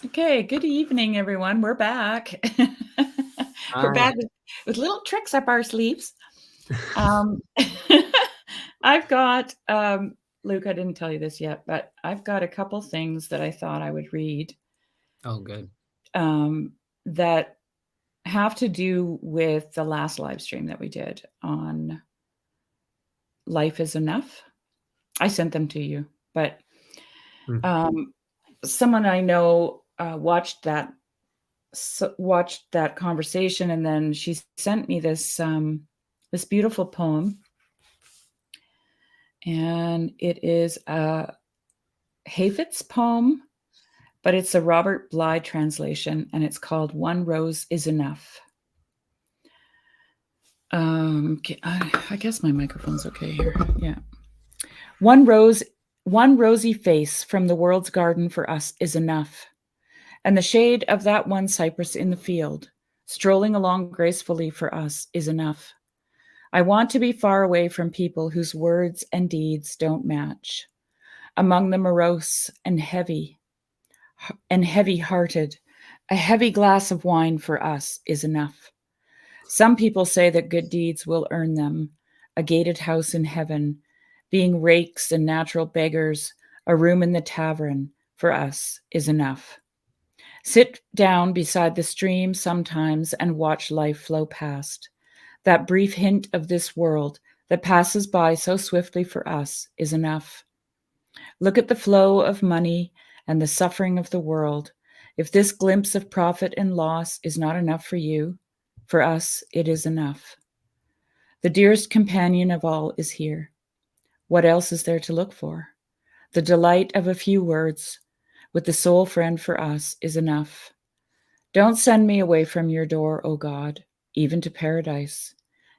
Okay, good evening, everyone. We're back. We're Hi. back with little tricks up our sleeves. Um, I've got, Luke, I didn't tell you this yet, but I've got a couple things that I thought I would read Oh, good. that have to do with the last live stream that we did on Life is Enough. I sent them to you, but Mm. someone I know watched that conversation, and then she sent me this beautiful poem, and it is a Hafet's poem, but it's a Robert Bly translation, and it's called "One Rose Is Enough." I guess my microphone's okay here. Yeah. One rosy face from the world's garden for us is enough. And the shade of that one cypress in the field, strolling along gracefully for us, is enough. I want to be far away from people whose words and deeds don't match. Among the morose and heavy-hearted, a heavy glass of wine for us is enough. Some people say that good deeds will earn them a gated house in heaven, being rakes and natural beggars, a room in the tavern for us is enough. Sit down beside the stream sometimes and watch life flow past. That brief hint of this world that passes by so swiftly for us is enough. Look at the flow of money and the suffering of the world. If this glimpse of profit and loss is not enough for you, for us it is enough. The dearest companion of all is here. What else is there to look for? The delight of a few words with the sole friend for us is enough. Don't send me away from your door, O God, even to paradise.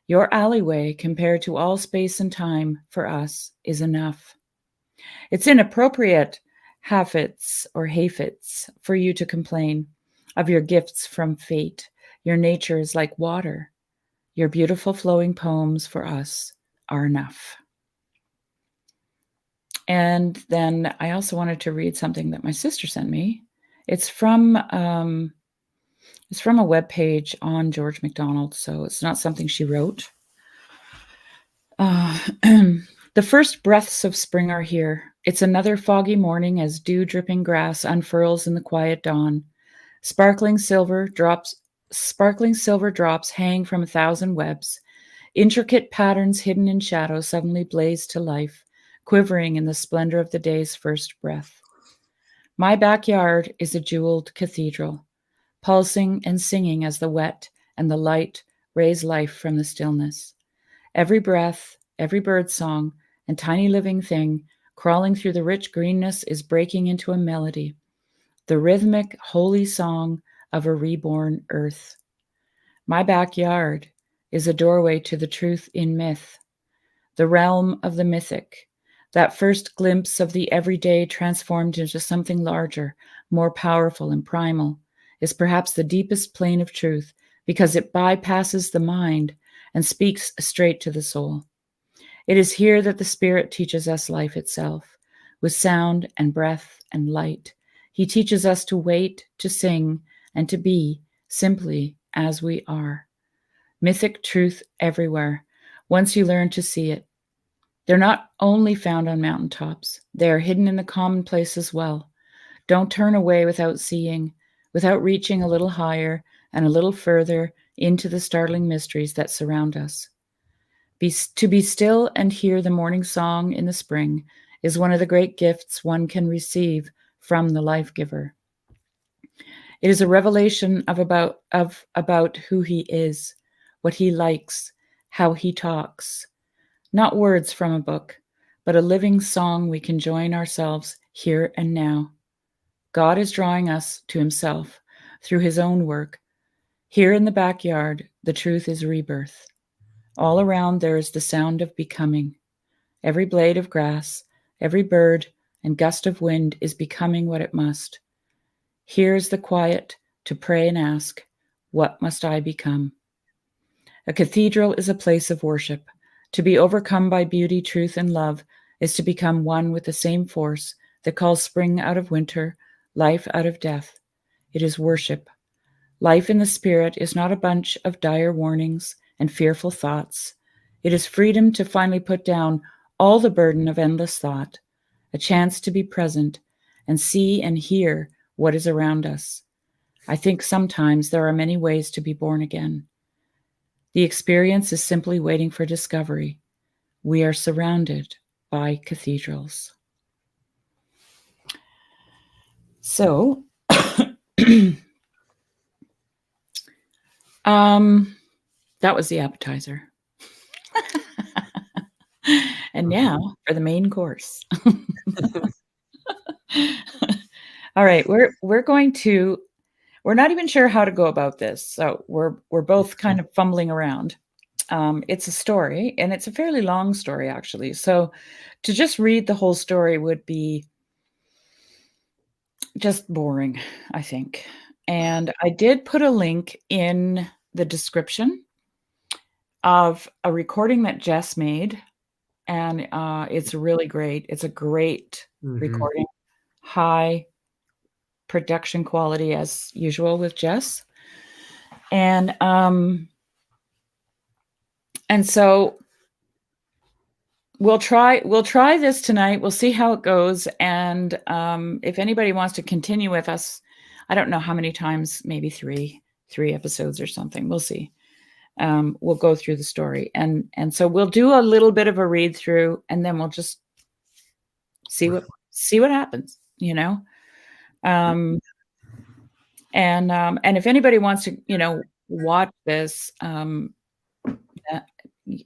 Your alleyway, compared to all space and time, for us, is enough. It's inappropriate, Hafits, for you to complain of your gifts from fate. Your nature is like water. Your beautiful flowing poems for us are enough. And then I also wanted to read something that my sister sent me. It's from a webpage on George MacDonald, so it's not something she wrote. The first breaths of spring are here. It's another foggy morning as dew-dripping grass unfurls in the quiet dawn. Sparkling silver drops hang from 1,000 webs. Intricate patterns hidden in shadow suddenly blaze to life, quivering in the splendor of the day's first breath. My backyard is a jeweled cathedral, pulsing and singing as the wet and the light raise life from the stillness. Every breath, every bird song, and tiny living thing crawling through the rich greenness is breaking into a melody, the rhythmic, holy song of a reborn earth. My backyard is a doorway to the truth in myth, the realm of the mythic, that first glimpse of the everyday transformed into something larger, more powerful and primal, is perhaps the deepest plane of truth because it bypasses the mind and speaks straight to the soul. It is here that the Spirit teaches us life itself, with sound and breath and light. He teaches us to wait, to sing, and to be simply as we are. Mythic truth everywhere, once you learn to see it. They're not only found on mountaintops, they are hidden in the commonplace as well. Don't turn away without seeing, without reaching a little higher and a little further into the startling mysteries that surround us. To be still and hear the morning song in the spring is one of the great gifts one can receive from the life giver. It is a revelation about who he is, what he likes, how he talks. Not words from a book, but a living song we can join ourselves here and now. God is drawing us to himself through his own work. Here in the backyard, the truth is rebirth. All around there is the sound of becoming. Every blade of grass, every bird and gust of wind is becoming what it must. Here is the quiet to pray and ask, what must I become? A cathedral is a place of worship. To be overcome by beauty, truth, and love is to become one with the same force that calls spring out of winter, life out of death. It is worship. Life in the spirit is not a bunch of dire warnings and fearful thoughts. It is freedom to finally put down all the burden of endless thought, a chance to be present and see and hear what is around us. I think sometimes there are many ways to be born again. The experience is simply waiting for discovery. We are surrounded by cathedrals. So, that was the appetizer. And now for the main course. All right, we're not even sure how to go about this. So we're both kind of fumbling around. It's a story, and it's a fairly long story, actually. So to just read the whole story would be just boring, I think. And I did put a link in the description of a recording that Jess made, and it's really great. It's a great recording, high production quality as usual with Jess. And so we'll try this tonight. We'll see how it goes. And if anybody wants to continue with us, I don't know how many times, maybe three episodes or something. We'll see. We'll go through the story. And so we'll do a little bit of a read through, and then we'll just see what happens, you know? And if anybody wants to, watch this,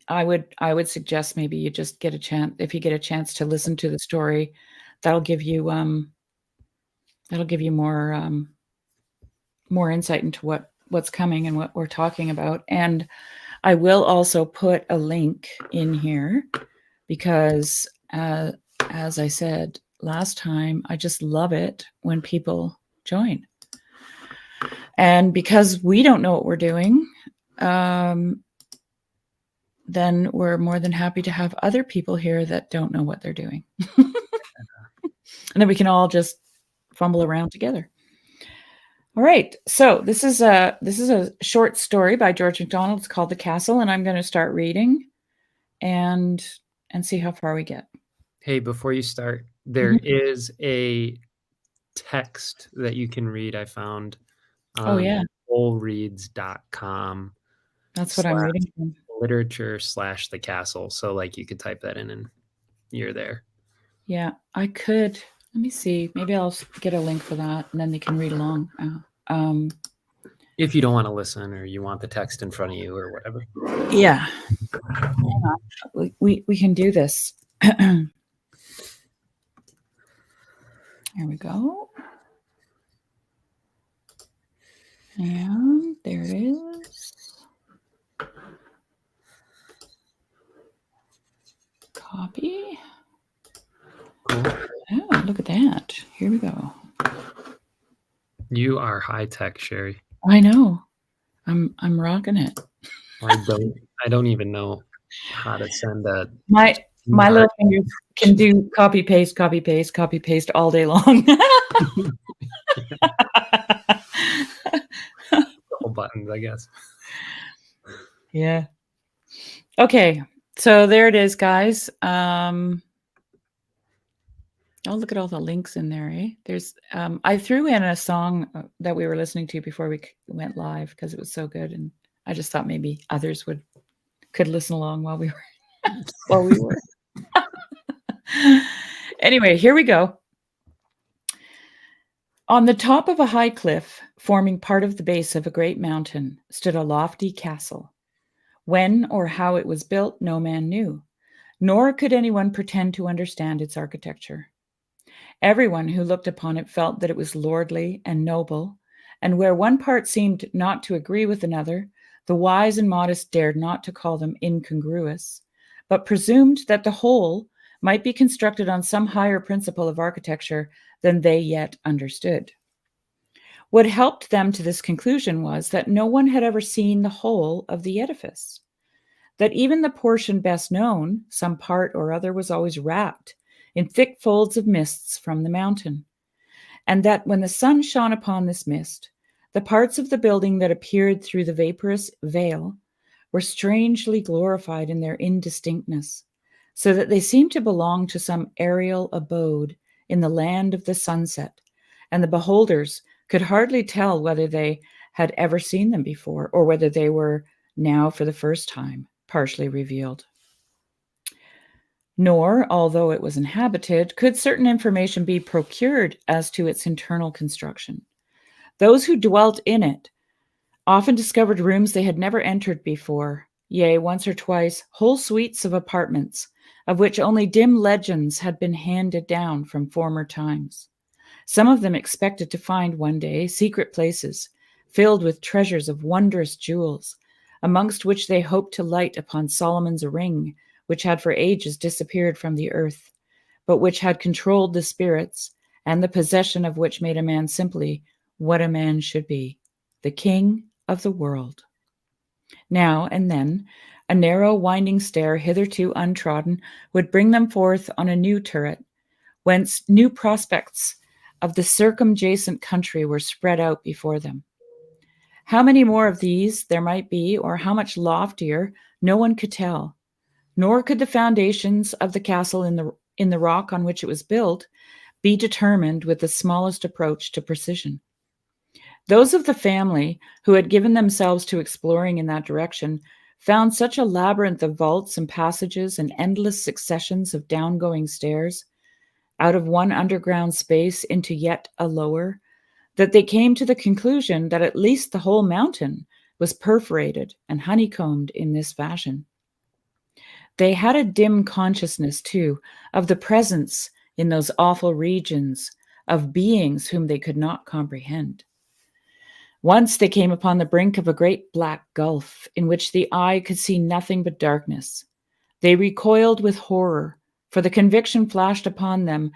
I would suggest maybe you just get a chance, if you get a chance to listen to the story, that'll give you more insight into what's coming and what we're talking about. And I will also put a link in here because, as I said last time, I just love it when people join. And because we don't know what we're doing, then we're more than happy to have other people here that don't know what they're doing. And then we can all just fumble around together. All right. So this is a short story by George MacDonald. It's called The Castle, and I'm going to start reading and see how far we get. Hey, before you start, there is a text that you can read. I found on wholereads.com. That's what I'm reading from. Literature/the castle. So like you could type that in and you're there. Yeah, I could. Let me see. Maybe I'll get a link for that, and then they can read along. If you don't want to listen, or you want the text in front of you, or whatever. Yeah, we can do this. Here we go. And there it is. Copy. Cool. Oh, look at that. Here we go. You are high tech, Sherry. I know. I'm rocking it. I don't even know how to send a my little fingers can do copy paste all day long. All buttons, I guess. Yeah. Okay. So there it is, guys. Oh, look at all the links in there, eh? There's I threw in a song that we were listening to before we went live because it was so good, and I just thought maybe others could listen along while we were Anyway, here we go. On the top of a high cliff, forming part of the base of a great mountain, stood a lofty castle. When or how it was built, no man knew, nor could anyone pretend to understand its architecture. Everyone who looked upon it felt that it was lordly and noble, and where one part seemed not to agree with another, the wise and modest dared not to call them incongruous, but presumed that the whole might be constructed on some higher principle of architecture than they yet understood. What helped them to this conclusion was that no one had ever seen the whole of the edifice, that even the portion best known, some part or other, was always wrapped in thick folds of mists from the mountain, and that when the sun shone upon this mist, the parts of the building that appeared through the vaporous veil were strangely glorified in their indistinctness, so that they seemed to belong to some aerial abode in the land of the sunset, and the beholders could hardly tell whether they had ever seen them before, or whether they were now for the first time partially revealed. Nor, although it was inhabited, could certain information be procured as to its internal construction. Those who dwelt in it often discovered rooms they had never entered before, yea, once or twice, whole suites of apartments, of which only dim legends had been handed down from former times. Some of them expected to find one day secret places filled with treasures of wondrous jewels, amongst which they hoped to light upon Solomon's ring, which had for ages disappeared from the earth, but which had controlled the spirits, and the possession of which made a man simply what a man should be, the king of the world. Now and then, a narrow winding stair, hitherto untrodden, would bring them forth on a new turret, whence new prospects of the circumjacent country were spread out before them. How many more of these there might be, or how much loftier, no one could tell, nor could the foundations of the castle in the rock on which it was built be determined with the smallest approach to precision. Those of the family who had given themselves to exploring in that direction found such a labyrinth of vaults and passages and endless successions of down-going stairs, out of one underground space into yet a lower, that they came to the conclusion that at least the whole mountain was perforated and honeycombed in this fashion. They had a dim consciousness, too, of the presence in those awful regions of beings whom they could not comprehend. Once they came upon the brink of a great black gulf in which the eye could see nothing but darkness. They recoiled with horror, for the conviction flashed upon them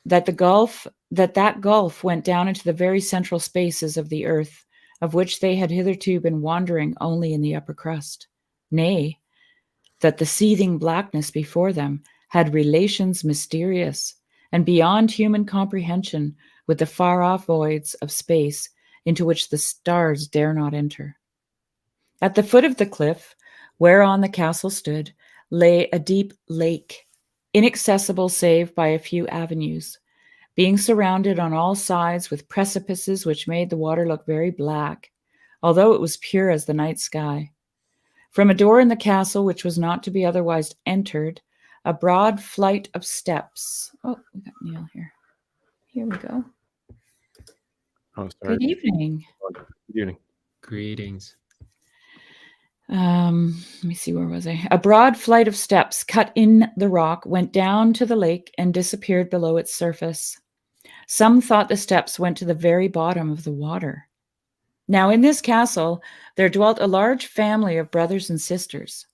that that gulf went down into the very central spaces of the earth, of which they had hitherto been wandering only in the upper crust. Nay, that the seething blackness before them had relations mysterious and beyond human comprehension with the far-off voids of space into which the stars dare not enter. At the foot of the cliff, whereon the castle stood, lay a deep lake, inaccessible save by a few avenues, being surrounded on all sides with precipices which made the water look very black, although it was pure as the night sky. From a door in the castle, which was not to be otherwise entered, a broad flight of steps. Oh, we got Neil here. Here we go. Oh, sorry. Good evening. Good evening. Greetings. Let me see, where was I? A broad flight of steps cut in the rock went down to the lake and disappeared below its surface. Some thought the steps went to the very bottom of the water. Now, in this castle, there dwelt a large family of brothers and sisters.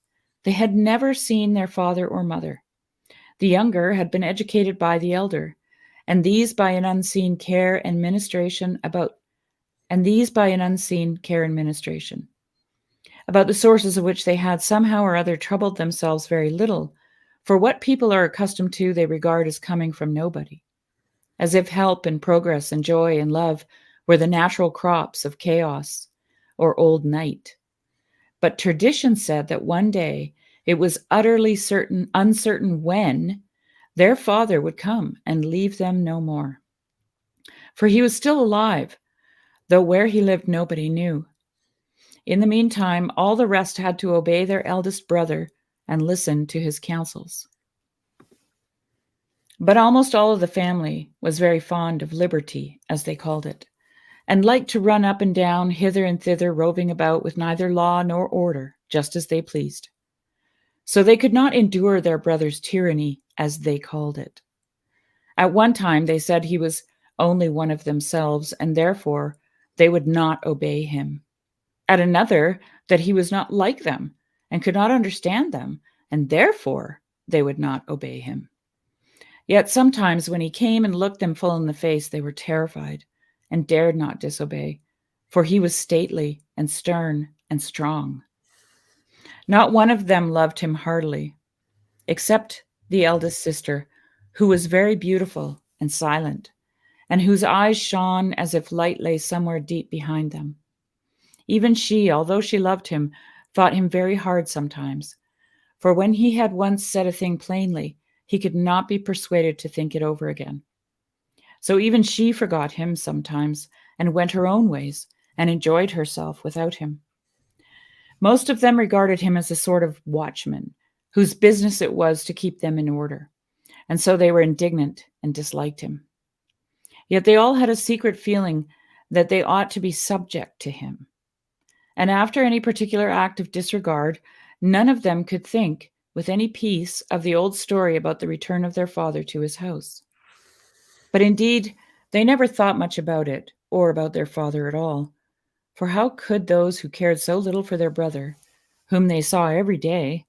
They had never seen their father or mother. The younger had been educated by the elder, and these by an unseen care and ministration about the sources of which they had somehow or other troubled themselves very little, for what people are accustomed to they regard as coming from nobody, as if help and progress and joy and love were the natural crops of chaos or old night. But tradition said that one day it was utterly uncertain when their father would come and leave them no more. For he was still alive, though where he lived nobody knew. In the meantime, all the rest had to obey their eldest brother and listen to his counsels. But almost all of the family was very fond of liberty, as they called it, and liked to run up and down, hither and thither, roving about with neither law nor order, just as they pleased. So they could not endure their brother's tyranny, as they called it. At one time they said he was only one of themselves, and therefore they would not obey him. At another, that he was not like them, and could not understand them, and therefore they would not obey him. Yet sometimes when he came and looked them full in the face, they were terrified, and dared not disobey, for he was stately and stern and strong. Not one of them loved him heartily, except the eldest sister, who was very beautiful and silent, and whose eyes shone as if light lay somewhere deep behind them. Even she, although she loved him, thought him very hard sometimes, for when he had once said a thing plainly, he could not be persuaded to think it over again. So even she forgot him sometimes and went her own ways and enjoyed herself without him. Most of them regarded him as a sort of watchman, whose business it was to keep them in order, and so they were indignant and disliked him. Yet they all had a secret feeling that they ought to be subject to him. And after any particular act of disregard, none of them could think with any peace of the old story about the return of their father to his house. But indeed, they never thought much about it, or about their father at all. For how could those who cared so little for their brother, whom they saw every day,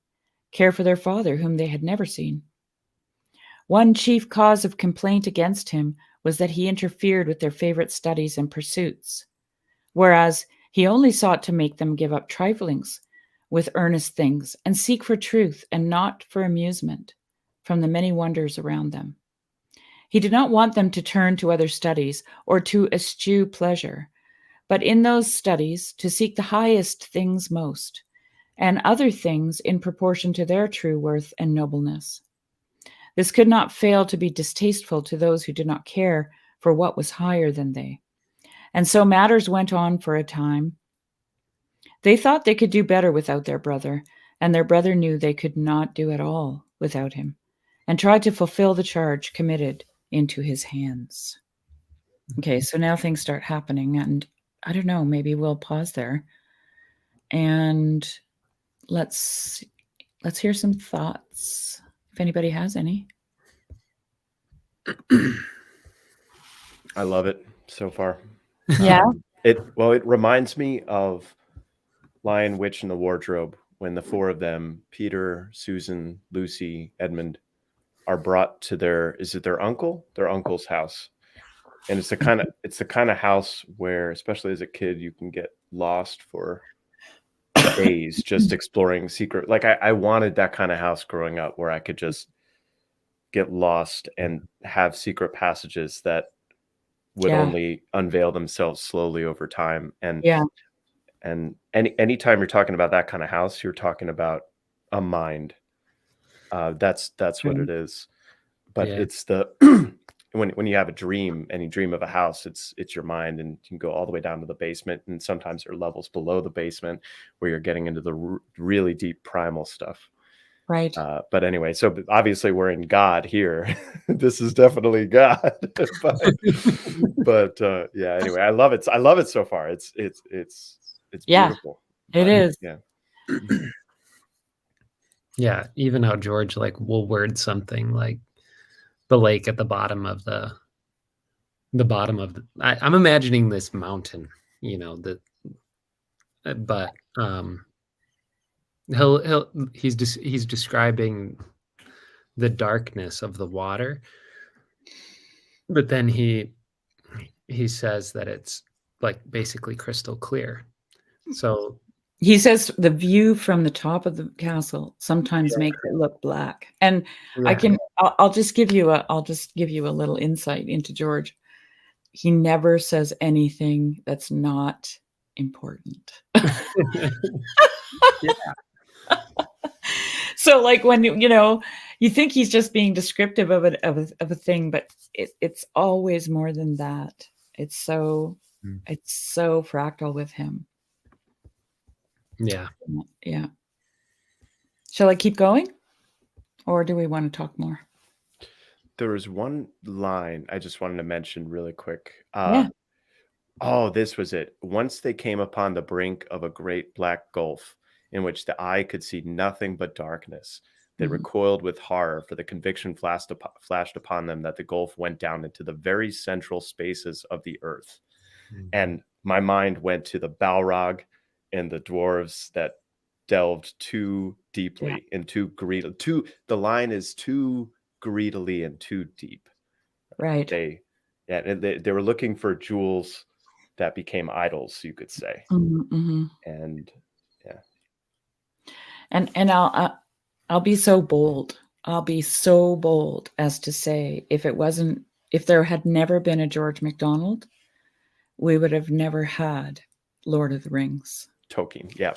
care for their father, whom they had never seen? One chief cause of complaint against him was that he interfered with their favorite studies and pursuits, whereas he only sought to make them give up triflings with earnest things and seek for truth and not for amusement from the many wonders around them. He did not want them to turn to other studies or to eschew pleasure, but in those studies to seek the highest things most, and other things in proportion to their true worth and nobleness. This could not fail to be distasteful to those who did not care for what was higher than they. And so matters went on for a time. They thought they could do better without their brother, and their brother knew they could not do at all without him, and tried to fulfill the charge committed into his hands. Okay, so now things start happening, and I don't know, maybe we'll pause there and let's hear some thoughts if anybody has any. I love it so far. Yeah. It reminds me of Lion, Witch, and the Wardrobe, when the four of them, Peter, Susan, Lucy, Edmund, are brought to their uncle's house. And it's the kind of house where, especially as a kid, you can get lost for days just exploring secret. Like I wanted that kind of house growing up where I could just get lost and have secret passages that would only unveil themselves slowly over time. And anytime you're talking about that kind of house, you're talking about a mind. That's what it is. But it's the when you have a dream and you dream of a house, it's your mind, and you can go all the way down to the basement, and sometimes there are levels below the basement where you're getting into the really deep primal stuff. Right. But anyway, so obviously we're in God here. This is definitely God. but yeah. Anyway, I love it. I love it so far. It's beautiful. It is. Yeah. Yeah. Even how George will word something like the lake at the bottom of I'm imagining this mountain, but he's describing the darkness of the water, but then he says that it's basically crystal clear. So he says the view from the top of the castle sometimes makes it look black. And I'll just give you a little insight into George. He never says anything that's not important. So when you think he's just being descriptive of a thing, but it's always more than that. It's so fractal with him. Yeah. Yeah. Shall I keep going? Or do we want to talk more? There was one line I just wanted to mention really quick. Oh, this was it. Once they came upon the brink of a great black gulf in which the eye could see nothing but darkness, they recoiled with horror, for the conviction flashed upon them that the gulf went down into the very central spaces of the earth. And my mind went to the Balrog and the dwarves that delved too deeply and too greedily. The line is too greedily and too deep. Right. They were looking for jewels that became idols, you could say. And yeah. And I'll be so bold. I'll be so bold as to say, if there had never been a George MacDonald, we would have never had Lord of the Rings. Tolkien. Yeah.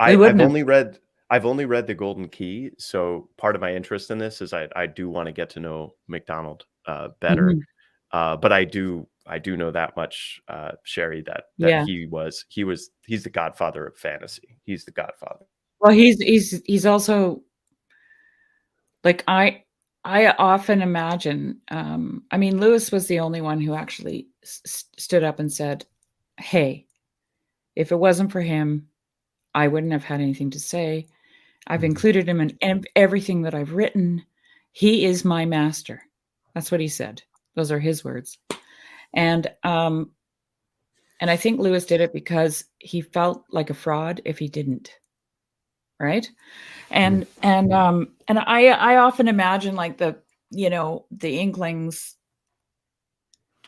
We wouldn't I've only read The Golden Key, so part of my interest in this is I do want to get to know MacDonald better. Mhm. But I do know that much, Sherry, that Yeah. he's the godfather of fantasy. He's the godfather. Well, he's also like I often imagine. I mean, Lewis was the only one who actually stood up and said, "Hey, if it wasn't for him, I wouldn't have had anything to say. I've included him in everything that I've written. He is my master." That's what he said. Those are his words. And I think Lewis did it because he felt like a fraud if he didn't. Right. And I often imagine like the Inklings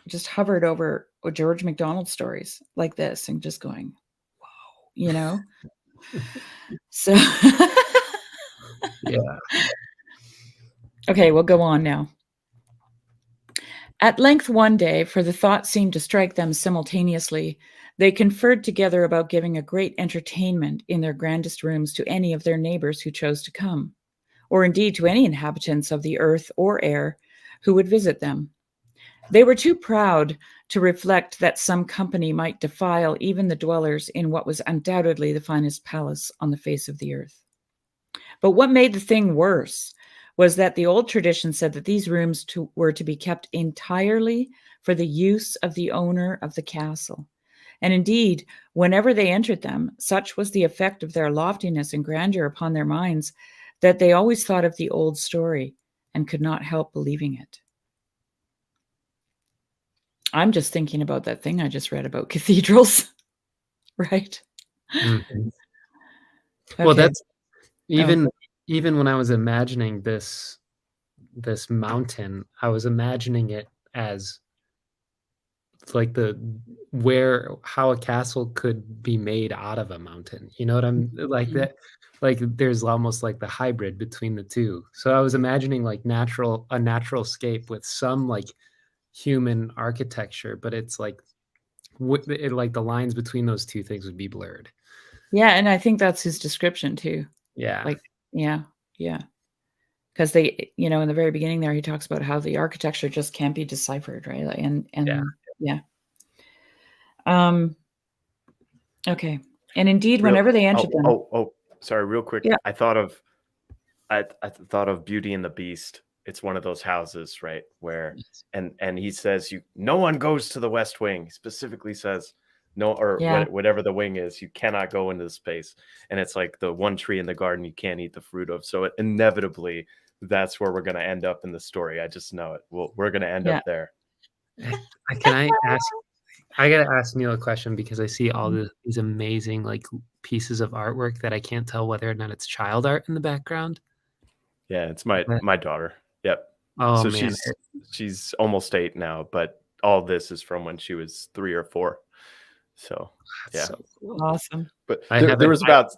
just hovered over George MacDonald stories like this and just going, "Whoa," So Yeah. Okay, we'll go on now. At length one day, for the thought seemed to strike them simultaneously, they conferred together about giving a great entertainment in their grandest rooms to any of their neighbors who chose to come, or indeed to any inhabitants of the earth or air who would visit them. They were too proud to reflect that some company might defile even the dwellers in what was undoubtedly the finest palace on the face of the earth. But what made the thing worse was that the old tradition said that these rooms were to be kept entirely for the use of the owner of the castle. And indeed, whenever they entered them, such was the effect of their loftiness and grandeur upon their minds that they always thought of the old story and could not help believing it. I'm just thinking about that thing I just read about cathedrals, right? Mhm. Okay. Well, that's even when I was imagining this mountain, I was imagining it as like how a castle could be made out of a mountain. You know what I'm like that? Like there's almost like the hybrid between the two. So I was imagining like a natural scape with some like human architecture, but it's like like the lines between those two things would be blurred. Yeah, and I think that's his description too. Yeah. Like, yeah. Because they, in the very beginning there, he talks about how the architecture just can't be deciphered, right? Yeah. Okay. And indeed, whenever they entered them. Sorry, real quick. Yeah. I thought of Beauty and the Beast. It's one of those houses, right? Where and he says no one goes to the West Wing. He specifically says no, or whatever the wing is, you cannot go into the space. And it's like the one tree in the garden you can't eat the fruit of. So inevitably that's where we're going to end up in the story. I just know it. We're going to end up there. I gotta ask Neil a question because I see all these amazing like pieces of artwork that I can't tell whether or not it's child art in the background. Yeah, it's my daughter. Yep. Oh So man, she's almost 8 now, but all this is from when she was 3 or 4. So that's so cool. Awesome. But there was about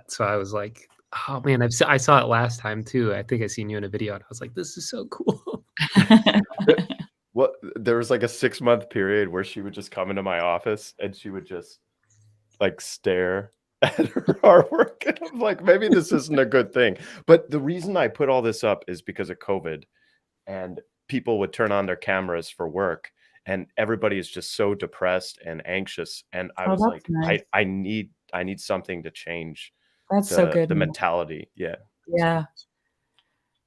so I was like, oh man, I saw it last time too. I think I seen you in a video and I was like, this is so cool. Well, there was like a 6-month period where she would just come into my office and she would just like stare at her artwork. And I'm like, maybe this isn't a good thing. But the reason I put all this up is because of COVID, and people would turn on their cameras for work and everybody is just so depressed and anxious. And I was like, nice. I need something to change so good. The mentality. Yeah. Yeah.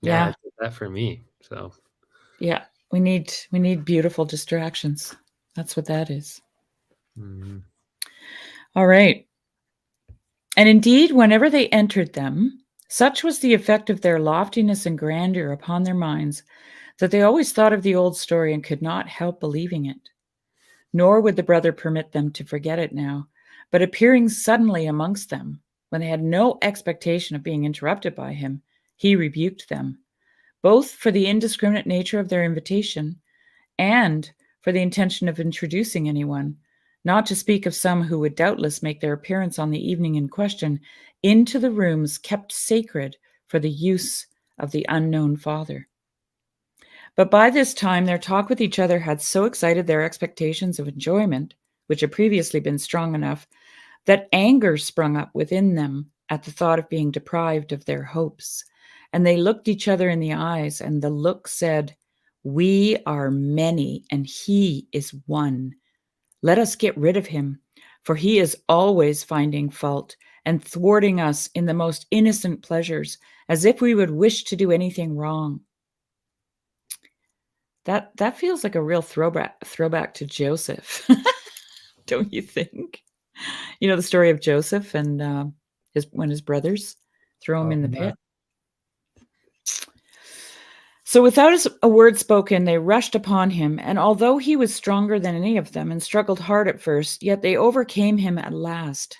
Yeah. That for me. So yeah. We need beautiful distractions. That's what that is. Mm-hmm. All right. And indeed, whenever they entered them, such was the effect of their loftiness and grandeur upon their minds that they always thought of the old story and could not help believing it. Nor would the brother permit them to forget it now, but appearing suddenly amongst them, when they had no expectation of being interrupted by him, he rebuked them, both for the indiscriminate nature of their invitation and for the intention of introducing anyone, not to speak of some who would doubtless make their appearance on the evening in question, into the rooms kept sacred for the use of the unknown father. But by this time, their talk with each other had so excited their expectations of enjoyment, which had previously been strong enough, that anger sprung up within them at the thought of being deprived of their hopes. And they looked each other in the eyes, and the look said, "We are many, and he is one. Let us get rid of him, for he is always finding fault and thwarting us in the most innocent pleasures, as if we would wish to do anything wrong." That feels like a real throwback to Joseph, don't you think? You know the story of Joseph and when his brothers throw him in the pit. So without a word spoken, they rushed upon him, and although he was stronger than any of them and struggled hard at first, yet they overcame him at last.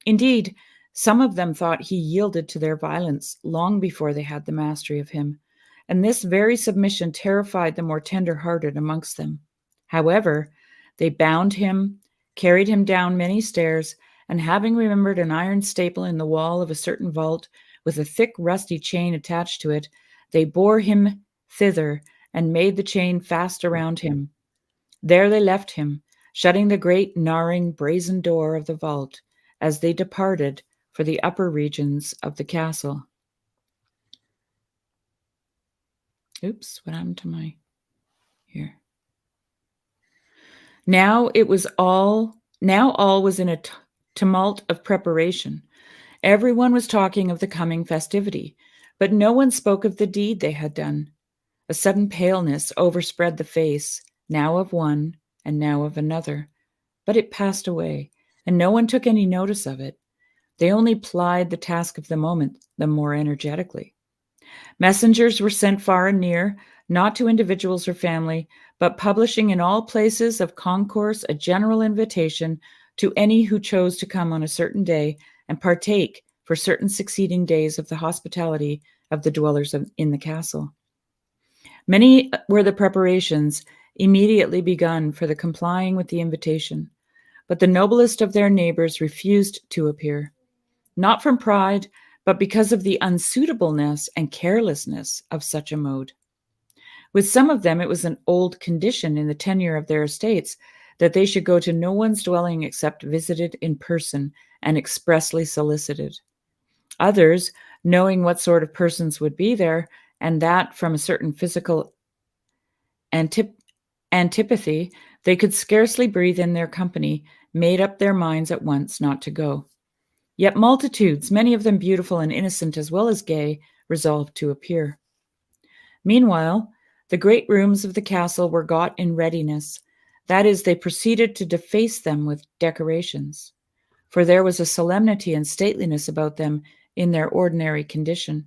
Indeed, some of them thought he yielded to their violence long before they had the mastery of him, and this very submission terrified the more tender-hearted amongst them. However, they bound him, carried him down many stairs, and having remembered an iron staple in the wall of a certain vault with a thick rusty chain attached to it, they bore him thither and made the chain fast around him. There they left him, shutting the great gnarring brazen door of the vault as they departed for the upper regions of the castle. Oops, what happened to my here? Now all was in a tumult of preparation. Everyone was talking of the coming festivity, but no one spoke of the deed they had done. A sudden paleness overspread the face, now of one and now of another, but it passed away, and no one took any notice of it. They only plied the task of the moment the more energetically. Messengers were sent far and near, not to individuals or family, but publishing in all places of concourse a general invitation to any who chose to come on a certain day and partake for certain succeeding days of the hospitality of the dwellers in the castle. Many were the preparations immediately begun for the complying with the invitation, but the noblest of their neighbors refused to appear, not from pride, but because of the unsuitableness and carelessness of such a mode. With some of them, it was an old condition in the tenure of their estates that they should go to no one's dwelling except visited in person and expressly solicited. Others, knowing what sort of persons would be there, and that from a certain physical antipathy, they could scarcely breathe in their company, made up their minds at once not to go. Yet multitudes, many of them beautiful and innocent as well as gay, resolved to appear. Meanwhile, the great rooms of the castle were got in readiness. That is, they proceeded to deface them with decorations, for there was a solemnity and stateliness about them in their ordinary condition,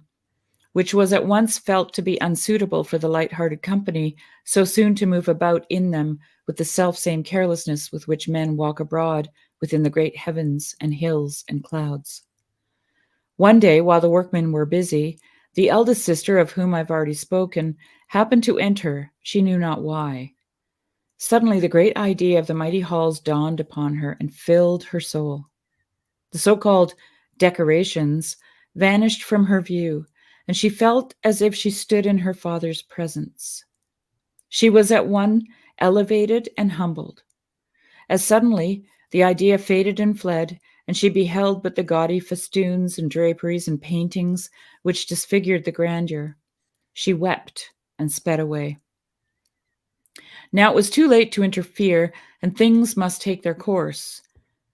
which was at once felt to be unsuitable for the light-hearted company so soon to move about in them with the self-same carelessness with which men walk abroad within the great heavens and hills and clouds. One day, while the workmen were busy, the eldest sister, of whom I've already spoken, happened to enter, she knew not why. Suddenly the great idea of the mighty halls dawned upon her and filled her soul. The so-called decorations vanished from her view, and she felt as if she stood in her father's presence. She was at once elevated and humbled. As suddenly the idea faded and fled, and she beheld but the gaudy festoons and draperies and paintings which disfigured the grandeur. She wept and sped away. Now it was too late to interfere, and things must take their course.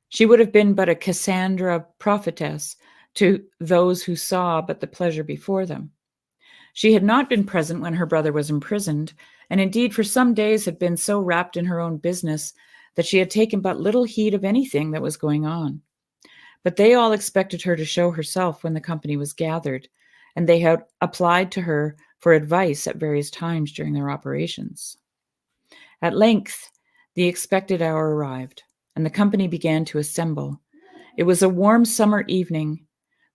She would have been but a Cassandra prophetess to those who saw but the pleasure before them. She had not been present when her brother was imprisoned, and indeed for some days had been so wrapped in her own business that she had taken but little heed of anything that was going on. But they all expected her to show herself when the company was gathered, and they had applied to her for advice at various times during their operations. At length, the expected hour arrived, and the company began to assemble. It was a warm summer evening.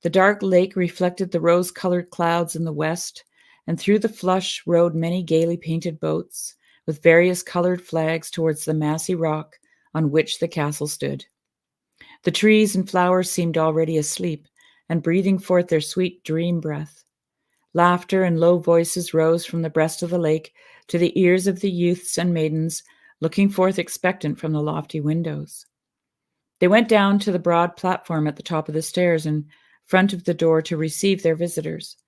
The dark lake reflected the rose-colored clouds in the west, and through the flush rowed many gaily painted boats, with various colored flags towards the massy rock on which the castle stood. The trees and flowers seemed already asleep and breathing forth their sweet dream breath. Laughter and low voices rose from the breast of the lake to the ears of the youths and maidens, looking forth expectant from the lofty windows. They went down to the broad platform at the top of the stairs in front of the door to receive their visitors.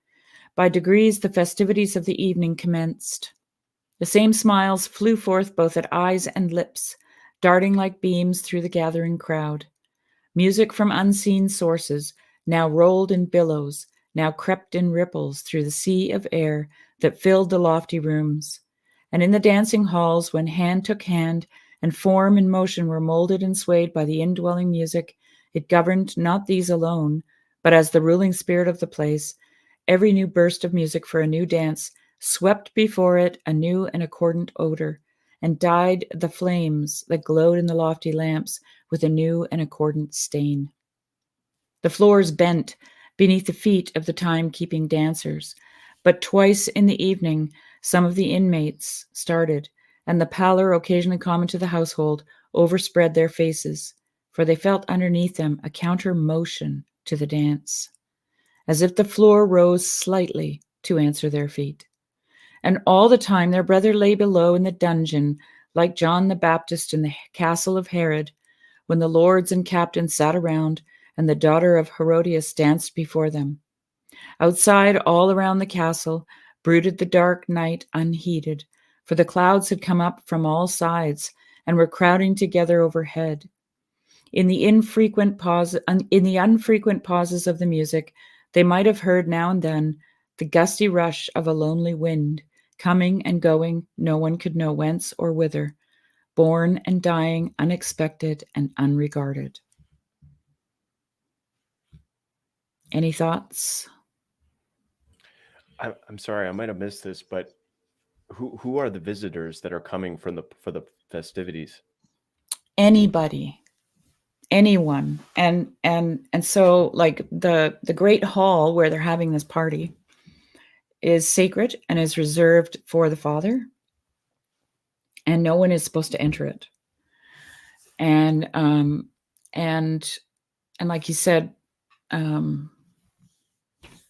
By degrees, the festivities of the evening commenced. The same smiles flew forth both at eyes and lips, darting like beams through the gathering crowd. Music from unseen sources now rolled in billows, now crept in ripples through the sea of air that filled the lofty rooms. And in the dancing halls, when hand took hand and form and motion were molded and swayed by the indwelling music, it governed not these alone, but as the ruling spirit of the place, every new burst of music for a new dance swept before it a new and accordant odor, and dyed the flames that glowed in the lofty lamps with a new and accordant stain. The floors bent beneath the feet of the time-keeping dancers, but twice in the evening some of the inmates started, and the pallor occasionally common to the household overspread their faces, for they felt underneath them a counter-motion to the dance, as if the floor rose slightly to answer their feet. And all the time their brother lay below in the dungeon, like John the Baptist in the castle of Herod, when the lords and captains sat around, and the daughter of Herodias danced before them. Outside, all around the castle, brooded the dark night unheeded, for the clouds had come up from all sides and were crowding together overhead. In the unfrequent pauses of the music, they might have heard now and then the gusty rush of a lonely wind, coming and going, no one could know whence or whither, born and dying, unexpected and unregarded. Any thoughts? I'm sorry, I might have missed this, but who are the visitors that are coming for the festivities? Anybody, anyone, and so like the great hall where they're having this party is sacred and is reserved for the Father, and no one is supposed to enter it. And like you said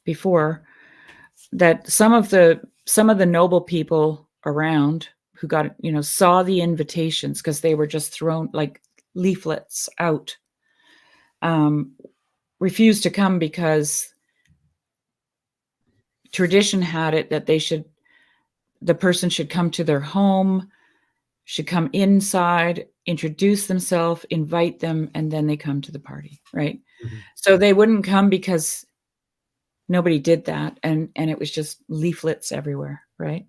before, that some of the noble people around who got, saw the invitations because they were just thrown like leaflets out, refused to come because tradition had it that the person should come to their home, should come inside, introduce themselves, invite them, and then they come to the party, right? Mm-hmm. So they wouldn't come because nobody did that, and it was just leaflets everywhere, right?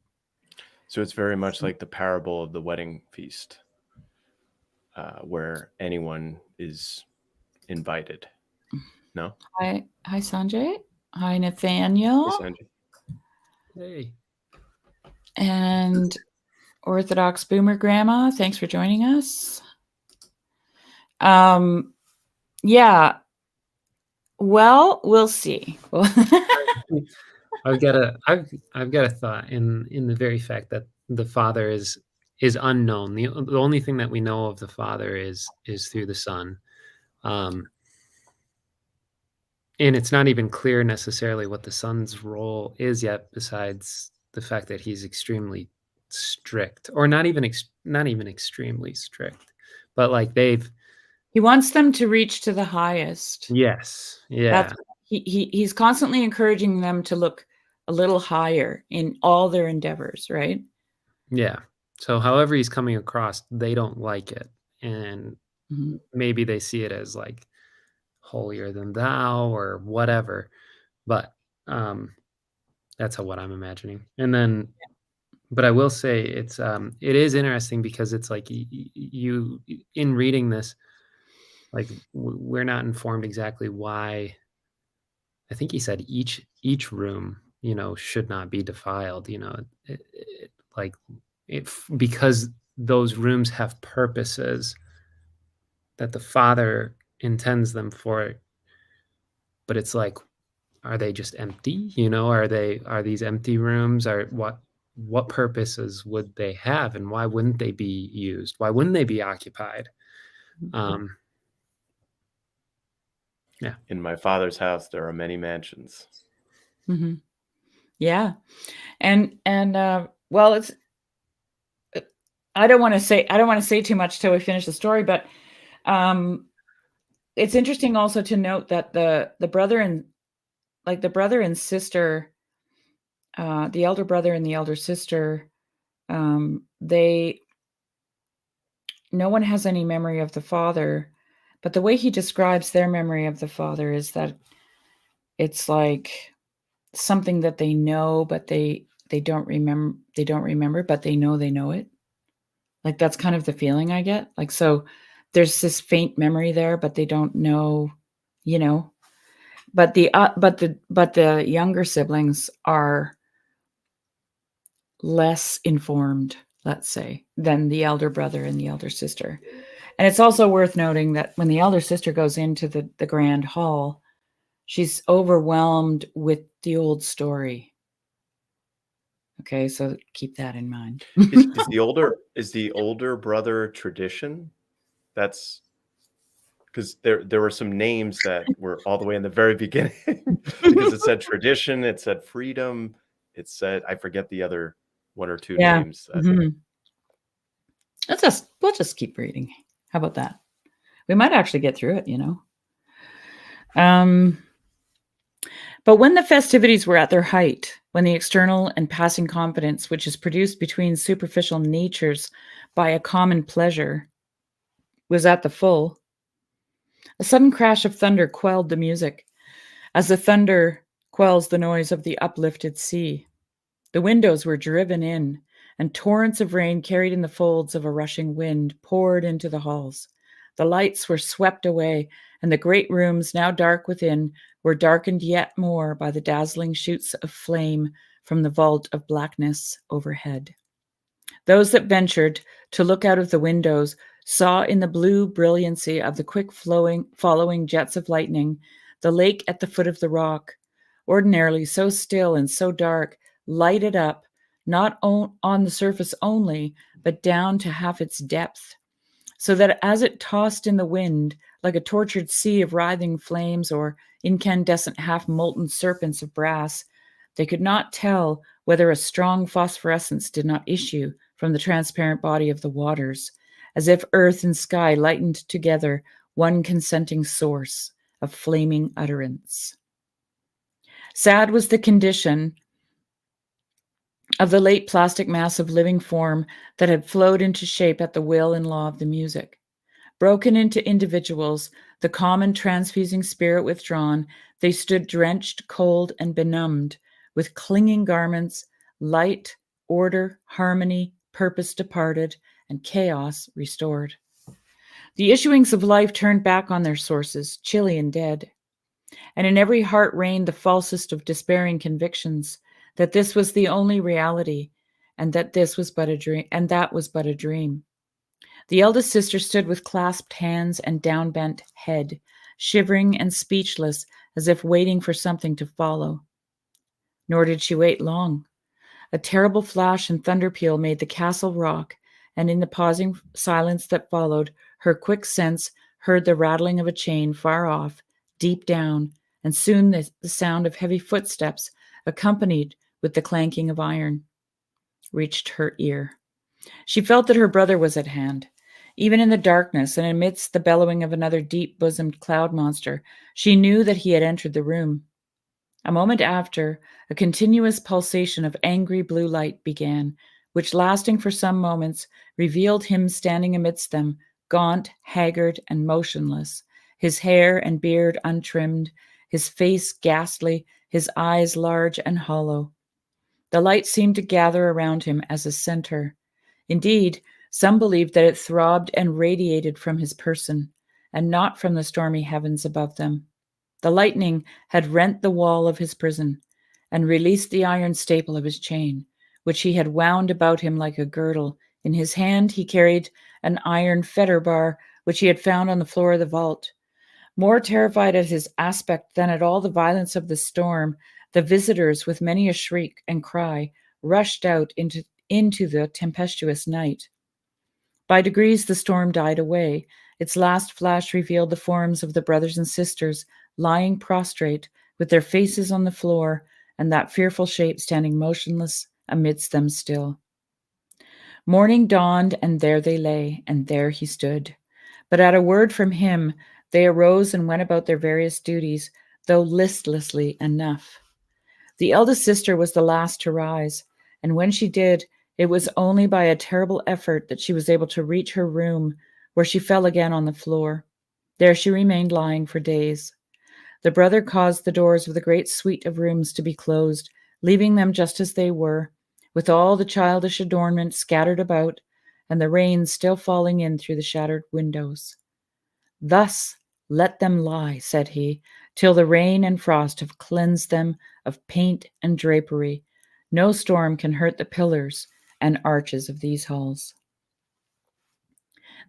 So it's very much like the parable of the wedding feast, where anyone is invited. No? Hi, Sanjay. Hi, Nathaniel. Hey, Sanjay. Hey. And Orthodox Boomer Grandma, thanks for joining us. Yeah. Well, we'll see. I've got a thought in the very fact that the Father is unknown. The only thing that we know of the Father is through the Son. And it's not even clear necessarily what the Son's role is yet, besides the fact that he's extremely strict, or not even extremely strict, but like he wants them to reach to the highest. Yes. Yeah. He's constantly encouraging them to look a little higher in all their endeavors, right? Yeah. So however he's coming across, they don't like it. And maybe they see it as like holier than thou or whatever. But that's what I'm imagining. And then, but I will say it is interesting because it's like you in reading this, like we're not informed exactly why. I think he said each room, should not be defiled, because those rooms have purposes that the Father intends them for. But it's like, are they just empty? Are these empty rooms? Are what purposes would they have, and why wouldn't they be used? Why wouldn't they be occupied? Yeah. In my Father's house, there are many mansions. Mm-hmm. Yeah. And well, it's I don't want to say too much till we finish the story, but it's interesting also to note that the brother and sister, the elder brother and the elder sister, they no one has any memory of the father, but the way he describes their memory of the father is that it's like something that they know, but they don't remember, but they know it. Like, that's kind of the feeling I get. Like, so there's this faint memory there, but they don't know, you know. But the younger siblings are less informed, let's say, than the elder brother and the elder sister. And it's also worth noting that when the elder sister goes into the grand hall, she's overwhelmed with the old story. Okay, so keep that in mind. Is the older brother tradition? That's because there were some names that were all the way in the very beginning because it said tradition, it said freedom, it said I forget the other one or two Yeah. names. Mhm. We'll just keep reading. How about that? We might actually get through it, you know. But when the festivities were at their height, when the external and passing confidence which is produced between superficial natures by a common pleasure was at the full, a sudden crash of thunder quelled the music, as the thunder quells the noise of the uplifted sea. The windows were driven in, and torrents of rain carried in the folds of a rushing wind poured into the halls. The lights were swept away, and the great rooms, now dark within, were darkened yet more by the dazzling shoots of flame from the vault of blackness overhead. Those that ventured to look out of the windows saw in the blue brilliancy of the quick following jets of lightning the lake at the foot of the rock, ordinarily so still and so dark, lighted up, not on the surface only, but down to half its depth, so that as it tossed in the wind, like a tortured sea of writhing flames or incandescent half-molten serpents of brass, they could not tell whether a strong phosphorescence did not issue from the transparent body of the waters, as if earth and sky lightened together one consenting source of flaming utterance. Sad was the condition of the late plastic mass of living form that had flowed into shape at the will and law of the music. Broken into individuals, the common transfusing spirit withdrawn, they stood drenched, cold, and benumbed, with clinging garments, light, order, harmony, purpose departed, and chaos restored. The issuings of life turned back on their sources, chilly and dead. And in every heart reigned the falsest of despairing convictions that this was the only reality, and that this was but a dream, and that was but a dream. The eldest sister stood with clasped hands and down-bent head, shivering and speechless, as if waiting for something to follow. Nor did she wait long. A terrible flash and thunder peal made the castle rock, and in the pausing silence that followed, her quick sense heard the rattling of a chain far off, deep down, and soon the sound of heavy footsteps, accompanied with the clanking of iron, reached her ear. She felt that her brother was at hand. Even in the darkness and amidst the bellowing of another deep-bosomed cloud monster, she knew that he had entered the room. A moment after, a continuous pulsation of angry blue light began, which, lasting for some moments, revealed him standing amidst them, gaunt, haggard, and motionless, his hair and beard untrimmed, his face ghastly, his eyes large and hollow. The light seemed to gather around him as a center. Indeed, some believed that it throbbed and radiated from his person, and not from the stormy heavens above them. The lightning had rent the wall of his prison, and released the iron staple of his chain, which he had wound about him like a girdle. In his hand he carried an iron fetter bar, which he had found on the floor of the vault. More terrified at his aspect than at all the violence of the storm, the visitors, with many a shriek and cry, rushed out into the tempestuous night. By degrees the storm died away. Its last flash revealed the forms of the brothers and sisters lying prostrate, with their faces on the floor, and that fearful shape standing motionless amidst them still. Morning dawned, and there they lay, and there he stood. But at a word from him, they arose and went about their various duties, though listlessly enough. The eldest sister was the last to rise, and when she did, it was only by a terrible effort that she was able to reach her room, where she fell again on the floor. There she remained lying for days. The brother caused the doors of the great suite of rooms to be closed, leaving them just as they were, with all the childish adornment scattered about, and the rain still falling in through the shattered windows. Thus let them lie, said he, till the rain and frost have cleansed them of paint and drapery. No storm can hurt the pillars and arches of these halls.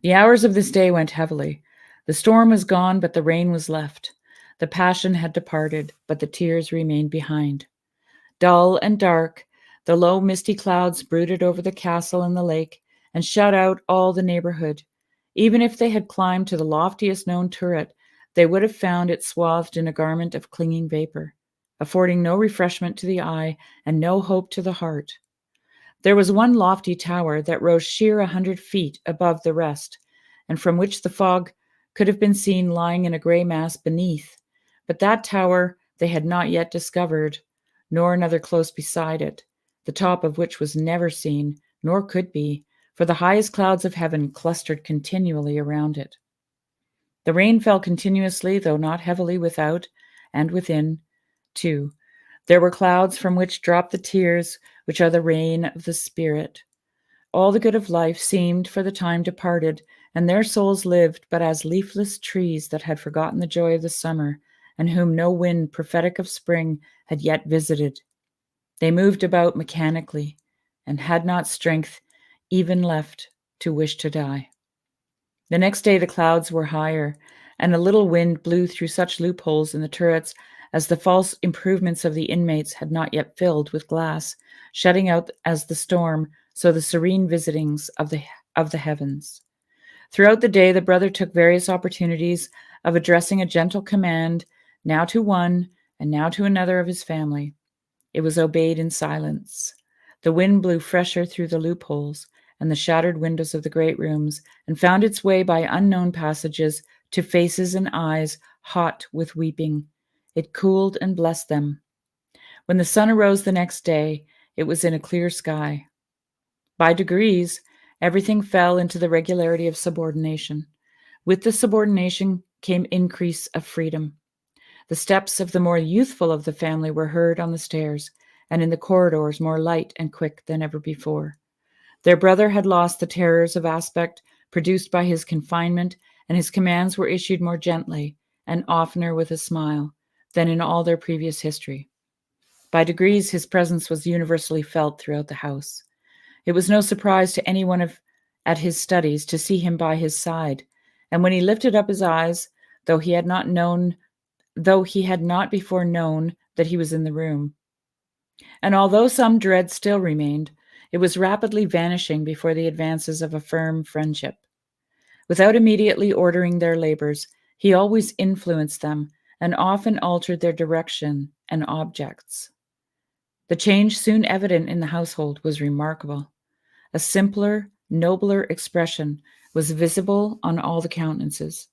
The hours of this day went heavily. The storm was gone, but the rain was left. The passion had departed, but the tears remained behind. Dull and dark, the low misty clouds brooded over the castle and the lake, and shut out all the neighborhood. Even if they had climbed to the loftiest known turret, they would have found it swathed in a garment of clinging vapor, affording no refreshment to the eye and no hope to the heart. There was one lofty tower that rose sheer 100 feet above the rest, and from which the fog could have been seen lying in a gray mass beneath. But that tower they had not yet discovered, nor another close beside it, the top of which was never seen, nor could be, for the highest clouds of heaven clustered continually around it. The rain fell continuously, though not heavily, without, and within, too. There were clouds from which dropped the tears, which are the rain of the Spirit. All the good of life seemed for the time departed, and their souls lived but as leafless trees that had forgotten the joy of the summer, and whom no wind prophetic of spring had yet visited. They moved about mechanically, and had not strength even left to wish to die. The next day the clouds were higher, and a little wind blew through such loopholes in the turrets as the false improvements of the inmates had not yet filled with glass, shutting out as the storm, so the serene visitings of the heavens. Throughout the day the brother took various opportunities of addressing a gentle command, now to one and now to another of his family. It was obeyed in silence. The wind blew fresher through the loopholes and the shattered windows of the great rooms, and found its way by unknown passages to faces and eyes hot with weeping. It cooled and blessed them. When the sun arose the next day, it was in a clear sky. By degrees, everything fell into the regularity of subordination. With the subordination came increase of freedom. The steps of the more youthful of the family were heard on the stairs, and in the corridors more light and quick than ever before. Their brother had lost the terrors of aspect produced by his confinement, and his commands were issued more gently, and oftener with a smile, than in all their previous history. By degrees his presence was universally felt throughout the house. It was no surprise to anyone at his studies to see him by his side, and when he lifted up his eyes, though he had not before known that he was in the room. And although some dread still remained, it was rapidly vanishing before the advances of a firm friendship. Without immediately ordering their labors, he always influenced them and often altered their direction and objects. The change soon evident in the household was remarkable. A simpler, nobler expression was visible on all the countenances.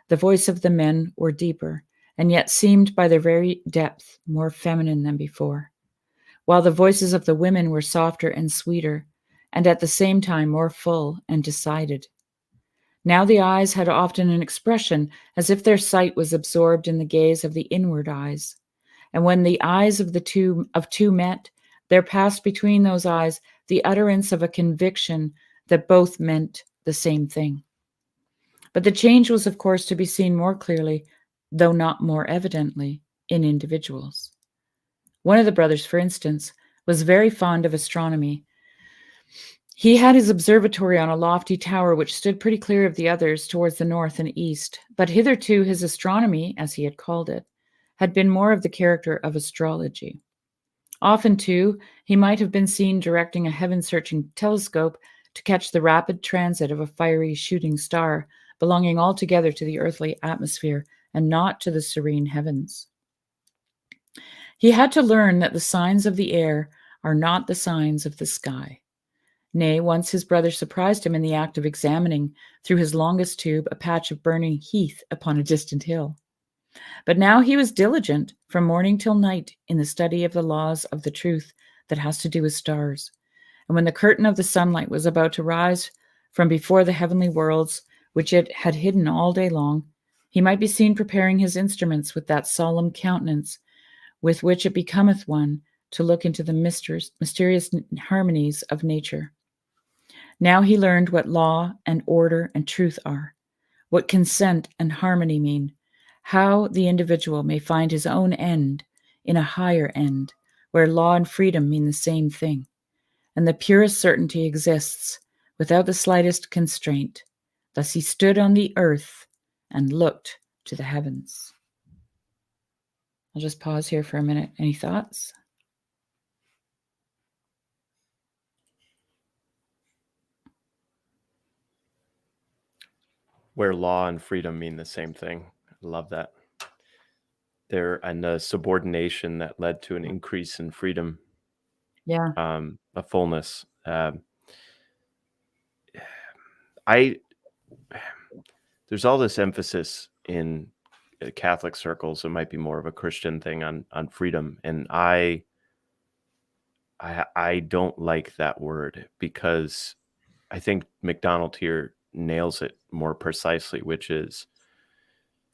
The voice of the men were deeper, and yet seemed by their very depth more feminine than before, while the voices of the women were softer and sweeter, and at the same time more full and decided. Now the eyes had often an expression as if their sight was absorbed in the gaze of the inward eyes, and when the eyes of two met, there passed between those eyes the utterance of a conviction that both meant the same thing. But the change was, of course, to be seen more clearly, though not more evidently, in individuals. One of the brothers, for instance, was very fond of astronomy. He had his observatory on a lofty tower which stood pretty clear of the others towards the north and east, but hitherto his astronomy, as he had called it, had been more of the character of astrology. Often, too, he might have been seen directing a heaven-searching telescope to catch the rapid transit of a fiery shooting star belonging altogether to the earthly atmosphere and not to the serene heavens. He had to learn that the signs of the air are not the signs of the sky. Nay, once his brother surprised him in the act of examining through his longest tube a patch of burning heath upon a distant hill. But now he was diligent from morning till night in the study of the laws of the truth that has to do with stars. And when the curtain of the sunlight was about to rise from before the heavenly worlds, which it had hidden all day long, he might be seen preparing his instruments with that solemn countenance with which it becometh one to look into the mysterious harmonies of nature. Now he learned what law and order and truth are, what consent and harmony mean, how the individual may find his own end in a higher end, where law and freedom mean the same thing, and the purest certainty exists without the slightest constraint. Thus he stood on the earth and looked to the heavens. I'll just pause here for a minute. Any thoughts? Where law and freedom mean the same thing. I love that. There, and the subordination that led to an increase in freedom. Yeah. A fullness. There's all this emphasis in Catholic circles. It might be more of a Christian thing on freedom, and I don't like that word, because I think MacDonald here nails it more precisely, which is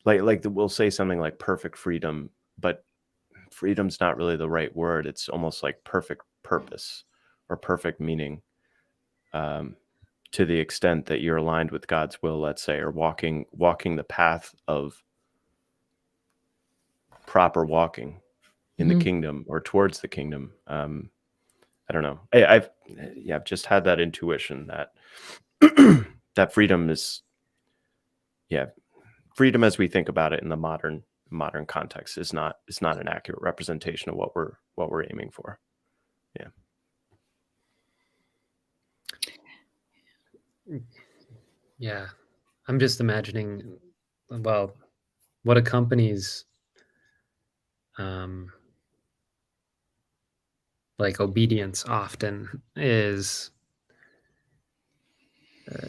like we'll say something like perfect freedom, but freedom's not really the right word. It's almost like perfect purpose or perfect meaning, to the extent that you're aligned with God's will, let's say, or walking the path of proper walking in the kingdom or towards the kingdom. I don't know. I've just had that intuition that that freedom is, freedom as we think about it in the modern context is not an accurate representation of what we're aiming for. Yeah. I'm just imagining, well, what accompanies like obedience often is,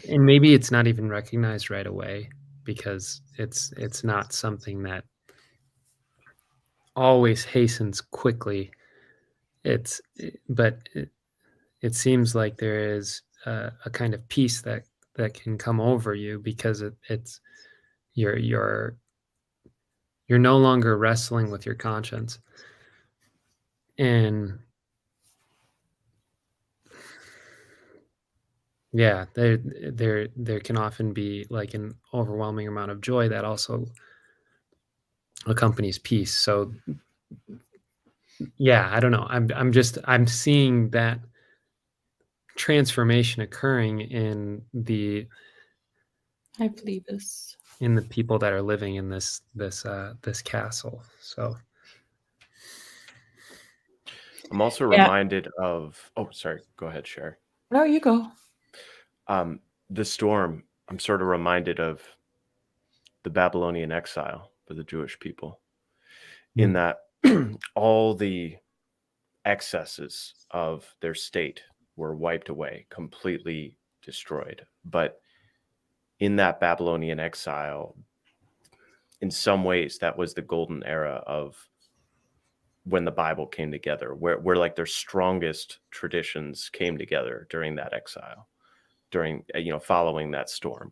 and maybe it's not even recognized right away, because it's not something that always hastens quickly. But it seems like there is a kind of peace that can come over you, because it's you're no longer wrestling with your conscience. And yeah, there can often be like an overwhelming amount of joy that also accompanies peace. So yeah, I don't know. I'm seeing that transformation occurring in the people that are living in this castle. So I'm also reminded of, sorry, go ahead, Sherry. No, you go. The storm, I'm sort of reminded of the Babylonian exile for the Jewish people, in that all the excesses of their state were wiped away, completely destroyed. But in that Babylonian exile, in some ways, that was the golden era of when the Bible came together, where like their strongest traditions came together during that exile, during, following that storm.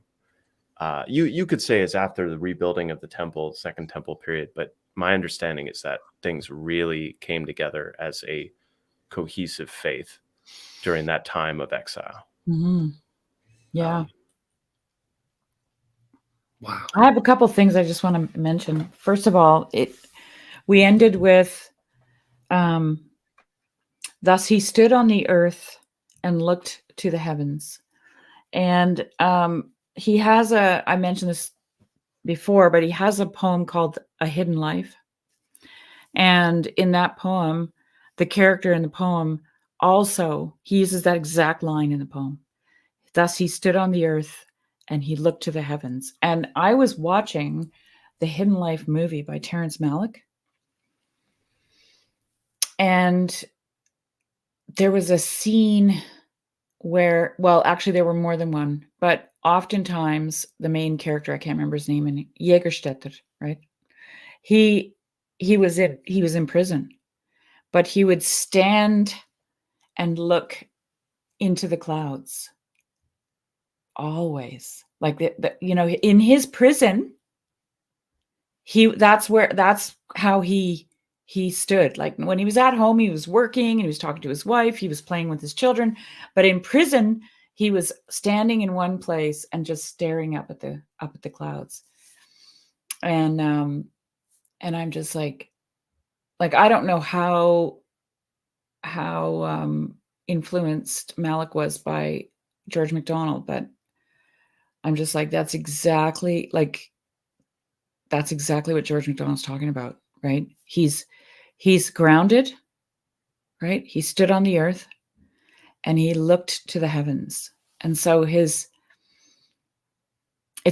You could say it's after the rebuilding of the temple, Second Temple period, but my understanding is that things really came together as a cohesive faith during that time of exile. Mm-hmm. Yeah. Wow. I have a couple things I just want to mention. First of all, we ended with, thus he stood on the earth and looked to the heavens. And he has I mentioned this before, but he has a poem called A Hidden Life. And in that poem, the character in the poem also, he uses that exact line in the poem. Thus he stood on the earth and he looked to the heavens. And I was watching the Hidden Life movie by Terrence Malick. And there was a scene where, well, actually there were more than one, but oftentimes the main character, I can't remember his name, and Jägerstätter, right? He was in prison, but he would stand and look into the clouds always. Like in his prison, that's how he stood. Like when he was at home, he was working and he was talking to his wife, he was playing with his children, but in prison he was standing in one place and just staring up at the clouds. And I'm just like I don't know how influenced Malick was by George MacDonald, but I'm just like, that's exactly what George MacDonald's talking about, right? He's grounded, right? He stood on the earth and he looked to the heavens. And so it's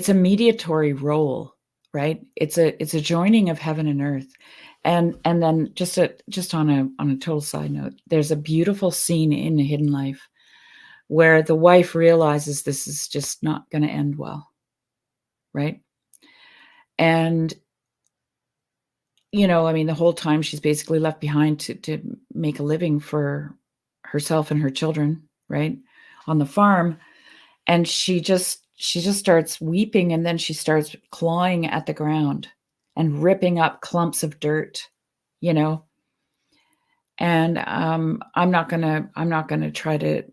a mediatory role, right? It's a joining of heaven and earth. And then just on a total side note, there's a beautiful scene in A Hidden Life where the wife realizes this is just not going to end well, right? And I mean, the whole time she's basically left behind to make a living for herself and her children, right, on the farm. And she just starts weeping, and then she starts clawing at the ground and ripping up clumps of dirt, And I'm not gonna try to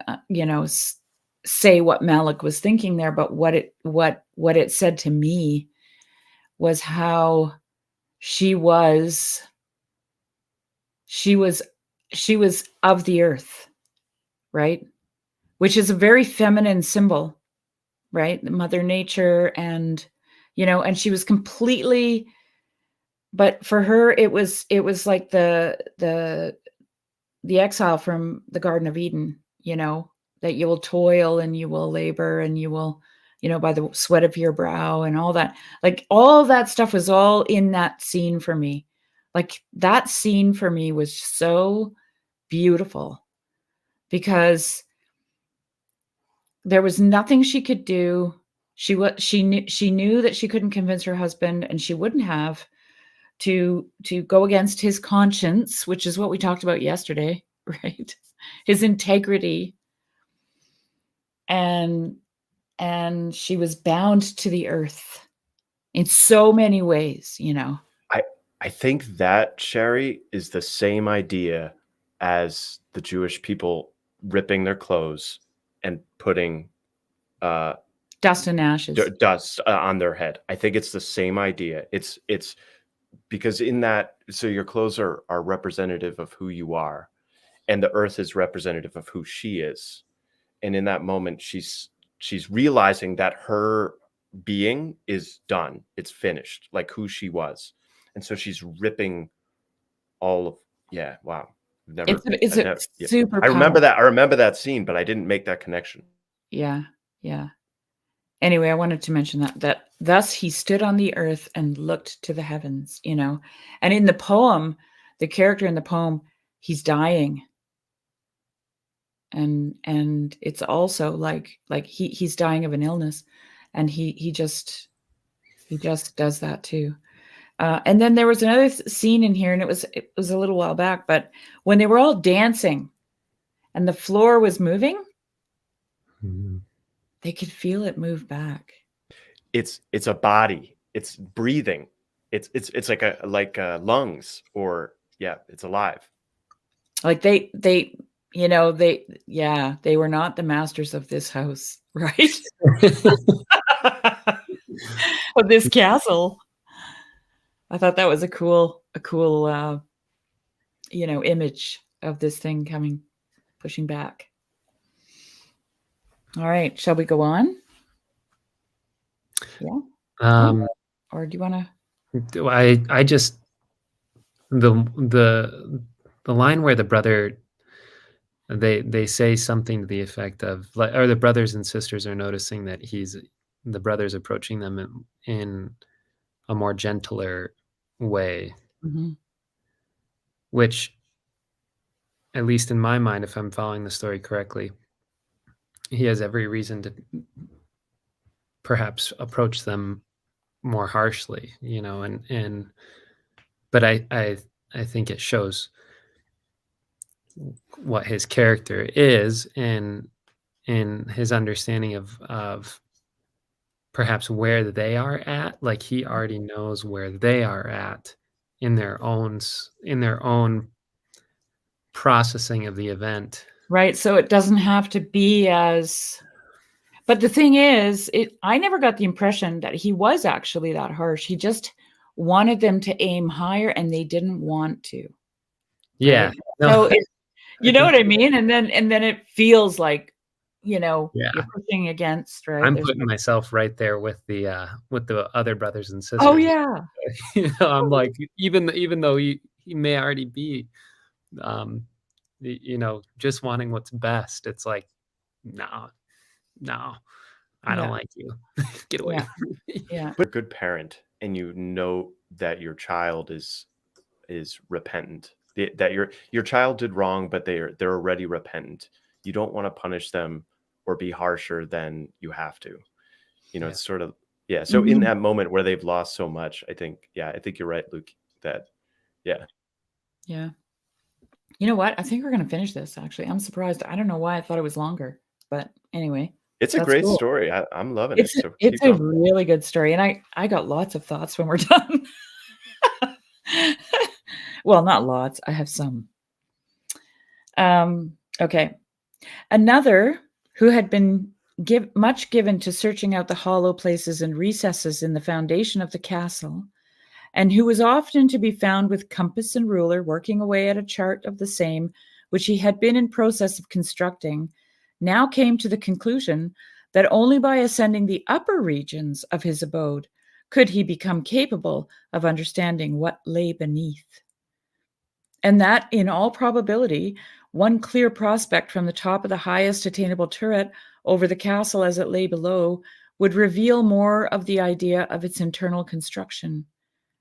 say what Malick was thinking there, but what it said to me was how she was of the earth, right? Which is a very feminine symbol, right? Mother Nature, and and she was completely, but for her it was like the exile from the Garden of Eden, that you will toil and you will labor and you will, by the sweat of your brow and all that. Like all that stuff was all in that scene for me. Like that scene for me was so beautiful because there was nothing she could do. She knew that she couldn't convince her husband, and she wouldn't have, to go against his conscience, which is what we talked about yesterday, right? His integrity. And she was bound to the earth in so many ways, I think that, Sherry, is the same idea as the Jewish people ripping their clothes and putting dust and ashes on their head. I think it's the same idea. It's because in that, so your clothes are representative of who you are, and the earth is representative of who she is. And in that moment, she's realizing that her being is done. It's finished, like who she was. And so she's ripping all of, yeah, wow. Super I remember that. I remember that scene, but I didn't make that connection. Yeah. Anyway, I wanted to mention that thus he stood on the earth and looked to the heavens, and in the poem, the character in the poem, he's dying. And it's also like he's dying of an illness, and he just does that too. And then there was another scene in here, and it was a little while back, but when they were all dancing and the floor was moving, they could feel it move back. It's a body. It's breathing. It's like lungs, or yeah, it's alive. Like they they were not the masters of this house, right? Of this castle. I thought that was a cool image of this thing pushing back. All right, shall we go on? Yeah. Or do you want to? I just the line where the brother, they say something to the effect of, or the brothers and sisters are noticing that the brother's approaching them in a more gentler way, which at least in my mind, if I'm following the story correctly, he has every reason to perhaps approach them more harshly, but I think it shows what his character is in his understanding of perhaps where they are at. Like, he already knows where they are at in their own processing of the event. Right. So it doesn't have to be as, but the thing is, I never got the impression that he was actually that harsh. He just wanted them to aim higher and they didn't want to. Yeah. Right? So you know what I mean? And then it feels like, you're pushing against, right? I'm putting myself right there with the other brothers and sisters. Oh yeah. I'm like, even though he may already be, just wanting what's best. It's like, no, I don't like you. Get away from me. Yeah. But a good parent, and that your child is repentant, that your child did wrong, but they're already repentant. You don't want to punish them or be harsher than you have to. It's sort of, so in that moment where they've lost so much, I think you're right, Luke, that yeah. You know what? I think we're going to finish this, actually. I'm surprised. I don't know why I thought it was longer, but anyway. It's a great story. I'm loving it. So it's a really good story. And I got lots of thoughts when we're done. Well, not lots. I have some. Okay. Another who had been much given to searching out the hollow places and recesses in the foundation of the castle, and who was often to be found with compass and ruler working away at a chart of the same, which he had been in process of constructing, now came to the conclusion that only by ascending the upper regions of his abode could he become capable of understanding what lay beneath. And that, in all probability, one clear prospect from the top of the highest attainable turret over the castle as it lay below would reveal more of the idea of its internal construction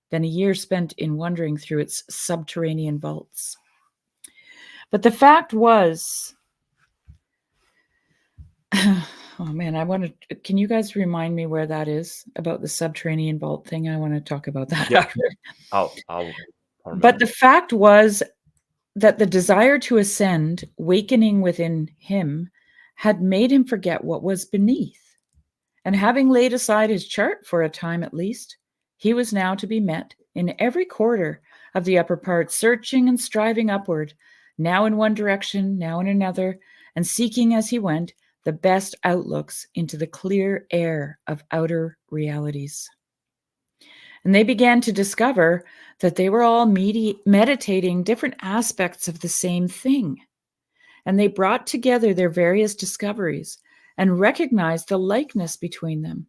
than a year spent in wandering through its subterranean vaults. But the fact was, oh man, can you guys remind me where that is about the subterranean vault thing? I want to talk about that after. I'll But the fact was that the desire to ascend, wakening within him, had made him forget what was beneath. And having laid aside his chart for a time at least, he was now to be met in every quarter of the upper part, searching and striving upward, now in one direction, now in another, and seeking as he went the best outlooks into the clear air of outer realities. And they began to discover that they were all meditating different aspects of the same thing. And they brought together their various discoveries and recognized the likeness between them.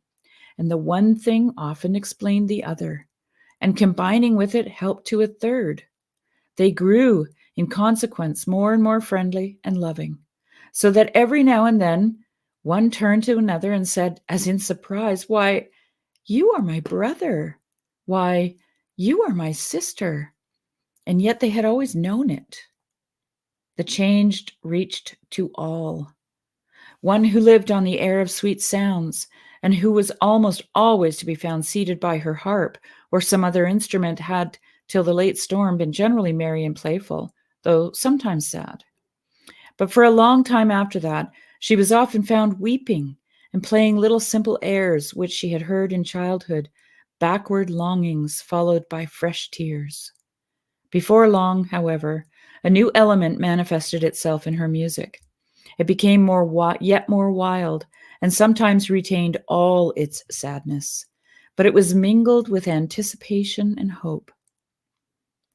And the one thing often explained the other, and combining with it helped to a third. They grew, in consequence, more and more friendly and loving, so that every now and then one turned to another and said, as in surprise, "Why, you are my brother. Why, you are my sister." And yet they had always known it. The change reached to all. One who lived on the air of sweet sounds, and who was almost always to be found seated by her harp or some other instrument, had, till the late storm, been generally merry and playful, though sometimes sad. But for a long time after that, she was often found weeping and playing little simple airs which she had heard in childhood, backward longings followed by fresh tears. Before long, however, a new element manifested itself in her music. It became yet more wild, and sometimes retained all its sadness, but it was mingled with anticipation and hope.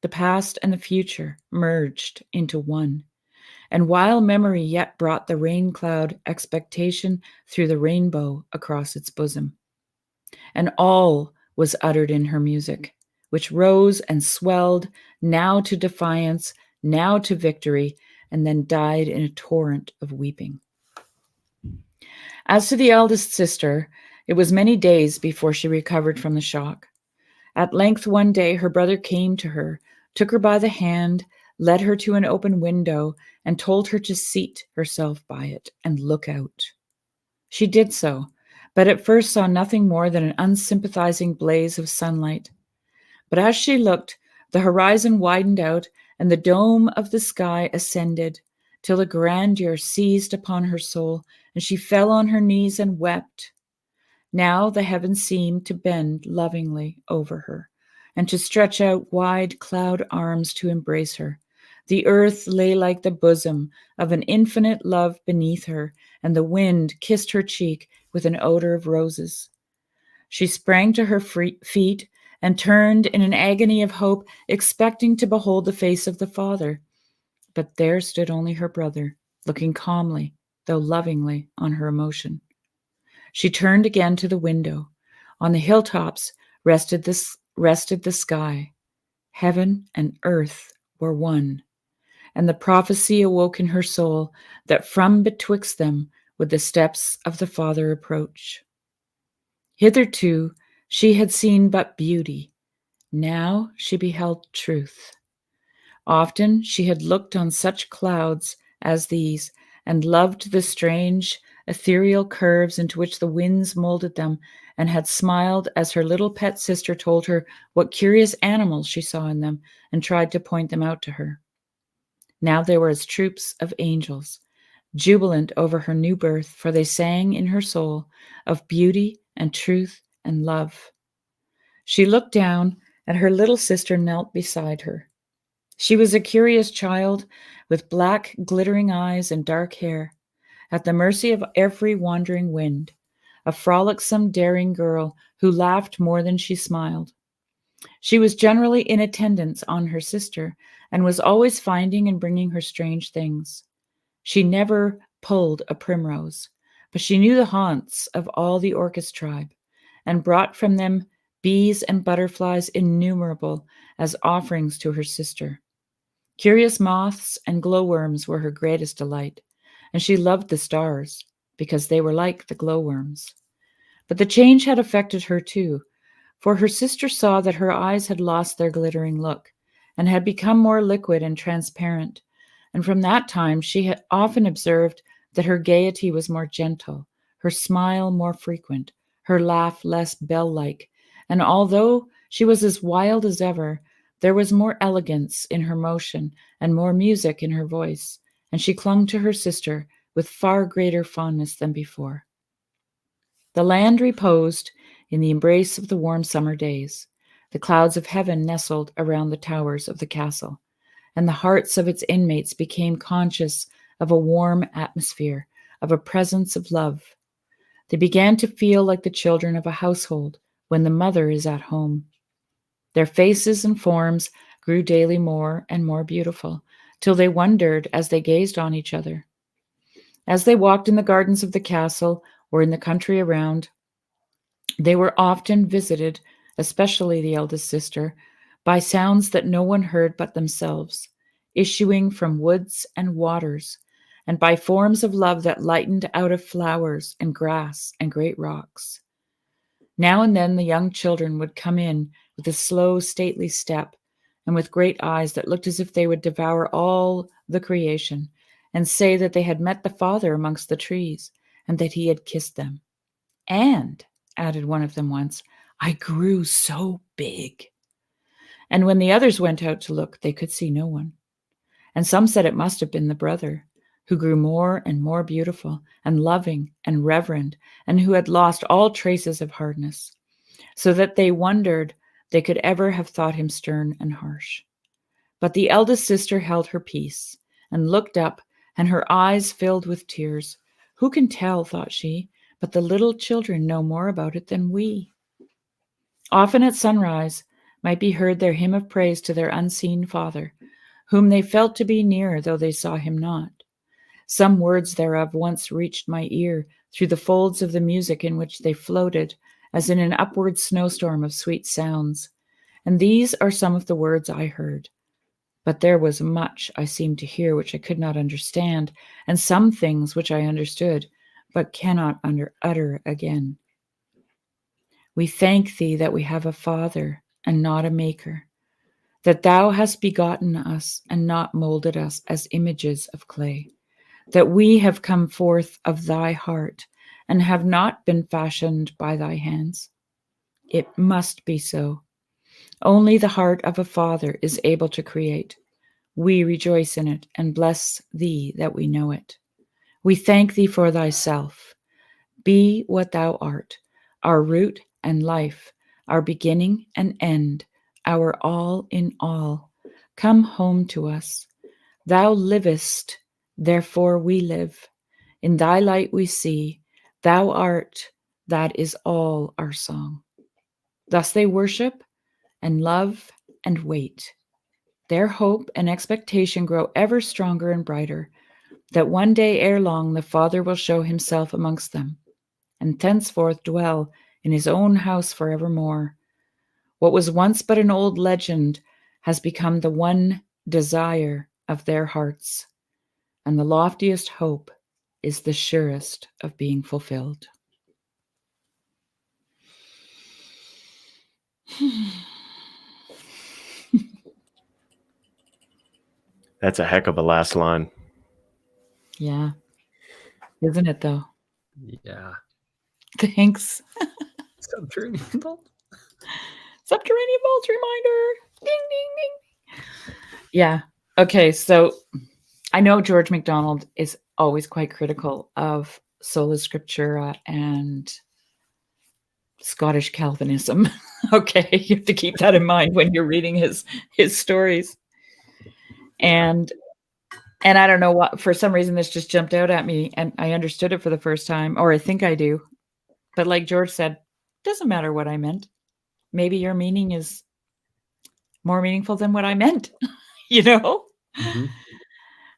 The past and the future merged into one, and while memory yet brought the rain cloud expectation through the rainbow across its bosom. And all was uttered in her music, which rose and swelled, now to defiance, now to victory, and then died in a torrent of weeping. As to the eldest sister, it was many days before she recovered from the shock. At length one day her brother came to her, took her by the hand, led her to an open window and told her to seat herself by it and look out. She did so, but at first saw nothing more than an unsympathizing blaze of sunlight. But as she looked, the horizon widened out and the dome of the sky ascended, till a grandeur seized upon her soul, and she fell on her knees and wept. Now the heavens seemed to bend lovingly over her, and to stretch out wide cloud arms to embrace her. The earth lay like the bosom of an infinite love beneath her, and the wind kissed her cheek with an odor of roses. She sprang to her feet and turned in an agony of hope, expecting to behold the face of the Father. But there stood only her brother, looking calmly, though lovingly, on her emotion. She turned again to the window. On the hilltops rested the sky. Heaven and earth were one, and the prophecy awoke in her soul that from betwixt them would the steps of the Father approach. Hitherto she had seen but beauty. Now she beheld truth. Often she had looked on such clouds as these and loved the strange, ethereal curves into which the winds molded them, and had smiled as her little pet sister told her what curious animals she saw in them and tried to point them out to her. Now they were as troops of angels, jubilant over her new birth, for they sang in her soul of beauty and truth and love. She looked down, and her little sister knelt beside her. She was a curious child with black, glittering eyes and dark hair, at the mercy of every wandering wind, a frolicsome, daring girl who laughed more than she smiled. She was generally in attendance on her sister, and was always finding and bringing her strange things. She never pulled a primrose, but she knew the haunts of all the orchis tribe, and brought from them bees and butterflies innumerable as offerings to her sister. Curious moths and glowworms were her greatest delight, and she loved the stars because they were like the glowworms. But the change had affected her too, for her sister saw that her eyes had lost their glittering look and had become more liquid and transparent, and from that time she had often observed that her gaiety was more gentle, her smile more frequent, her laugh less bell-like, and although she was as wild as ever, there was more elegance in her motion and more music in her voice, and she clung to her sister with far greater fondness than before. The land reposed in the embrace of the warm summer days. The clouds of heaven nestled around the towers of the castle, and the hearts of its inmates became conscious of a warm atmosphere, of a presence of love. They began to feel like the children of a household when the mother is at home. Their faces and forms grew daily more and more beautiful, till they wondered as they gazed on each other. As they walked in the gardens of the castle or in the country around, they were often visited, especially the eldest sister, by sounds that no one heard but themselves, issuing from woods and waters, and by forms of love that lightened out of flowers and grass and great rocks. Now and then the young children would come in with a slow, stately step, and with great eyes that looked as if they would devour all the creation, and say that they had met the Father amongst the trees, and that he had kissed them. And, added one of them once, I grew so big. And when the others went out to look, they could see no one. And some said it must have been the brother, who grew more and more beautiful and loving and reverend, and who had lost all traces of hardness, so that they wondered they could ever have thought him stern and harsh. But the eldest sister held her peace and looked up, and her eyes filled with tears. Who can tell, thought she, but the little children know more about it than we. Often at sunrise might be heard their hymn of praise to their unseen Father, whom they felt to be near, though they saw him not. Some words thereof once reached my ear through the folds of the music in which they floated, as in an upward snowstorm of sweet sounds. And these are some of the words I heard. But there was much I seemed to hear which I could not understand, and some things which I understood, but cannot utter again. We thank thee that we have a Father and not a maker, that thou hast begotten us and not molded us as images of clay, that we have come forth of thy heart and have not been fashioned by thy hands. It must be so. Only the heart of a father is able to create. We rejoice in it and bless thee that we know it. We thank thee for thyself. Be what thou art, our root and life, our beginning and end, our all in all. Come home to us. Thou livest, therefore we live. In thy light we see, thou art, that is all our song. Thus they worship and love and wait. Their hope and expectation grow ever stronger and brighter, that one day ere long the Father will show himself amongst them, and thenceforth dwell in his own house forevermore. What was once but an old legend has become the one desire of their hearts, and the loftiest hope is the surest of being fulfilled. That's a heck of a last line. Yeah. Isn't it, though? Yeah. Thanks. Subterranean vault. Subterranean vault reminder. Ding, ding, ding. Yeah. Okay, so I know George MacDonald is always quite critical of sola scriptura and Scottish Calvinism. Okay, you have to keep that in mind when you're reading his stories. And I don't know what, for some reason this just jumped out at me and I understood it for the first time, or I think I do. But like George said, doesn't matter what I meant. Maybe your meaning is more meaningful than what I meant, you know? Mm-hmm.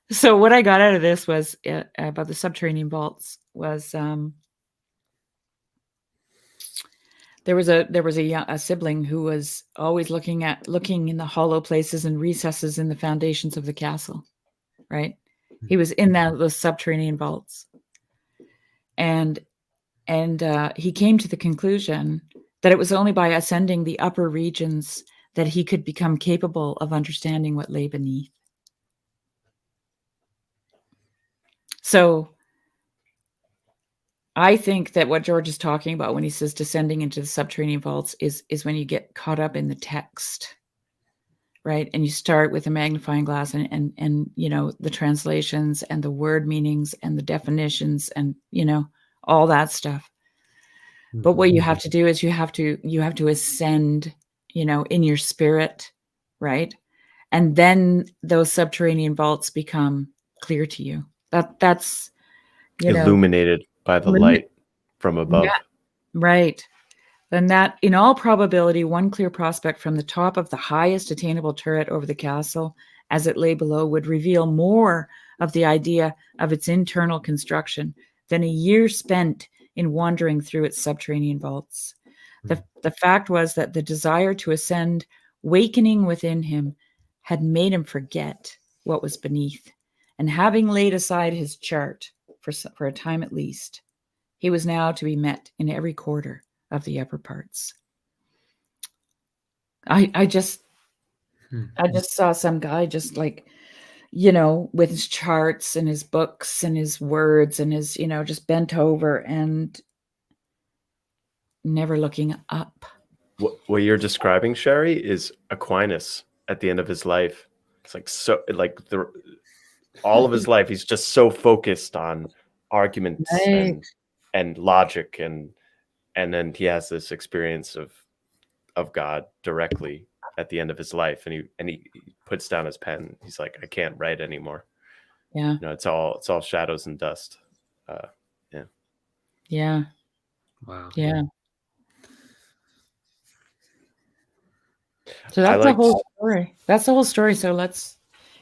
So what I got out of this was about the subterranean vaults was there was a sibling who was always looking in the hollow places and recesses in the foundations of the castle, right? He was in those subterranean vaults, and he came to the conclusion that it was only by ascending the upper regions that he could become capable of understanding what lay beneath. So I think that what George is talking about when he says descending into the subterranean vaults is when you get caught up in the text, right? And you start with a magnifying glass and you know, the translations and the word meanings and the definitions and, you know, all that stuff. Mm-hmm. But what you have to do is you have to ascend, you know, in your spirit, right? And then those subterranean vaults become clear to you. That's, you know, illuminated by the light from above. Yeah, right. Then that, in all probability, one clear prospect from the top of the highest attainable turret over the castle, as it lay below, would reveal more of the idea of its internal construction than a year spent in wandering through its subterranean vaults. The fact was that the desire to ascend, wakening within him, had made him forget what was beneath, and having laid aside his chart for a time at least, he was now to be met in every quarter of the upper parts. I just saw some guy just like, you know, with his charts and his books and his words and his, you know, just bent over and never looking up. What you're describing, Sherry, is Aquinas at the end of his life. It's like, so like all of his life, he's just so focused on arguments and logic, and then he has this experience of God directly at the end of his life, and he puts down his pen. He's like, I can't write anymore. Yeah, you know, it's all shadows and dust. Yeah. Wow. Yeah. So that's the whole story. That's the whole story. So let's,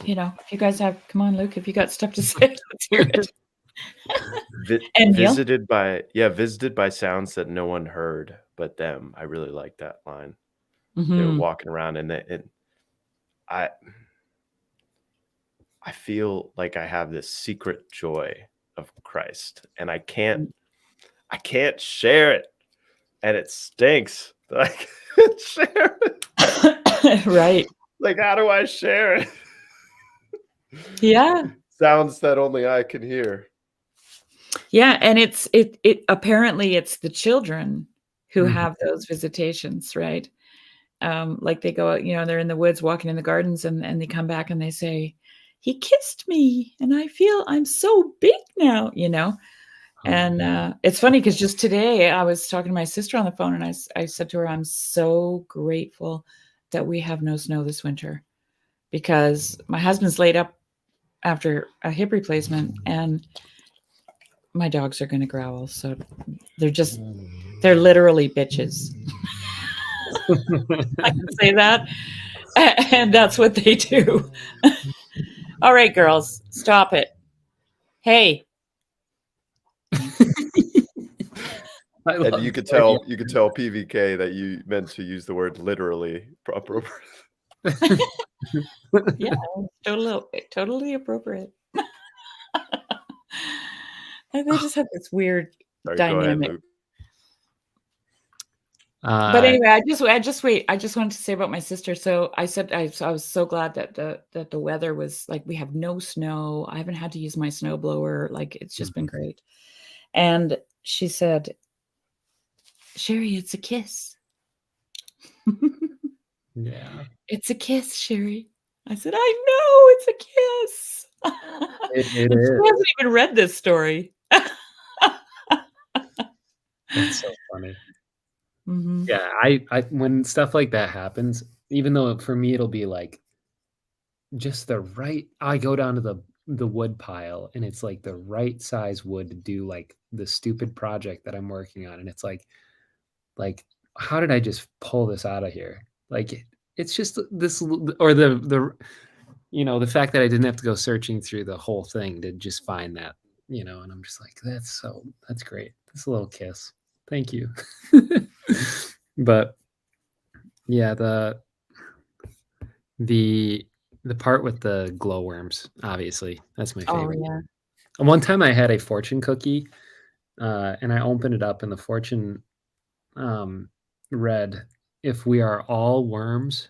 you know, if you guys have, come on, Luke, if you got stuff to say, let's hear it. And visited by sounds that no one heard but them. I really like that line. Mm-hmm. They were walking around and I feel like I have this secret joy of Christ, and I can't share it, and it stinks that I can't share it. Right. Like, how do I share it? Yeah. Sounds that only I can hear. Yeah, and it apparently it's the children who Mhm. have those visitations, right? Like they go out, they're in the woods walking in the gardens and they come back and they say, "He kissed me and I feel I'm so big now," And it's funny because just today I was talking to my sister on the phone and I said to her, "I'm so grateful that we have no snow this winter because my husband's laid up after a hip replacement and my dogs are going to growl. So they're literally bitches." I can say that. And that's what they do. All right, girls, stop it. Hey. And you could tell PVK that you meant to use the word literally proper. Yeah, totally appropriate. And they just have this weird Sorry, go ahead, dynamic. Luke. But anyway, I just wanted to say about my sister. So I said I was so glad that the weather was like we have no snow. I haven't had to use my snow blower. Like it's just been great. And she said, "Sherry, it's a kiss." Yeah. "It's a kiss, Sherry." I said, "I know it's a kiss." It And is. she hasn't even read this story. That's so funny. Mhm. Yeah, I when stuff like that happens, even though for me it'll be like just the right I go down to the wood pile and it's like the right size wood to do like the stupid project that I'm working on. And it's like, how did I just pull this out of here? Like it's just this or the fact that I didn't have to go searching through the whole thing to just find that, and I'm just like, that's great. This little kiss. Thank you. But yeah, the part with the glowworms, obviously, that's my Oh, favorite. yeah. And one time I had a fortune cookie, and I opened it up, and the fortune read, "If we are all worms,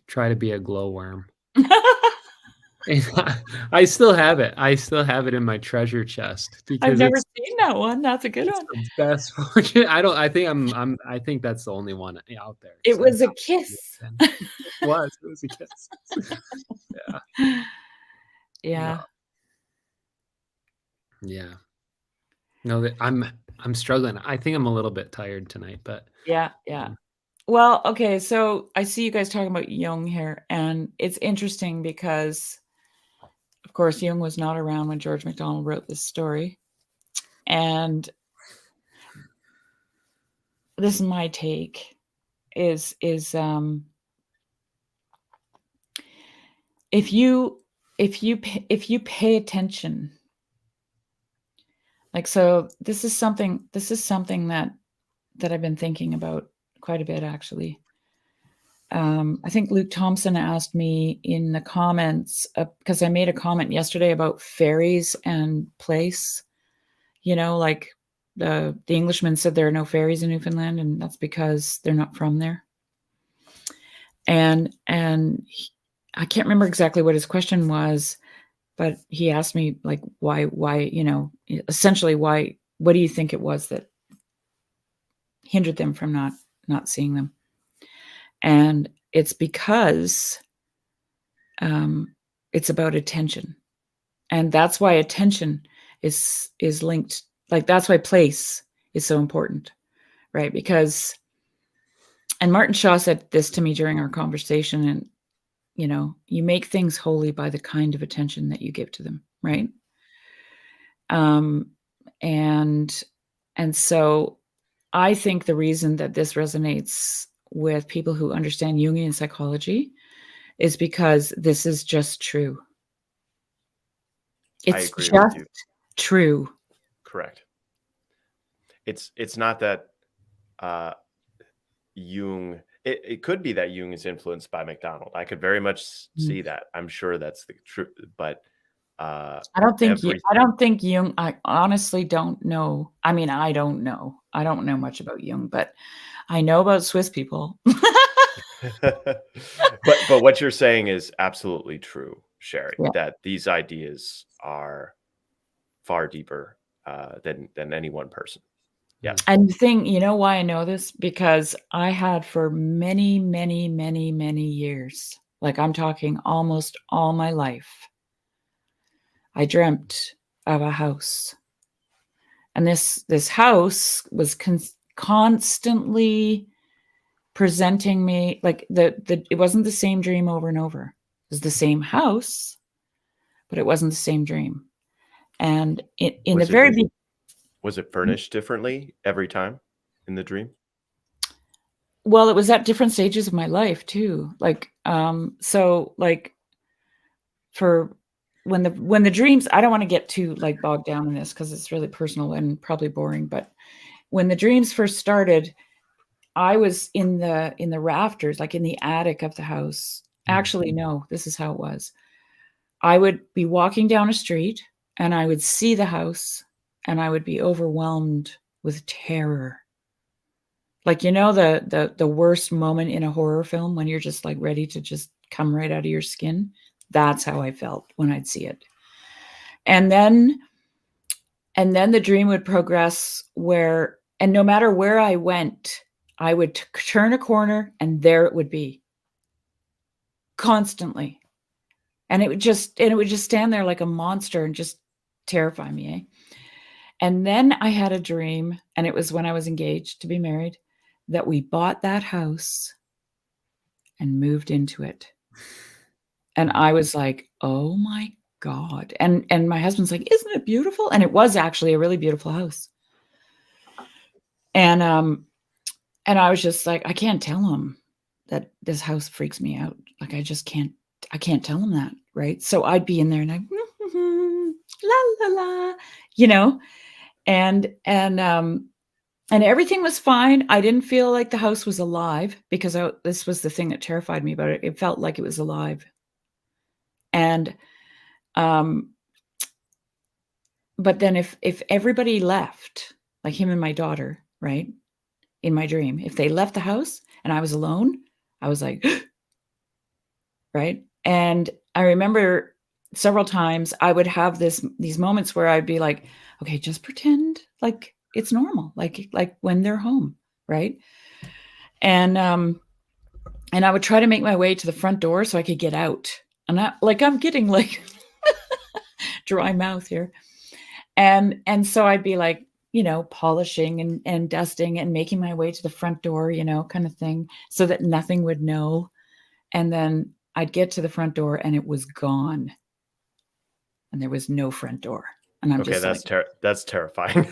try to be a glowworm." And I still have it. I still have it in my treasure chest I've because never seen that one. That's a good it's one. the best fortune. I think that's the only one out there. It So was a kiss. it was a kiss. Yeah. Yeah. Yeah. No, that I'm struggling. I think I'm a little bit tired tonight, but Yeah, yeah. Well, okay, so I see you guys talking about Jung here, and it's interesting because, of course, Jung was not around when George MacDonald wrote this story. And this is my take, is if you pay attention, like, so this is something that I've been thinking about quite a bit, actually. I think Luke Thompson asked me in the comments, because I made a comment yesterday about fairies and place. Like the Englishman said there are no fairies in Newfoundland, and that's because they're not from there. And I can't remember exactly what his question was, but he asked me, like, why, essentially, why, what do you think it was that hindered them from not seeing them? And it's because it's about attention. And that's why attention is linked. Like, that's why place is so important, right? Because, and Martin Shaw said this to me during our conversation, and, you make things holy by the kind of attention that you give to them, right? And so I think the reason that this resonates with people who understand Jungian psychology is because this is just true. It's I agree just with you. True. Correct. It's not that Jung. It could be that Jung is influenced by MacDonald. I could very much see that. I'm sure that's the truth. But I don't think Jung. I honestly don't know. I mean, I don't know. I don't know much about Jung, but I know about Swiss people. But what you're saying is absolutely true, Sherry, Yeah. that these ideas are far deeper than any one person. Yeah. And the thing, you know why I know this? Because I had for many, many, many, many years, like I'm talking almost all my life, I dreamt of a house. And this house was constantly presenting me like it wasn't the same dream over and over. It was the same house, but it wasn't the same dream. And in the very beginning, was it furnished differently every time in the dream? well, it was at different stages of my life too. Like, so like for when the dreams, I don't want to get too like bogged down in this because it's really personal and probably boring, but when the dreams first started, I was in the rafters, like in the attic of the house. Actually, no, this is how it was. I would be walking down a street and I would see the house and I would be overwhelmed with terror. Like, you know, the worst moment in a horror film when you're just like ready to just come right out of your skin. That's how I felt when I'd see it. And then the dream would progress and no matter where I went, I would turn a corner and there it would be constantly. And it would just stand there like a monster and just terrify me. Eh? And then I had a dream, and it was when I was engaged to be married, that we bought that house and moved into it. And I was like, oh my God. And my husband's like, isn't it beautiful? And it was actually a really beautiful house. And I was just like, I can't tell him that this house freaks me out. Like, I can't tell him that. Right. So I'd be in there and I'd la la la, you know, and everything was fine. I didn't feel like the house was alive because this was the thing that terrified me about it. It felt like it was alive. And, but then if everybody left, like him and my daughter, right, in my dream, if they left the house and I was alone, I was like, right. And I remember several times I would have these moments where I'd be like, okay, just pretend like it's normal, like when they're home, right? And I would try to make my way to the front door so I could get out. And I'm getting like dry mouth here. And so I'd be like, you know, polishing and dusting and making my way to the front door, you know, kind of thing, so that nothing would know. And then I'd get to the front door and it was gone. And there was no front door. And I'm just that's terrifying.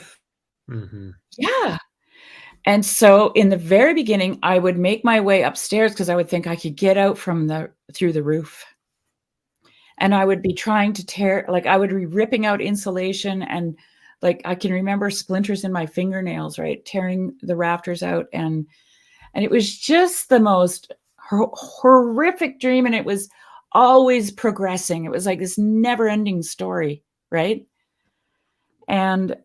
Yeah. And so in the very beginning, I would make my way upstairs because I would think I could get out through the roof. And I would be trying to I would be ripping out insulation, and like I can remember splinters in my fingernails, right? Tearing the rafters out. And it was just the most horrific dream. And it was always progressing. It was like this never ending story, right? And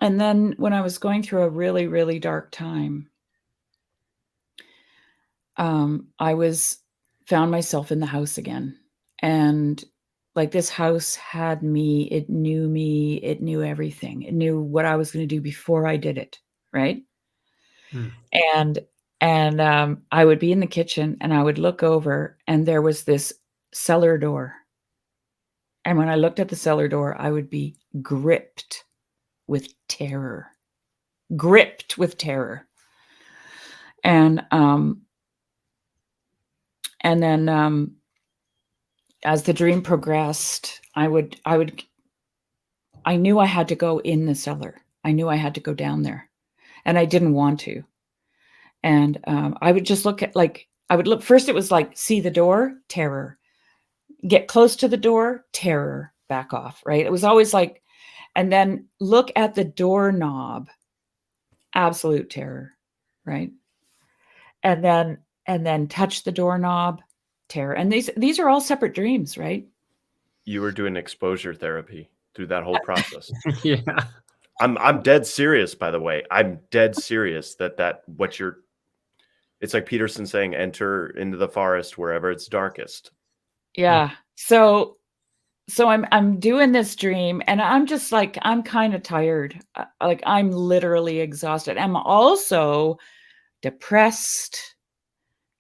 then when I was going through a really, really dark time, I found myself in the house again. And like this house had me, it knew everything. It knew what I was going to do before I did it. Right. And I would be in the kitchen and I would look over and there was this cellar door. And when I looked at the cellar door, I would be gripped with terror. And then as the dream progressed, I knew I had to go in the cellar. I knew I had to go down there, and I didn't want to. And I would just look first, it was like, see the door, terror. Get close to the door, terror, back off, right? It was always like, and then look at the doorknob, absolute terror, right? And then touch the doorknob, terror. And these are all separate dreams, right? You were doing exposure therapy through that whole process. Yeah. I'm dead serious, by the way. I'm dead serious that what you're It's like Peterson saying, enter into the forest wherever it's darkest. Yeah. So I'm doing this dream, and I'm just like, I'm kind of tired. Like, I'm literally exhausted. I'm also depressed.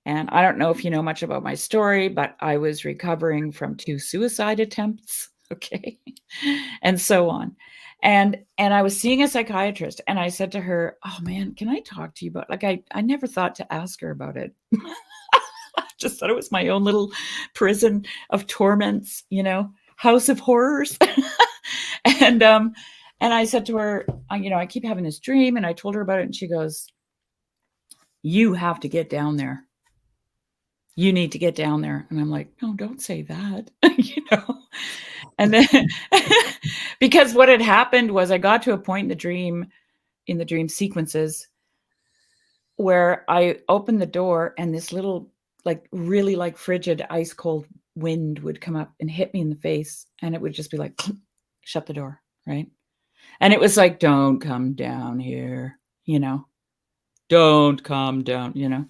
And I don't know if you know much about my story, but I was recovering from 2 suicide attempts. Okay. And so on. And I was seeing a psychiatrist, and I said to her, "Oh man, can I talk to you about," like, I never thought to ask her about it. I just thought it was my own little prison of torments, house of horrors. and I said to her, I keep having this dream, and I told her about it, and she goes, "You have to get down there. You need to get down there." And I'm like, "No, don't say that." And then because what had happened was I got to a point in the dream sequences, where I opened the door, and this little, like, really, like, frigid ice cold wind would come up and hit me in the face, and it would just be like, shut the door, right? And it was like, "Don't come down here, don't come down."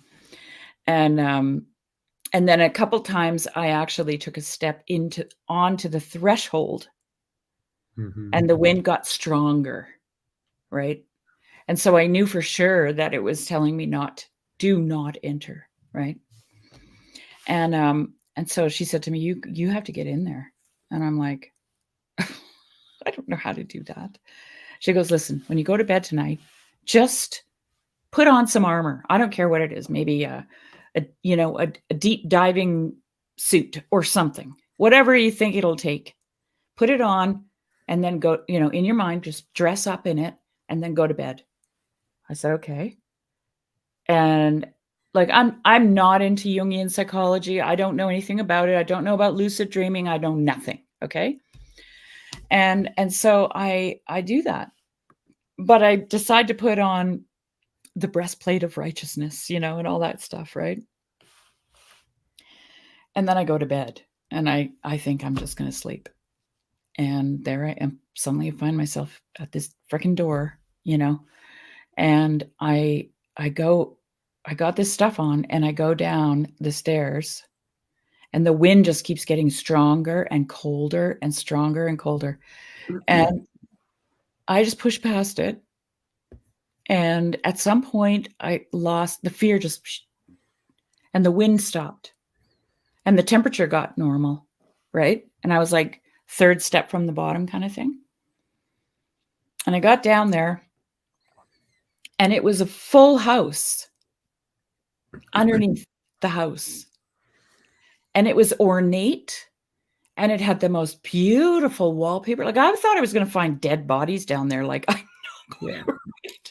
And then a couple times I actually took a step onto the threshold, and the wind got stronger, right? And so I knew for sure that it was telling me do not enter, right? And so she said to me, you have to get in there. And I'm like, I don't know how to do that. She goes, "Listen, when you go to bed tonight, just put on some armor. I don't care what it is. Maybe a deep diving suit or something, whatever you think it'll take. Put it on, and then go, in your mind, just dress up in it, and then go to bed." I said, "Okay." And, like, I'm not into Jungian psychology. I don't know anything about it. I don't know about lucid dreaming. I know nothing. Okay. And so I do that, but I decide to put on the breastplate of righteousness, and all that stuff, right? And then I go to bed, and I think I'm just going to sleep. And there I am. Suddenly I find myself at this freaking door, and I got this stuff on, and I go down the stairs, and the wind just keeps getting stronger and colder and stronger and colder. And I just pushed past it. And at some point I lost the fear, and the wind stopped, and the temperature got normal, right? And I was like, third step from the bottom kind of thing. And I got down there, and it was a full house underneath the house. And it was ornate, and it had the most beautiful wallpaper. Like, I thought I was going to find dead bodies down there. Like, I'm not going to read.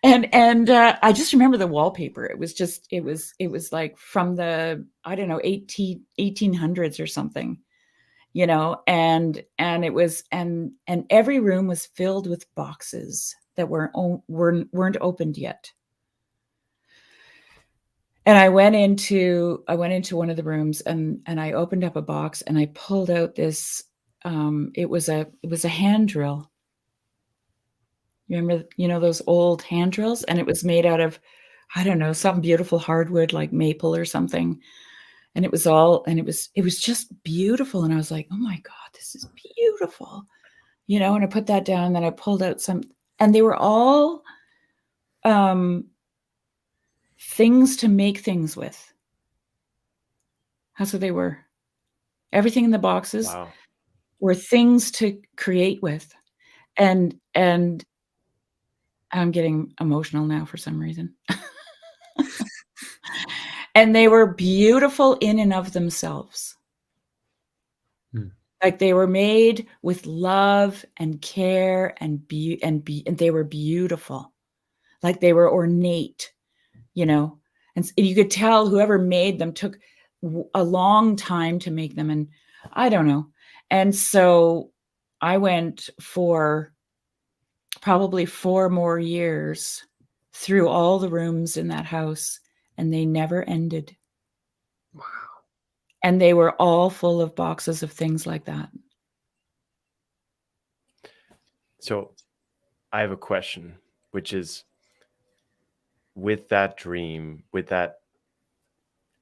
And I just remember the wallpaper. It was like from the, I don't know, 1800s or something, and it was, and every room was filled with boxes that weren't opened yet. And I went into one of the rooms, and I opened up a box, and I pulled out this, it was a hand drill. You remember, those old hand drills? And it was made out of, I don't know, some beautiful hardwood like maple or something. And it was just beautiful. And I was like, "Oh my God, this is beautiful." And I put that down, and then I pulled out some, and they were all things to make things with. That's what they were. Everything in the boxes were things to create with. And I'm getting emotional now for some reason. And they were beautiful in and of themselves. Like, they were made with love and care, and they were beautiful. Like, they were ornate, and you could tell whoever made them took a long time to make them. And I don't know. And so I went for probably 4 more years through all the rooms in that house, and they never ended. Wow. And they were all full of boxes of things like that. So I have a question, which is, with that dream, with that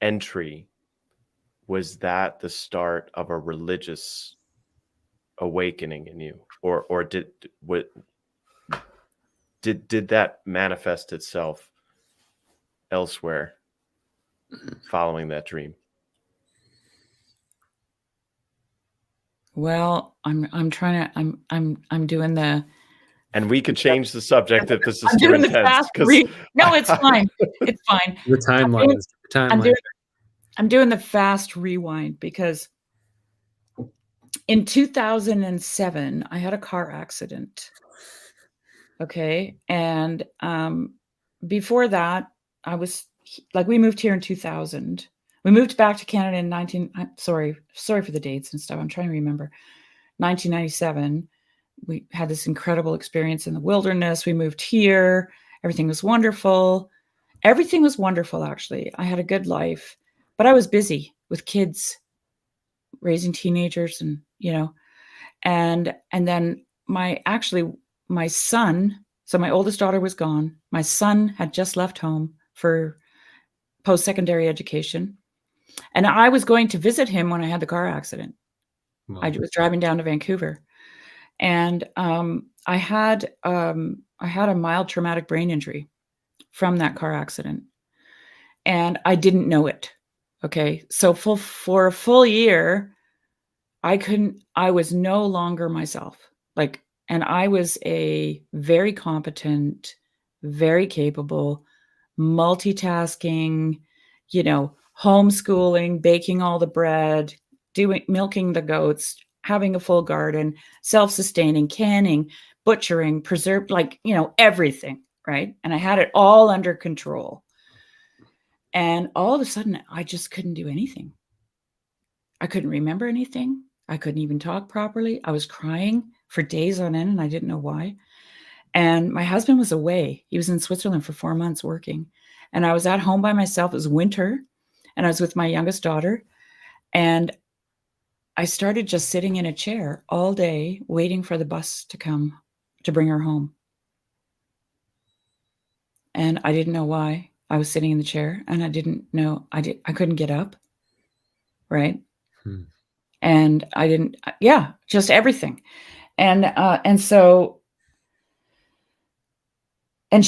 entry, was that the start of a religious awakening in you, or did that manifest itself elsewhere following that dream? Well, I'm trying to I'm doing the And we could change the subject if this is I'm too doing the intense. fast No, it's fine. It's fine. The timeline is the timeline. I'm doing the fast rewind because in 2007 I had a car accident. Okay, and before that, I was like, we moved here in 2000. We moved back to Canada in I'm sorry for the dates and stuff. I'm trying to remember. 1997. We had this incredible experience in the wilderness. We moved here. Everything was wonderful. Everything was wonderful, actually. I had a good life, but I was busy with kids, raising teenagers, and and then my son. So my oldest daughter was gone. My son had just left home for post-secondary education, and I was going to visit him when I had the car accident. Wow. I was driving down to Vancouver, and I had a mild traumatic brain injury from that car accident, and I didn't know it. Okay, so for a full year, I was no longer myself. And I was a very competent, very capable, multitasking, homeschooling, baking all the bread, milking the goats, having a full garden, self-sustaining, canning, butchering, preserved, everything, right? And I had it all under control. And all of a sudden, I just couldn't do anything. I couldn't remember anything. I couldn't even talk properly. I was crying for days on end, and I didn't know why. And my husband was away. He was in Switzerland for 4 months working. And I was at home by myself. It was winter, and I was with my youngest daughter. And I started just sitting in a chair all day, waiting for the bus to come to bring her home. And I didn't know why I was sitting in the chair, and I didn't know, I couldn't get up, right? And I didn't, just everything. And so, and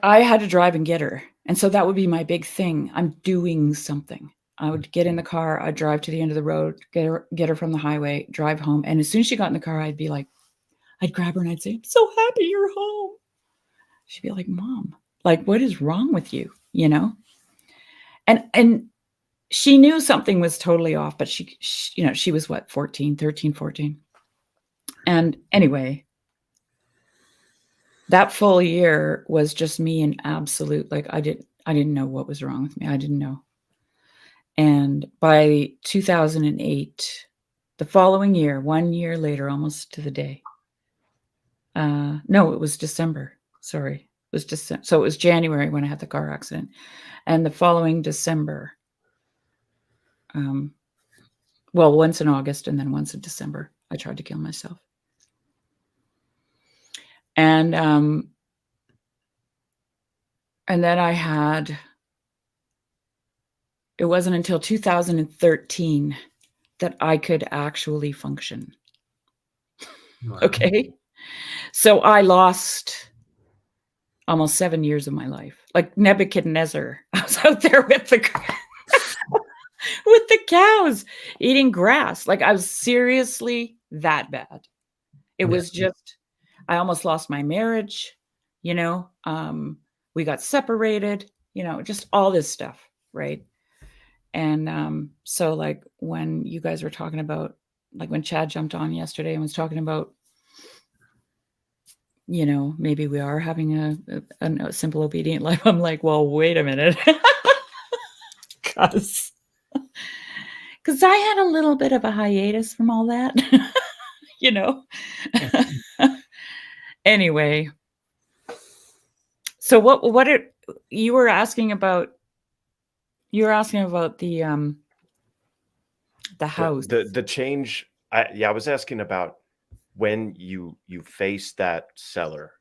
I had to drive and get her. And so that would be my big thing. I'm doing something. I would get in the car, I'd drive to the end of the road, get her from the highway, drive home. And as soon as she got in the car, I'd grab her and I'd say, "I'm so happy you're home." She'd be like, "Mom, what is wrong with you?" And she knew something was totally off, but she was what, 13, 14. And anyway, that full year was just me in absolute, I didn't know what was wrong with me. I didn't know. And by 2008, the following year, 1 year later, almost to the day. No, it was December. Sorry. It was December. So it was January when I had the car accident. And the following December, once in August and then once in December, I tried to kill myself. And then it wasn't until 2013 that I could actually function. Wow. Okay. So I lost almost 7 years of my life. Like Nebuchadnezzar. I was out there with the cows eating grass. I was seriously that bad. It was just, I almost lost my marriage, we got separated, just all this stuff, right? And so when you guys were talking about, when Chad jumped on yesterday and was talking about, maybe we are having a simple, obedient life, I'm like, well, wait a minute. Because I had a little bit of a hiatus from all that, Anyway, so what you were asking about? You were asking about the house, the change. I was asking about when you faced that cellar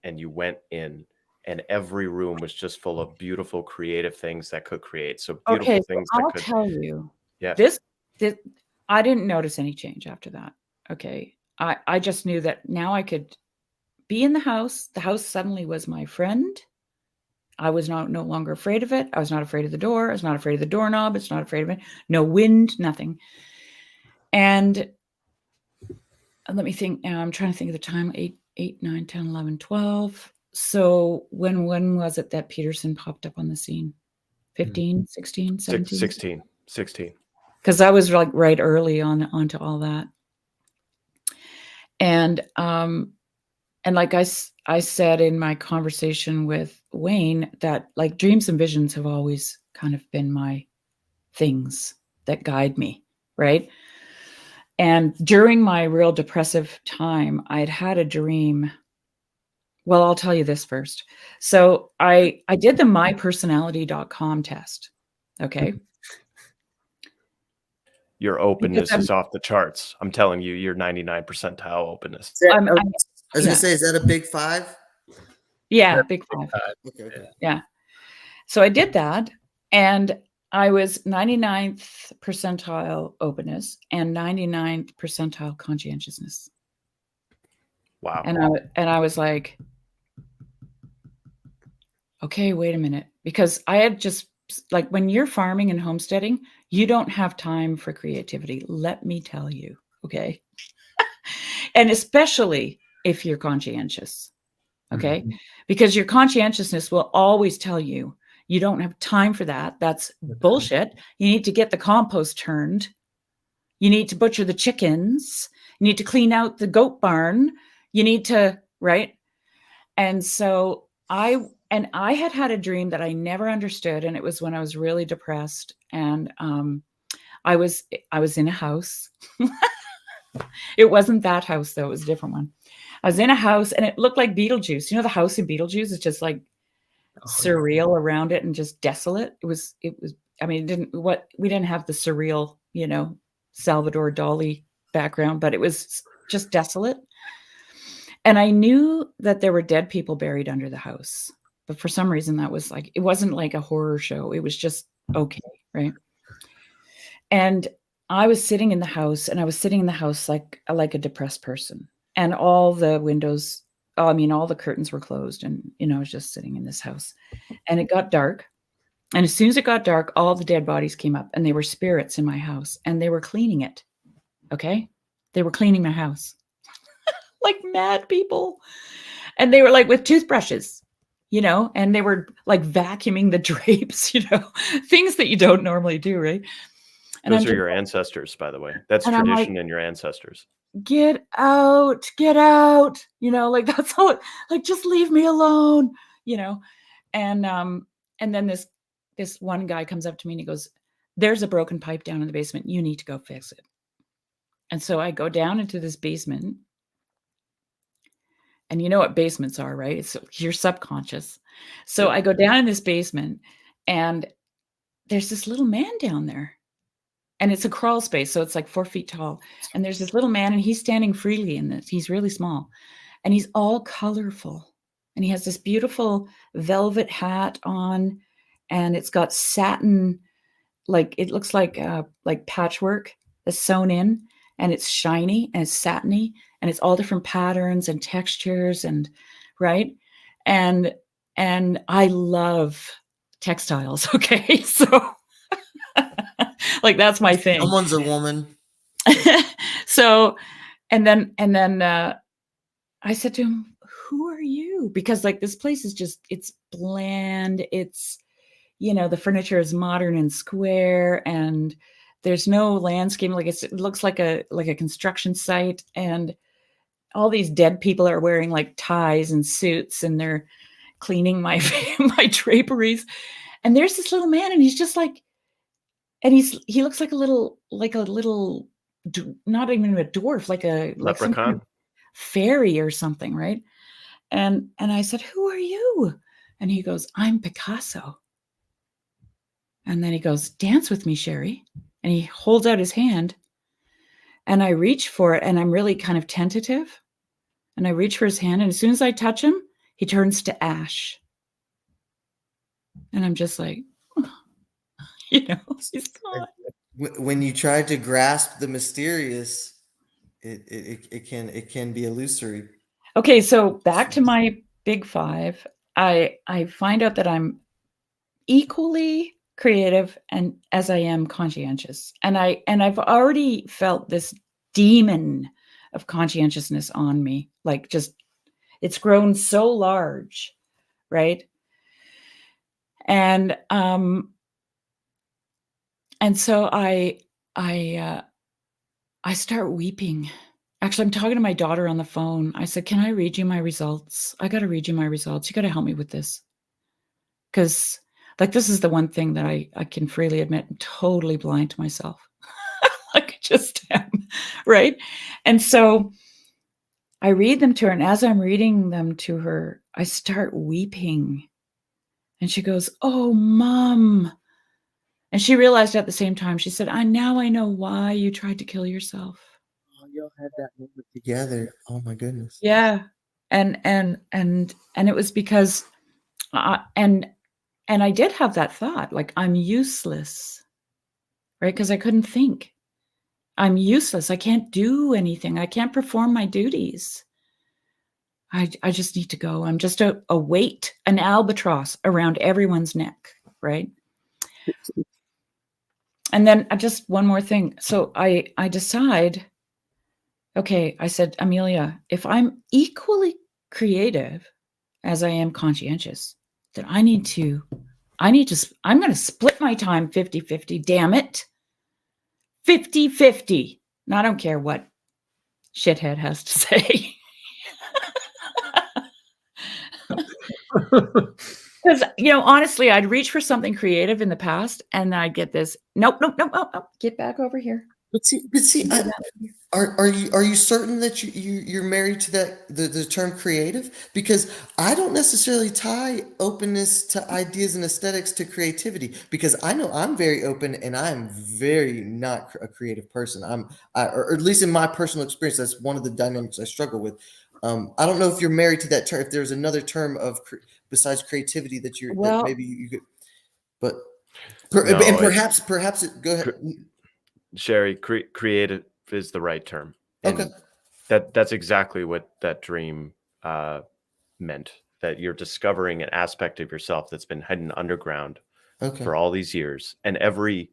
and you went in and every room was just full of beautiful, creative things that could create. So Okay, beautiful so things that I'll could. tell you, Yeah. this I didn't notice any change after that. Okay. I just knew that now I could be in the house. The house suddenly was my friend. I was no longer afraid of it. I was not afraid of the door. I was not afraid of the doorknob. It's not afraid of it. No wind, nothing. And let me think now. I'm trying to think of the time. 8, 9, 10, 11, 12. So when was it that Peterson popped up on the scene? 15, 16, 17? 16. Because I was like right early onto all that. And like I said in my conversation with Wayne, that like dreams and visions have always kind of been my things that guide me, right? And during my real depressive time, I'd had a dream. Well, I'll tell you this first. So I did the mypersonality.com test. Okay. Your openness is off the charts. I'm telling you, you're 99 percentile openness. I was gonna say, is that a big 5? Yeah, big 5. Okay. Yeah. So I did that, and I was 99th percentile openness and 99th percentile conscientiousness. Wow. And I was like, okay, wait a minute, because I had just like when you're farming and homesteading, you don't have time for creativity. Let me tell you, okay? And especially if you're conscientious, okay? Mm-hmm. Because your conscientiousness will always tell you, you don't have time for that. That's bullshit. You need to get the compost turned. You need to butcher the chickens. You need to clean out the goat barn. You need to, right? And so I had a dream that I never understood. And it was when I was really depressed. And I was in a house. It wasn't that house, though. It was a different one. I was in a house and it looked like Beetlejuice. You know, the house in Beetlejuice is just like surreal around it and just desolate. It was, I mean, we didn't have the surreal, you know, Salvador Dali background, but it was just desolate. And I knew that there were dead people buried under the house. But for some reason that was like, it wasn't like a horror show. It was just okay. Right. And I was sitting in the house like a depressed person, and all the windows, all the curtains were closed, and, you know, I was just sitting in this house, and it got dark. And as soon as it got dark, all the dead bodies came up, and they were spirits in my house, and they were cleaning it. Okay. They were cleaning my house like mad people. And they were like with toothbrushes, you know, and they were like vacuuming the drapes, you know, things that you don't normally do. Right. And those are your ancestors, by the way. That's tradition in your ancestors. Get out, you know, like that's all, like, just leave me alone, you know? And then this one guy comes up to me and he goes, there's a broken pipe down in the basement. You need to go fix it. And so I go down into this basement, and you know what basements are, right? It's your subconscious. So I go down in this basement, and there's this little man down there. And it's a crawl space, so it's like 4 feet tall. And there's this little man, and he's standing freely in this. He's really small, and he's all colorful. And he has this beautiful velvet hat on, and it's got satin, like it looks like patchwork that's sewn in, and it's shiny and it's satiny, and it's all different patterns and textures, and right. And I love textiles. Okay, so. Like, that's my thing. Someone's a woman. So, and then I said to him, who are you? Because like this place is just, it's bland. It's, you know, the furniture is modern and square, and there's no landscape. Like it looks like a construction site, and all these dead people are wearing like ties and suits, and they're cleaning my my draperies. And there's this little man, and he's just like, and he looks like a little, not even a dwarf, like some kind of fairy or something, right? And I said, who are you? And he goes, I'm Picasso. And then he goes, dance with me, Sherry. And he holds out his hand, and I reach for it, and I'm really kind of tentative. And I reach for his hand, and as soon as I touch him, he turns to ash. And I'm just like, you know, he's gone. When you try to grasp the mysterious, it can be illusory. Okay, so back to my big five. I find out that I'm equally creative and as I am conscientious. And I've already felt this demon of conscientiousness on me. Like, just, it's grown so large, right? And so I start weeping. Actually, I'm talking to my daughter on the phone. I said, "Can I read you my results? I got to read you my results. You got to help me with this." Because, like, this is the one thing that I can freely admit, I'm totally blind to myself. Like, I just am, right? And so I read them to her, and as I'm reading them to her, I start weeping. And she goes, "Oh, Mom." And she realized at the same time, she said, now I know why you tried to kill yourself." Oh, y'all had that moment together. Oh my goodness. Yeah. And it was because, and I did have that thought, like, I'm useless, right? Because I couldn't think. I'm useless. I can't do anything. I can't perform my duties. I just need to go. I'm just a weight, an albatross around everyone's neck, right? And then just one more thing. So I decide, okay, I said, Amelia, if I'm equally creative as I am conscientious, then I'm going to split my time 50-50, damn it. 50-50. And I don't care what shithead has to say. Because, honestly, I'd reach for something creative in the past and I'd get this, nope, get back over here. But see, are you certain that you're married to the term creative? Because I don't necessarily tie openness to ideas and aesthetics to creativity, because I know I'm very open and I'm very not a creative person. Or at least in my personal experience, that's one of the dynamics I struggle with. I don't know if you're married to that term, if there's another term besides creativity that maybe you could, but and perhaps go ahead. Sherry, creative is the right term. And Okay. That's exactly what that dream meant, that you're discovering an aspect of yourself that's been hidden underground for all these years. And every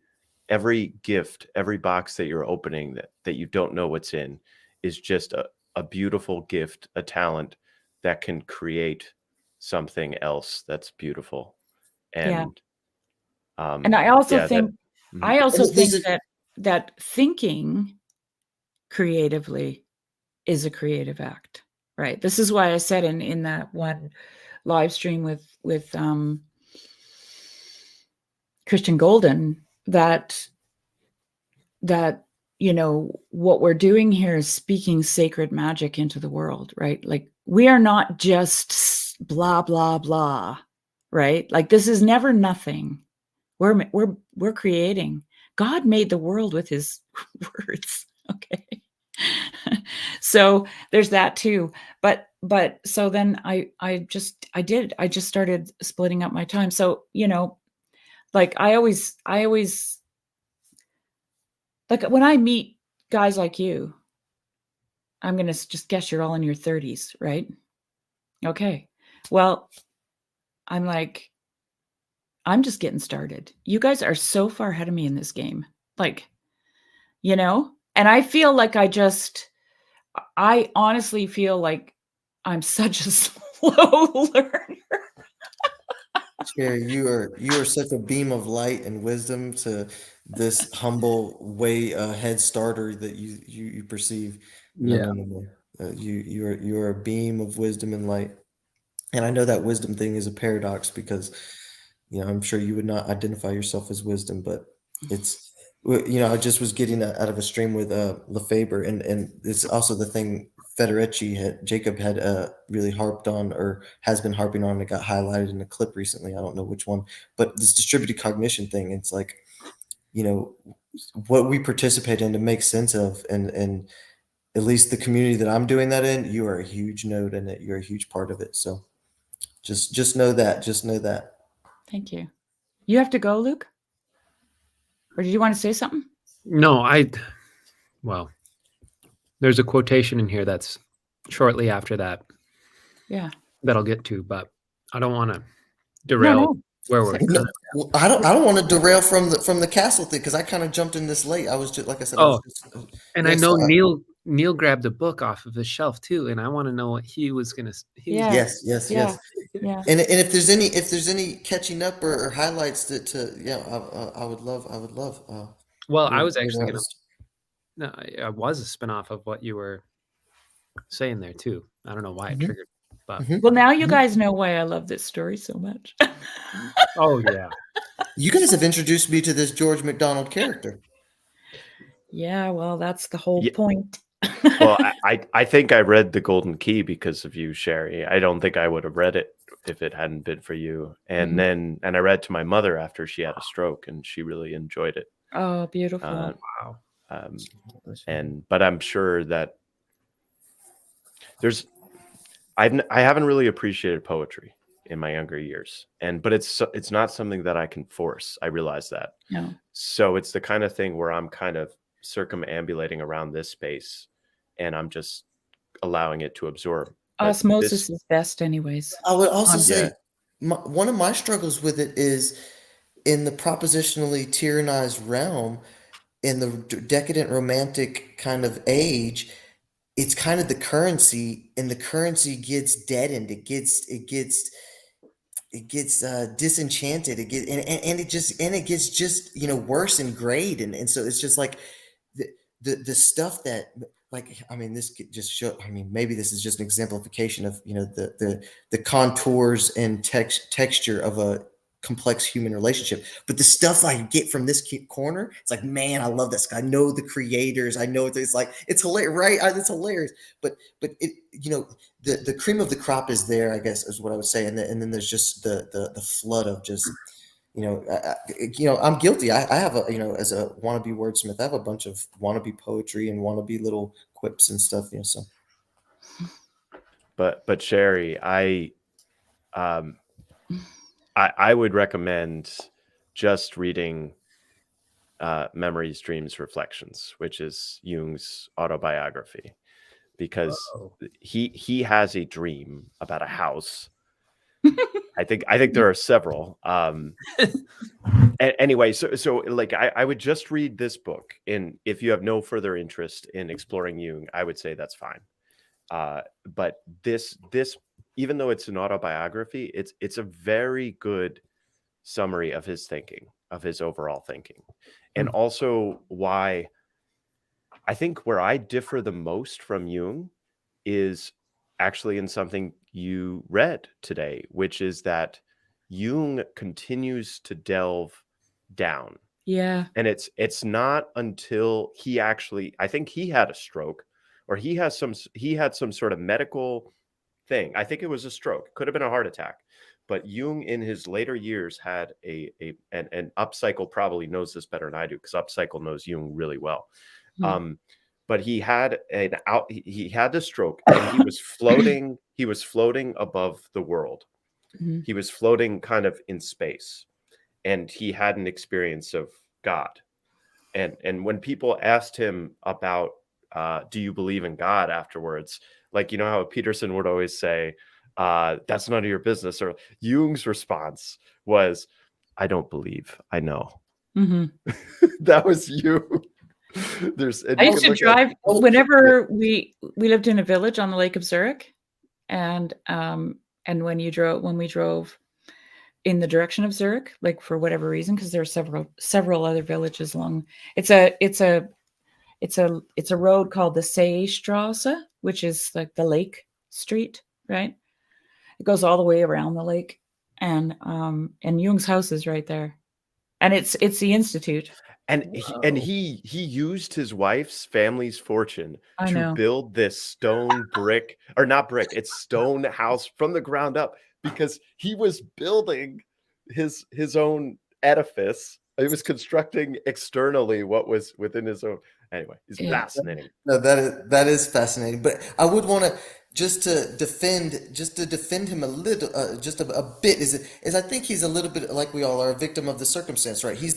gift, every box that you're opening that you don't know what's in is just a beautiful gift, a talent that can create something else that's beautiful. And and I also think that thinking creatively is a creative act, right? This is why I said in that one live stream with Christian Golden that what we're doing here is speaking sacred magic into the world, right? Like, we are not just blah blah blah, right? Like, this is never nothing. We're creating. God made the world with his words. Okay. So there's that too. But so then I just started splitting up my time. So, like, I always like, when I meet guys like you, I'm going to just guess you're all in your 30s, right? Okay. Well, I'm like, I'm just getting started. You guys are so far ahead of me in this game. Like, and I feel like I honestly feel like I'm such a slow learner. Sherry, you are such a beam of light and wisdom to this humble way head starter that you perceive. No. You are a beam of wisdom and light. And I know that wisdom thing is a paradox, because I'm sure you would not identify yourself as wisdom, but it's I just was getting out of a stream with Lefebvre, and it's also the thing Jacob had really harped on, or has been harping on. It got highlighted in a clip recently. I don't know which one, but this distributed cognition thing. It's like, what we participate in to make sense of, and at least the community that I'm doing that in, you are a huge node in it. You're a huge part of it. So just know that. Just know that. Thank you. You have to go, Luke? Or did you want to say something? No, well, there's a quotation in here that's shortly after that. Yeah. That I'll get to, but I don't want to derail where we're No, well, I don't want to derail from the castle thing, because I kind of jumped in this late. I was just, like I said, and I know Neil grabbed a book off of his shelf too, and I want to know what he was gonna. Yes. And if there's any catching up or highlights I would love. Well, I was actually I was a spinoff of what you were saying there too. I don't know why it triggered, but well, now you guys know why I love this story so much. Oh yeah, you guys have introduced me to this George MacDonald character. Yeah, well, that's the whole point. Well, I think I read The Golden Key because of you, Sherry. I don't think I would have read it if it hadn't been for you. And then I read to my mother after she had a stroke, and she really enjoyed it. Oh, beautiful! Wow. But I'm sure that I haven't really appreciated poetry in my younger years, but it's not something that I can force. I realize that. No. So it's the kind of thing where I'm kind of circumambulating around this space, and I'm just allowing it to absorb. Osmosis is best, anyways. I would also say one of my struggles with it is in the propositionally tyrannized realm, in the decadent romantic kind of age. It's kind of the currency, and the currency gets deadened. It gets disenchanted. It gets just worse in grade, and so it's just like the stuff that, like, I mean, this could just show. I mean, maybe this is just an exemplification of the contours and texture of a complex human relationship. But the stuff I get from this corner, it's like, man, I love this guy. I know the creators. I know it's like, it's hilarious, right? It's hilarious. But it, the cream of the crop is there, I guess, is what I would say. And then there's just the flood of just, I'm guilty. I have as a wannabe wordsmith, I have a bunch of wannabe poetry and wannabe little quips and stuff. So. But Sherry, I would recommend just reading Memories, Dreams, Reflections, which is Jung's autobiography, because he has a dream about a house. I think there are several. Anyway, so like I would just read this book, and if you have no further interest in exploring Jung, I would say that's fine. But this even though it's an autobiography, it's a very good summary of his thinking, of his overall thinking. And also why I think where I differ the most from Jung is actually in something you read today, which is that Jung continues to delve down. Yeah. And it's not until he actually, I think he had a stroke, or he had some sort of medical thing. I think it was a stroke. Could have been a heart attack. But Jung in his later years had and Upcycle probably knows this better than I do, because Upcycle knows Jung really well. But he had the stroke, and he was floating above the world. He was floating kind of in space, and he had an experience of God. And when people asked him about, do you believe in God afterwards? Like, how Peterson would always say, that's none of your business. Or Jung's response was, I don't believe, I know. That was Jung. I used to drive whenever we lived in a village on the Lake of Zurich, and when we drove in the direction of Zurich, like for whatever reason, because there are several other villages along. It's a road called the Seestrasse, which is like the lake street, right? It goes all the way around the lake, and Jung's house is right there, and it's the Institute. And he used his wife's family's fortune to build this stone it's stone house from the ground up, because he was building his own edifice. He was constructing externally what was within his own. Anyway, it's fascinating. No, that is fascinating. But I would want to, just to defend him a little, just a bit, is I think he's a little bit like we all are, a victim of the circumstance, right? He's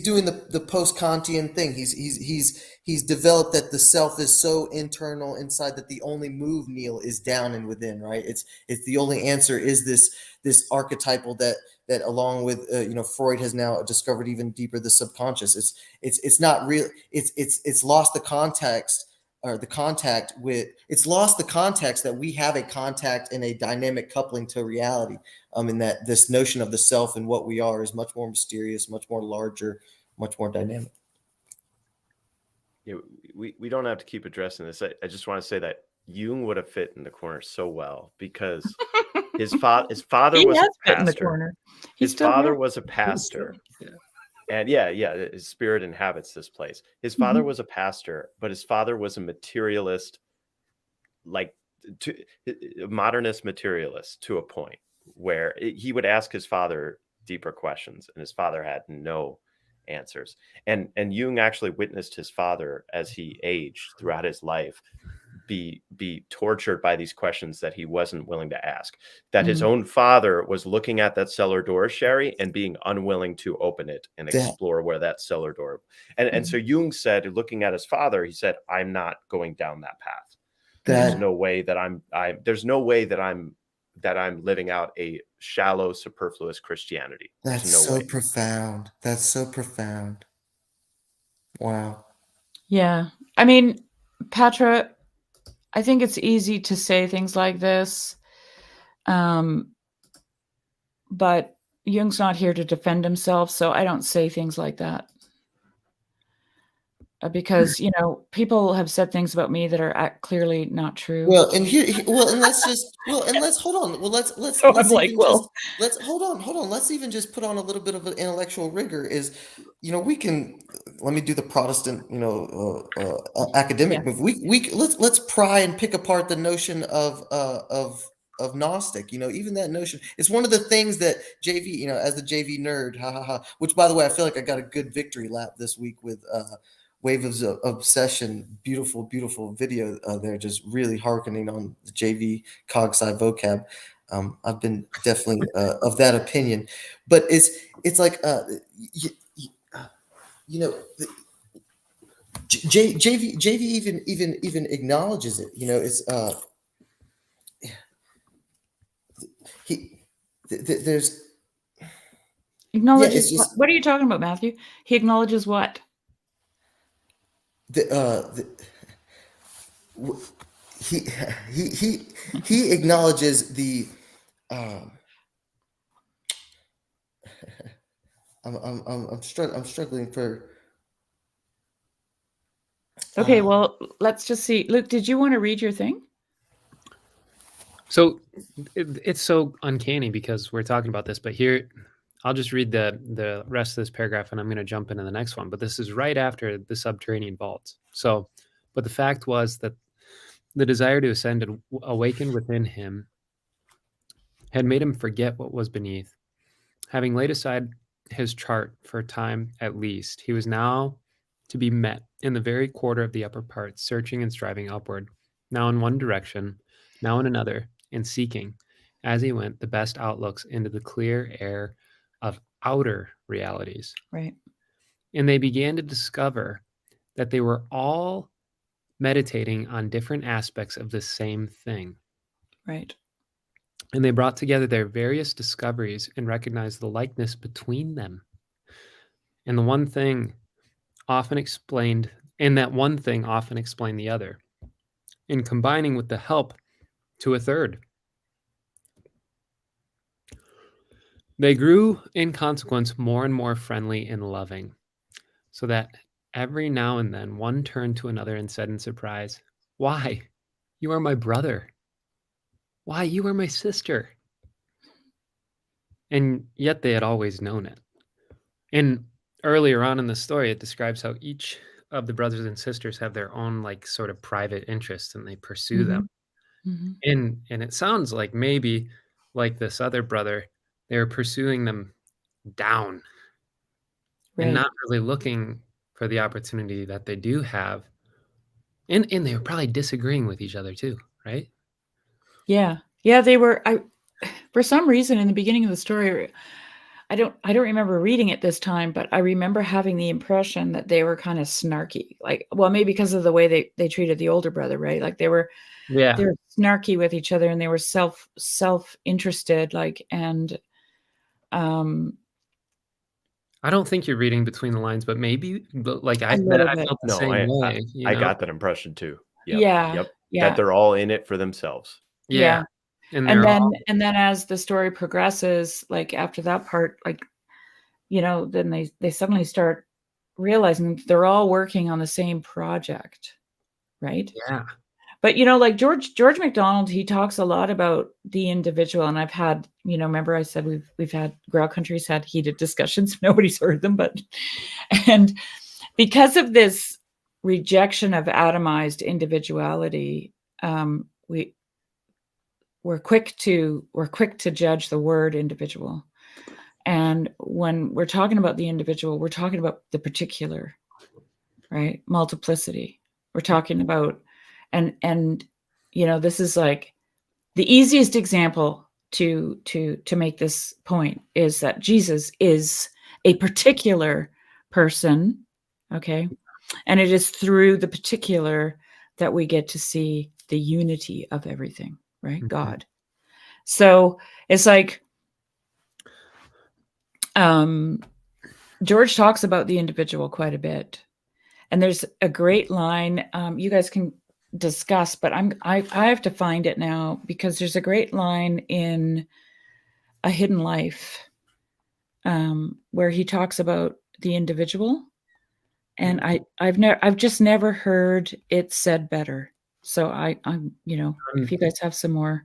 doing the post-Kantian thing. He's developed that the self is so internal inside that the only move, Neil, is down and within, right? It's the only answer is this archetypal that along with Freud has now discovered even deeper, the subconscious. It's not real. It's lost the context, or the contact with, it's lost the context that we have a contact and a dynamic coupling to reality. In that this notion of the self and what we are is much more mysterious, much more larger, much more dynamic. Yeah, we don't have to keep addressing this. I just want to say that Jung would have fit in the corner so well, because his father He was a has fit in the pastor. corner. His father was a pastor. And his spirit inhabits this place. His father was a pastor, but his father was a materialist, like a modernist materialist, to a point where he would ask his father deeper questions, and his father had no answers. And Jung actually witnessed his father, as he aged throughout his life, be tortured by these questions that he wasn't willing to ask, that his own father was looking at that cellar door, Sherry, and being unwilling to open it and explore where that cellar door. And so Jung said, looking at his father, he said, I'm not going down that path. There's no way that I'm living out a shallow, superfluous Christianity. That's so profound. That's so profound. Wow. Yeah. I mean, Patra, I think it's easy to say things like this, but Jung's not here to defend himself, so I don't say things like that. Because people have said things about me that are clearly not true. Well, and let's hold on. Well, let's So I'm like, let's hold on. Let's even just put on a little bit of an intellectual rigor. Is we can, let me do the Protestant academic move. Let's pry and pick apart the notion of Gnostic. Even that notion. It's one of the things that JV, as the JV nerd, which, by the way, I feel like I got a good victory lap this week with Wave of Obsession, beautiful video there, just really hearkening on the JV cog sci vocab. I've been definitely of that opinion, but it's like JV even acknowledges it. It's there's acknowledges what are you talking about, Matthew? He acknowledges what? He acknowledges the I'm struggling for. Okay, well, let's just see. Luke, did you want to read your thing? So it's so uncanny because we're talking about this, but here I'll just read the rest of this paragraph and I'm going to jump into the next one. But this is right after the subterranean vaults. So, but the fact was that the desire to ascend had awakened within him, had made him forget what was beneath. Having laid aside his chart for a time at least, he was now to be met in the very quarter of the upper part, searching and striving upward, now in one direction, now in another, and seeking, as he went, the best outlooks into the clear air of outer realities. Right. And they began to discover that they were all meditating on different aspects of the same thing. Right. And they brought together their various discoveries and recognized the likeness between them. And that one thing often explained the other, in combining with the help to a third. They grew, in consequence, more and more friendly and loving, so that every now and then one turned to another and said in surprise, "Why, you are my brother. Why, you are my sister." And yet they had always known it. And earlier on in the story, it describes how each of the brothers and sisters have their own sort of private interests and they pursue them. And it sounds like maybe like this other brother, they're pursuing them down and not really looking for the opportunity that they do have. And they were probably disagreeing with each other too, right? Yeah. Yeah, they were for some reason in the beginning of the story, I don't remember reading it this time, but I remember having the impression that they were kind of snarky. Like, well, maybe because of the way they treated the older brother, right? Like they were snarky with each other, and they were self-interested, like, and I don't think you're reading between the lines, but maybe, but like I a little bit. felt the No, same way. I got that impression too. Yep. Yeah. Yep. Yeah. That they're all in it for themselves. Yeah. And they're then as the story progresses, like after that part, like, then they suddenly start realizing they're all working on the same project, right? Yeah. But like George MacDonald, he talks a lot about the individual, and I've had, remember I said we've had Grail Country's had heated discussions. Nobody's heard them, and because of this rejection of atomized individuality, we're quick to judge the word individual. And when we're talking about the individual, we're talking about the particular, right? Multiplicity. We're talking about, and this is like the easiest example to make this point is that Jesus is a particular person, okay? And it is through the particular that we get to see the unity of everything, right? Mm-hmm. God. So it's like, George talks about the individual quite a bit, and there's a great line you guys can discuss, but I have to find it now, because there's a great line in A Hidden Life where he talks about the individual, and I've just never heard it said better. So I'm if you guys have some more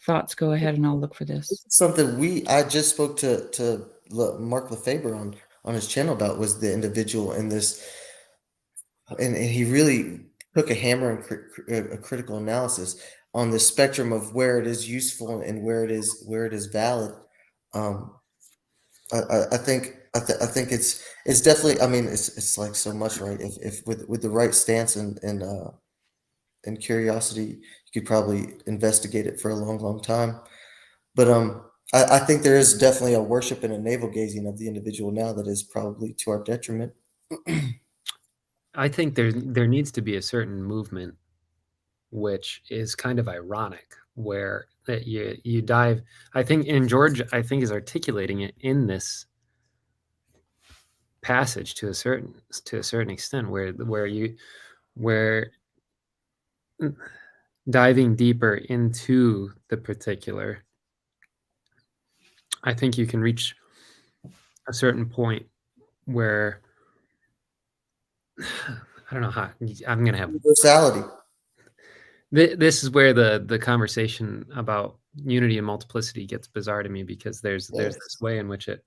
thoughts, go ahead and I'll look for this. Something I just spoke to Mark Lefebvre on his channel about was the individual in this, and he really took a hammer and a critical analysis on the spectrum of where it is useful and where it is valid. I think it's definitely, I mean, it's like so much, right? If with the right stance and curiosity, you could probably investigate it for a long time. But I think there is definitely a worship and a navel gazing of the individual now that is probably to our detriment. I think there needs to be a certain movement, which is kind of ironic, where that you dive. I think, and George, I think, is articulating it in this passage to a certain extent, where diving deeper into the particular, I think you can reach a certain point where I don't know how I'm going to have universality. This is where the conversation about unity and multiplicity gets bizarre to me, because there's this way in which it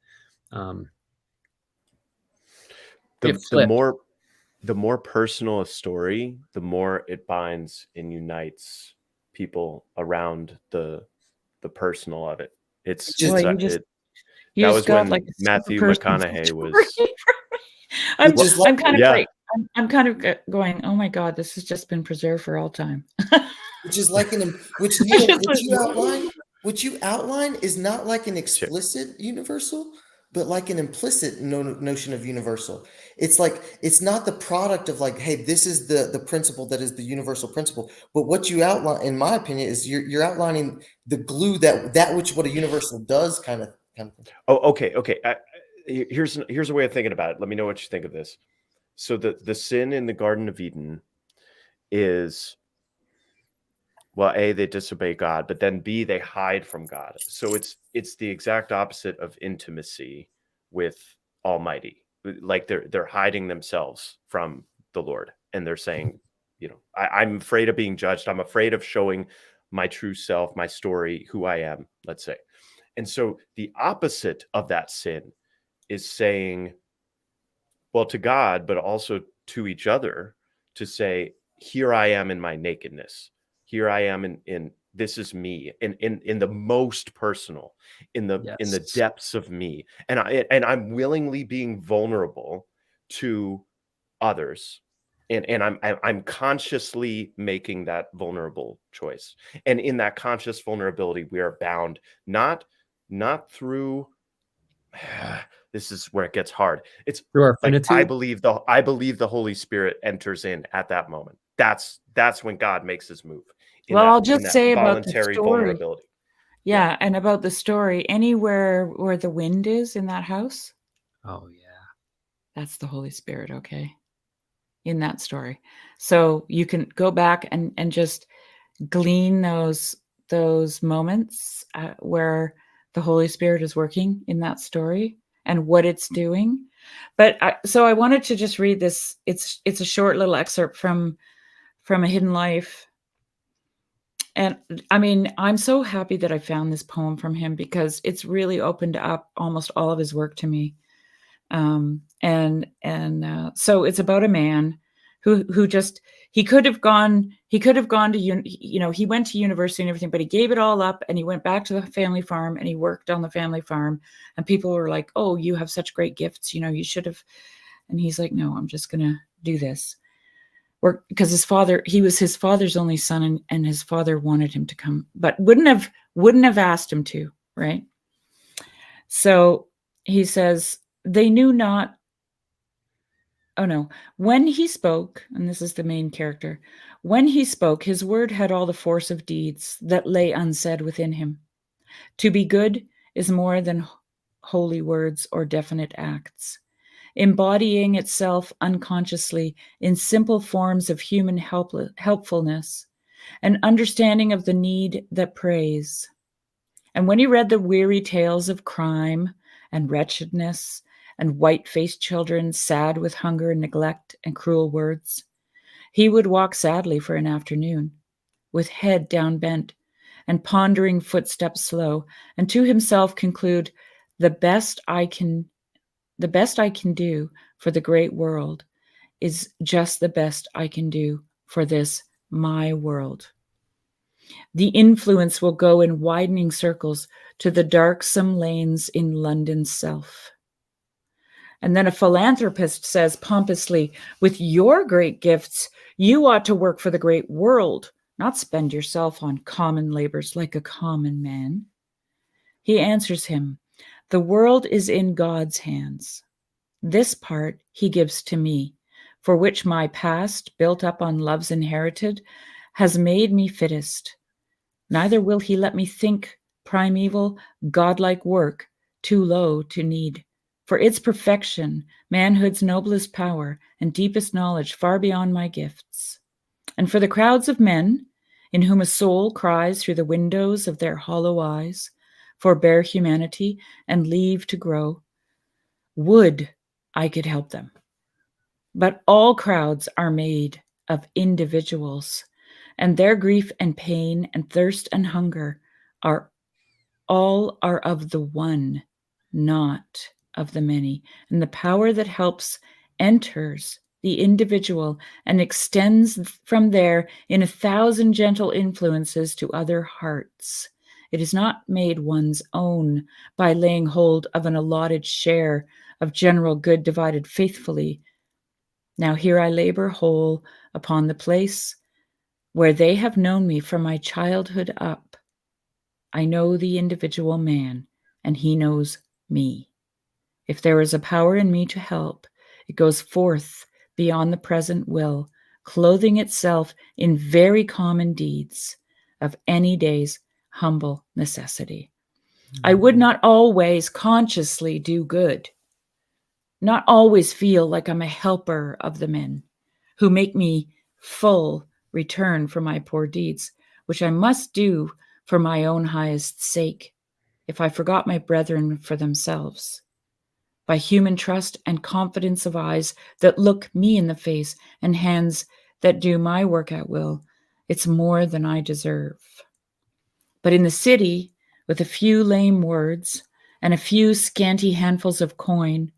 the more personal a story, the more it binds and unites people around the personal of it. That was when like Matthew McConaughey was. I'm kind of going, oh my God, this has just been preserved for all time. Which is like what you outline is not like an explicit universal, but like an implicit notion of universal. It's like, it's not the product of like, hey, this is the principle that is the universal principle. But what you outline, in my opinion, is you're outlining the glue that which what a universal does kind of thing. Oh, okay. Here's a way of thinking about it. Let me know what you think of this. So the sin in the Garden of Eden is, well, A, they disobey God, but then B, they hide from God. So it's the exact opposite of intimacy with Almighty. Like they're hiding themselves from the Lord, and they're saying, I'm afraid of being judged. I'm afraid of showing my true self, my story, who I am, let's say. And so the opposite of that sin is saying, well, to God, but also to each other, to say, here I am in my nakedness. Here I am in this is me, in the most personal, in the depths of me. And I'm willingly being vulnerable to others and I'm consciously making that vulnerable choice. And in that conscious vulnerability, we are bound not through this is where it gets hard. It's through our like finitude. I believe the Holy Spirit enters in at that moment. That's when God makes his move. Well, I'll just say about the voluntary story. Vulnerability. Yeah, and about the story, anywhere where the wind is in that house, Oh yeah. that's the Holy Spirit, okay? In that story. So you can go back and just glean those moments where the Holy Spirit is working in that story and what it's doing. But so I wanted to just read this. It's a short little excerpt from A Hidden Life. And I mean, I'm so happy that I found this poem from him because it's really opened up almost all of his work to me. So it's about a man who just he could have gone to he went to university and everything, but he gave it all up and he went back to the family farm and he worked on the family farm, and people were like, "Oh, you have such great gifts, you should have." And he's like, "No, I'm just gonna do this." Because he was his father's only son, and his father wanted him to come, but wouldn't have asked him to, right? So he says, they knew not. Oh no, when he spoke, and this is the main character, when he spoke, his word had all the force of deeds that lay unsaid within him. To be good is more than holy words or definite acts, embodying itself unconsciously in simple forms of human helpfulness, an understanding of the need that prays. And when he read the weary tales of crime and wretchedness and white-faced children sad with hunger and neglect and cruel words, he would walk sadly for an afternoon, with head down bent and pondering footsteps slow, and to himself conclude, the best I can do for the great world is just the best I can do for this, my world. The influence will go in widening circles to the darksome lanes in London's self. And then a philanthropist says pompously, with your great gifts, you ought to work for the great world, not spend yourself on common labors like a common man. He answers him, the world is in God's hands. This part he gives to me, for which my past, built up on loves inherited, has made me fittest. Neither will he let me think primeval, godlike work too low to need. For its perfection, manhood's noblest power and deepest knowledge far beyond my gifts. And for the crowds of men, in whom a soul cries through the windows of their hollow eyes, forbear humanity and leave to grow, would I could help them. But all crowds are made of individuals, and their grief and pain and thirst and hunger are of the one, not of the many. And the power that helps enters the individual and extends from there in 1,000 gentle influences to other hearts. It is not made one's own by laying hold of an allotted share of general good divided faithfully. Now here I labor whole upon the place where they have known me from my childhood up. I know the individual man, and he knows me. If there is a power in me to help, it goes forth beyond the present will, clothing itself in very common deeds of any day's humble necessity. I would not always consciously do good, not always feel like I'm a helper of the men who make me full return for my poor deeds, which I must do for my own highest sake, if I forgot my brethren for themselves. By human trust and confidence of eyes that look me in the face and hands that do my work at will, it's more than I deserve. But in the city, with a few lame words and a few scanty handfuls of coin,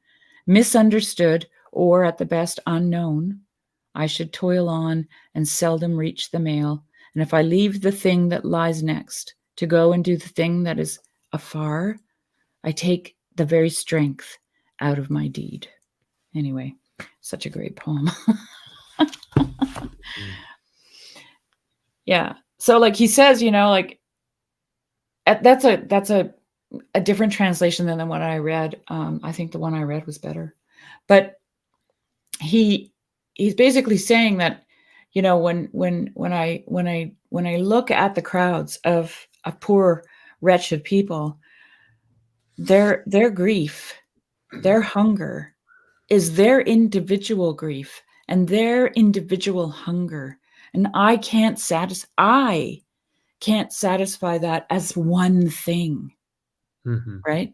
misunderstood or at the best unknown, I should toil on and seldom reach the mail. And if I leave the thing that lies next to go and do the thing that is afar, I take the very strength out of my deed. Anyway, such a great poem. Yeah. So like he says, like that's a different translation than the one I read. I think the one I read was better, but he's basically saying that, when I look at the crowds of poor, wretched people, their grief, their hunger is their individual grief and their individual hunger. And I can't satisfy that as one thing, right?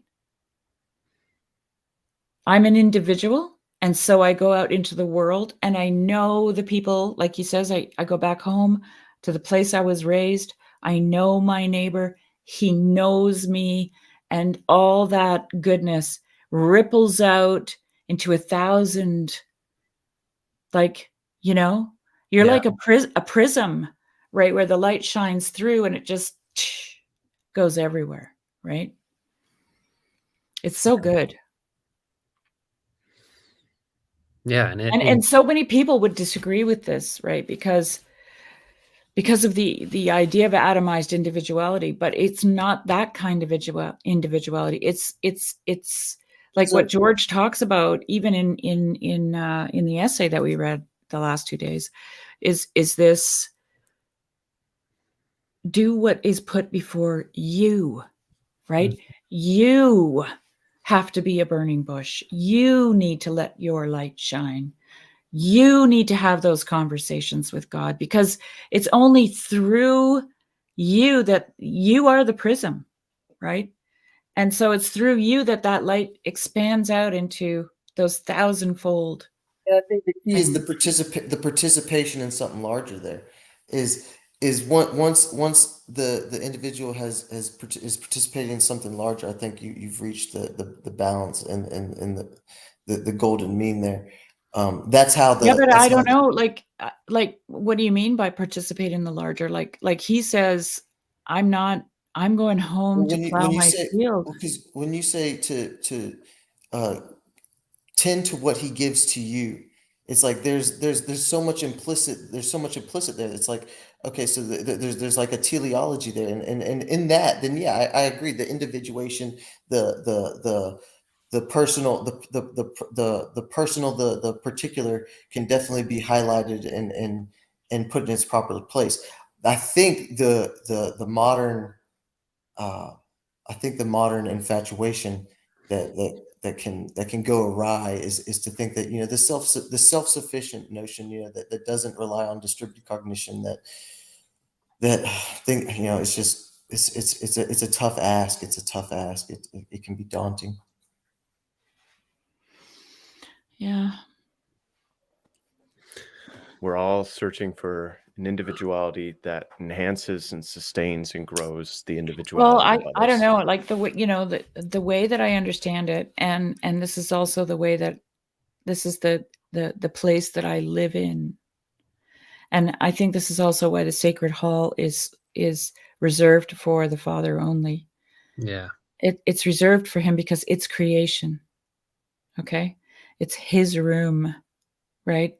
I'm an individual, and so I go out into the world and I know the people, like he says, I go back home to the place I was raised. I know my neighbor, he knows me, and all that goodness ripples out into 1,000, like, you're like a prism, right, where the light shines through and it just goes everywhere, right? It's so good. Yeah, and so many people would disagree with this, right? Because of the idea of atomized individuality, but it's not that kind of individuality. It's like what George talks about, even in the essay that we read the last 2 days, is this: do what is put before you, right? You have to be a burning bush. You need to let your light shine. You need to have those conversations with God, because it's only through you that you are the prism, right? And so it's through you that light expands out into those thousandfold. I think the key is the participation in something larger. There is once the individual is participating in something larger. I think you've reached the balance and the golden mean there. That's how the but I don't know. Like, what do you mean by participate in the larger? Like he says, I'm going home to plow my field. Because when you say to tend to what he gives to you, it's like there's so much implicit there. It's like, okay, so there's like a teleology there, and in that, then yeah, I agree. The individuation, the personal, the personal, the particular can definitely be highlighted and put in its proper place. I think the modern I think the modern infatuation that can go awry is to think that the self-sufficient notion, that doesn't rely on distributed cognition, that think it's just it's a tough ask. It's a tough ask. It can be daunting. Yeah. We're all searching for an individuality that enhances and sustains and grows the individuality. Well, I don't know, like the way, the way that I understand it, and this is also the way that this is the place that I live in. And I think this is also why the Sacred Hall is reserved for the Father only. Yeah. It's reserved for him because it's creation. Okay? It's his room, right?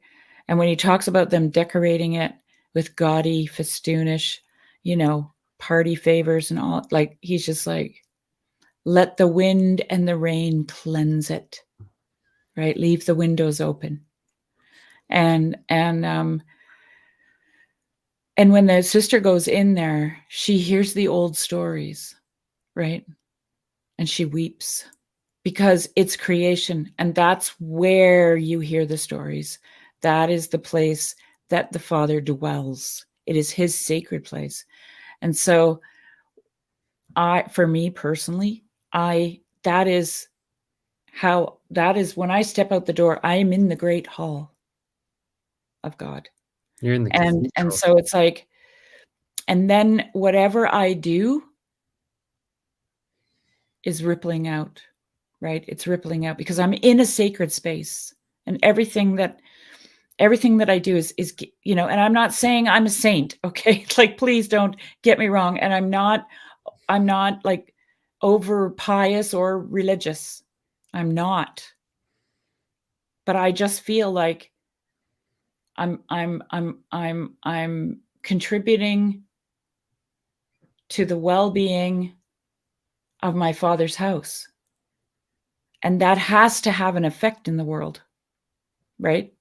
And when he talks about them decorating it with gaudy, festoonish, party favors and all, like, he's just like, let the wind and the rain cleanse it, right? Leave the windows open. And when the sister goes in there, she hears the old stories, right? And she weeps because it's creation. And that's where you hear the stories. That is the place that the Father dwells. It is his sacred place. And so for me personally, that is when I step out the door, I am in the great hall of God. You're in the and so it's like, and then whatever I do is rippling out, right? It's rippling out because I'm in a sacred space, and everything that I do is, and I'm not saying I'm a saint, okay? Like, please don't get me wrong. And I'm not like over pious or religious. I'm not. But I just feel like I'm contributing to the well-being of my Father's house. And that has to have an effect in the world, right?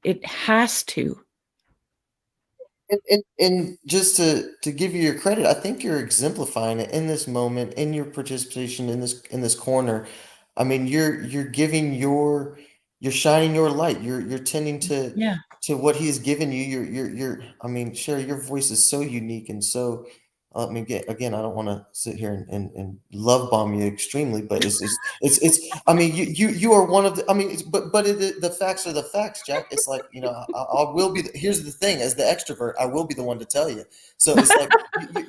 It has to. And just to give you your credit, I think you're exemplifying it in this moment, in your participation in this corner. I mean, you're shining your light. You're tending Yeah. to what he has given you. You're I mean, Sherry, your voice is so unique and so I mean, again, I don't want to sit here and love bomb you extremely, but I mean, you are one of the, I mean, the facts are the facts, Jack. It's like, you know, I will be, here's the thing, as the extrovert, I will be the one to tell you. So it's like,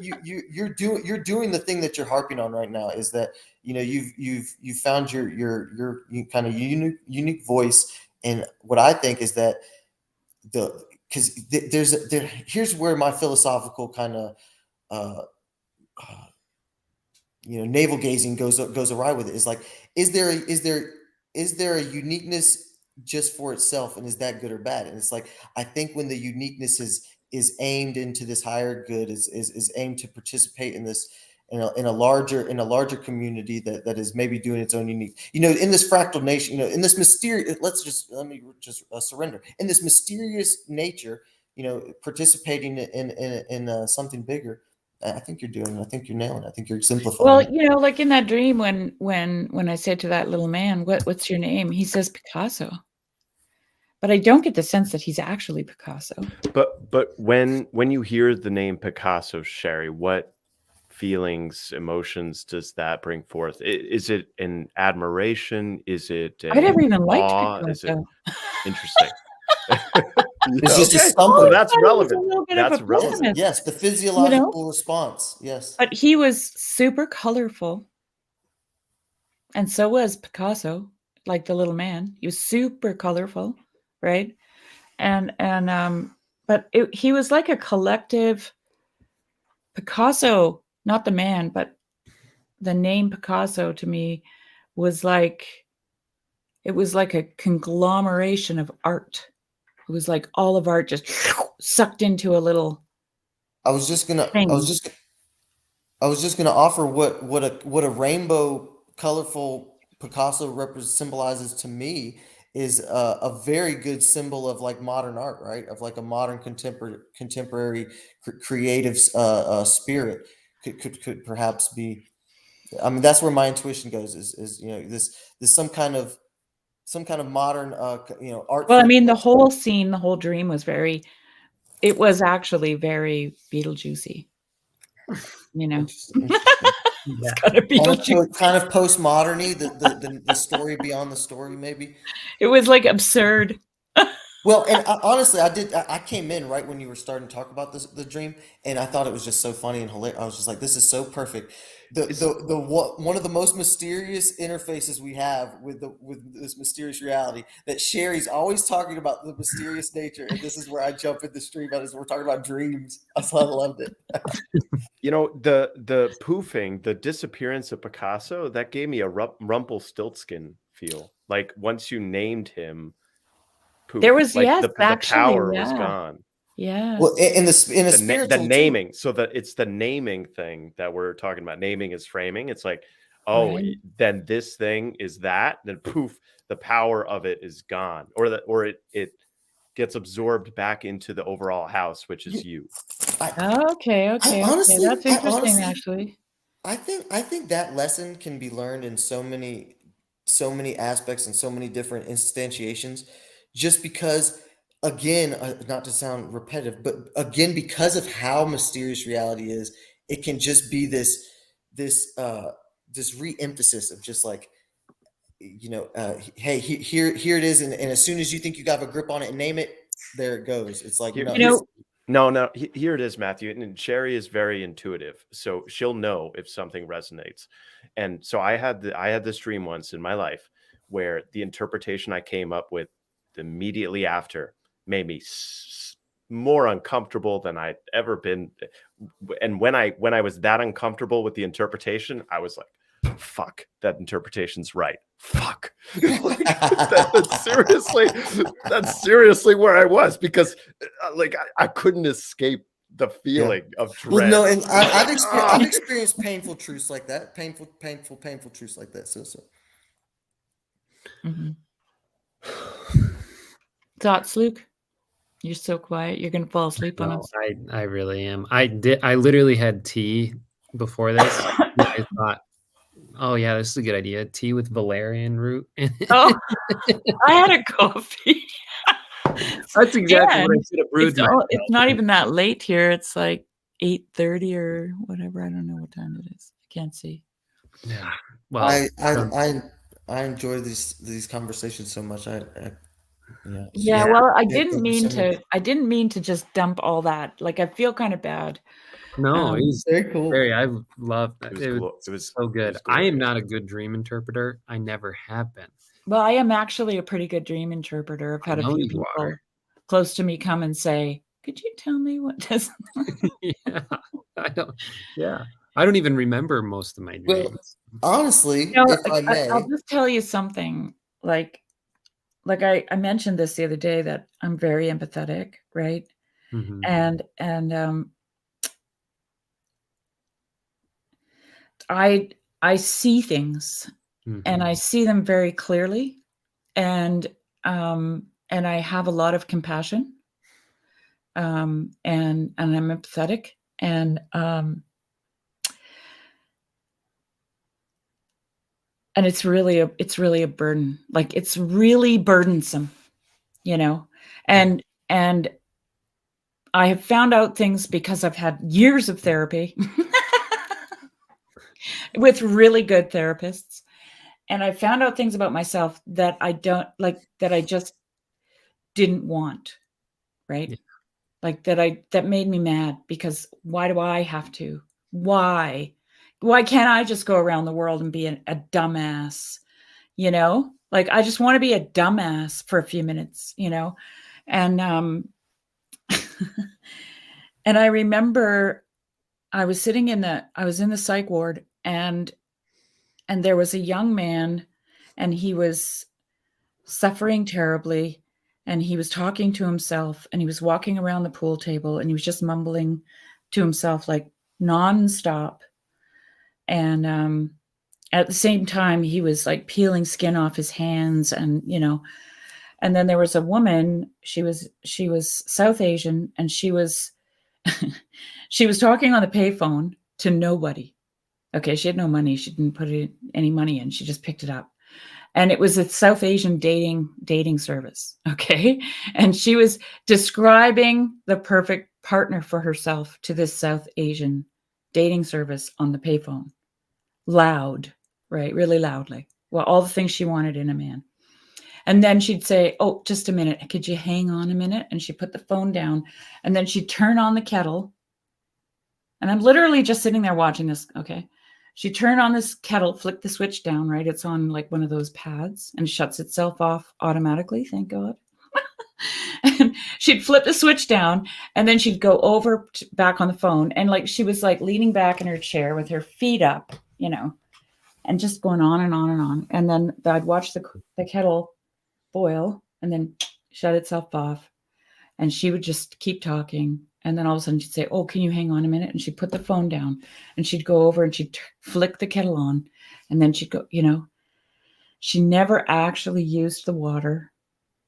you're doing the thing that you're harping on right now is that, you know, you've found your kind of unique voice. And what I think is that because here's where my philosophical kind of, uh, you know, navel gazing goes awry with it. Is like, is there a uniqueness just for itself, and is that good or bad? And it's like, I think when the uniqueness is aimed into this higher good, is aimed to participate in this in a larger community that is maybe doing its own unique, you know, in this fractal nation, you know, in this mysterious, let me just surrender in this mysterious nature, you know, participating in something bigger. I think you're nailing it. I think you're exemplifying Well, it. you know, like in that dream when I said to that little man, what's your name? He says Picasso. But I don't get the sense that he's actually Picasso. But when you hear the name Picasso, Sherry, what feelings, emotions does that bring forth? Is it an admiration? Is it I never even liked awe? Is it Picasso. interesting? It's just a Okay, stumble. so that's I was a relevant. little bit of That's a relevant. pessimist, Yes, the you know? physiological response. Yes. But he was super colorful. And so was Picasso, like the little man. He was super colorful, right? But he was like a collective Picasso, not the man, but the name Picasso to me was like, it was like a conglomeration of art. It was like all of art just sucked into a little I was just gonna thing. I was just gonna offer what a rainbow colorful Picasso symbolizes to me is a very good symbol of like modern art, right? Of like a modern contemporary creative spirit could perhaps be. I mean, that's where my intuition goes. Is, you know, this some kind of modern you know, art. Well, I mean, the whole scene, the whole dream was it was actually very Beetlejuicy. You know, Interesting. it's kind of Beetlejuice. Kind of postmoderny, the story beyond the story, maybe. It was like absurd. Well, and honestly, I came in right when you were starting to talk about the dream, and I thought it was just so funny and hilarious. I was just like, this is so perfect. One of the most mysterious interfaces we have with this mysterious reality, that Sherry's always talking about the mysterious nature, and this is where I jump in the stream as we're talking about dreams. I loved it. You know, the poofing, the disappearance of Picasso, that gave me a Rumpelstiltskin feel. Like once you named him, poof, There was, like yes, the actually, power was yeah. gone. Yes. Well, in a spiritual The too. naming, so that it's the naming thing that we're talking about. Naming is framing. It's like, oh, Right. then this thing is that. Then poof, the power of it is gone, or it gets absorbed back into the overall house, which is you. Okay. That's interesting, Honestly, actually. I think that lesson can be learned in so many aspects and so many different instantiations, just because, again, not to sound repetitive, but again, because of how mysterious reality is, it can just be this re-emphasis of just like, you know, hey, here it is, and as soon as you think you got a grip on it and name it, there it goes. It's like, no, no, here it is, Matthew. And Sherry is very intuitive, so she'll know if something resonates. And so I had this dream once in my life where the interpretation I came up with immediately after made me more uncomfortable than I'd ever been. And when I was that uncomfortable with the interpretation, I was like, fuck, that interpretation's right. Fuck. Like, that's seriously where I was, because like I couldn't escape the feeling of dread. Well, no, and I've experienced painful truths like that. Painful truths like that. So. Mm-hmm. Thoughts, Luke? You're so quiet. You're gonna fall asleep on us. I really am. I literally had tea before this. I thought, oh yeah, this is a good idea. Tea with valerian root. Oh, I had a coffee. That's exactly what I should have brewed. It's not even that late here. It's like 8:30 or whatever. I don't know what time it is. I can't see. Yeah. Well, I enjoy these conversations so much. Yeah. Well, I didn't mean to just dump all that. Like, I feel kind of bad. No, it was very cool. I loved that. It was so good. I am not a good dream interpreter. I never have been. Well, I am actually a pretty good dream interpreter. I've had a few people close to me come and say, "Could you tell me what this?" Yeah, I don't even remember most of my dreams. Well, honestly, if I may, I'll just tell you something. Like I mentioned this the other day, that I'm very empathetic, right? Mm-hmm. And I see things, mm-hmm. and I see them very clearly, and I have a lot of compassion, and I'm empathetic, and it's really a burden. Like, it's really burdensome, and I have found out things because I've had years of therapy with really good therapists. And I found out things about myself that I don't like, that I just didn't want. Right. Yeah. Like that made me mad, because why do I have to? Why can't I just go around the world and be a dumbass? Like, I just want to be a dumbass for a few minutes, and, and I remember I was in the psych ward, and there was a young man, and he was suffering terribly, and he was talking to himself, and he was walking around the pool table, and he was just mumbling to himself, like, nonstop. And at the same time, he was like peeling skin off his hands, and and then there was a woman. She was South Asian, and she was she was talking on the payphone to nobody. Okay, she had no money. She didn't put any money in. She just picked it up. And it was a South Asian dating service. Okay. And she was describing the perfect partner for herself to this South Asian dating service on the payphone. Loud, right? Really loudly. Well, all the things she wanted in a man. And then she'd say, "Oh, just a minute. Could you hang on a minute?" And she'd put the phone down, and then she'd turn on the kettle. And I'm literally just sitting there watching this. Okay. She'd turn on this kettle, flick the switch down, right? It's on like one of those pads, and shuts itself off automatically. Thank God. And she'd flip the switch down, and then she'd go over back on the phone. And like, she was like leaning back in her chair with her feet up, and just going on and on and on. And then I'd watch the kettle boil and then shut itself off. And she would just keep talking. And then all of a sudden she'd say, "Oh, can you hang on a minute?" And she'd put the phone down, and she'd go over and she'd flick the kettle on. And then she'd go, she never actually used the water.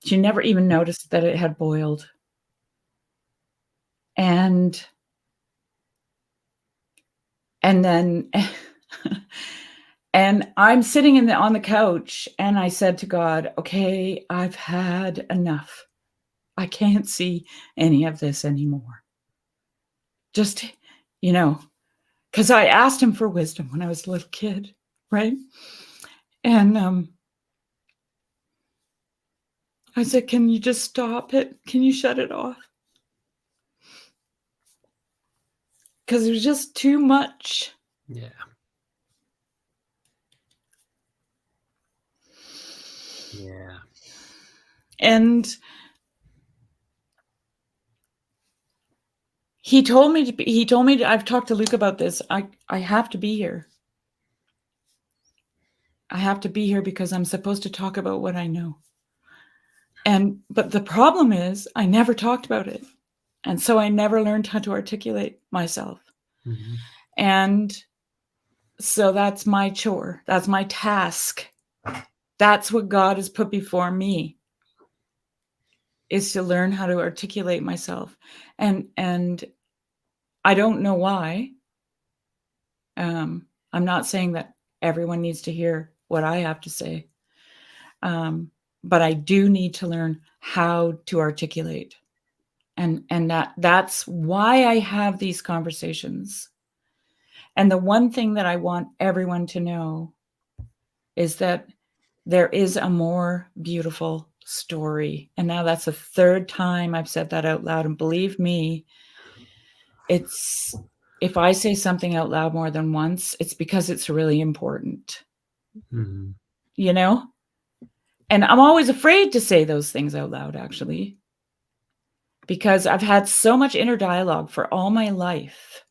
She never even noticed that it had boiled. And then, and I'm sitting on the couch, and I said to God, "Okay, I've had enough. I can't see any of this anymore." Just, because I asked him for wisdom when I was a little kid, right? And I said, "Can you just stop it? Can you shut it off?" Because it was just too much. Yeah. Yeah. And he told me I've talked to Luke about this. I have to be here. I have to be here because I'm supposed to talk about what I know. But the problem is I never talked about it. And so I never learned how to articulate myself. Mm-hmm. And so that's my chore. That's my task. That's what God has put before me, is to learn how to articulate myself. And I don't know why. I'm not saying that everyone needs to hear what I have to say. But I do need to learn how to articulate. And that's why I have these conversations. And the one thing that I want everyone to know is that there is a more beautiful story. And now that's the third time I've said that out loud. And believe me, it's, if I say something out loud more than once, it's because it's really important. Mm-hmm. You know? And I'm always afraid to say those things out loud, actually, because I've had so much inner dialogue for all my life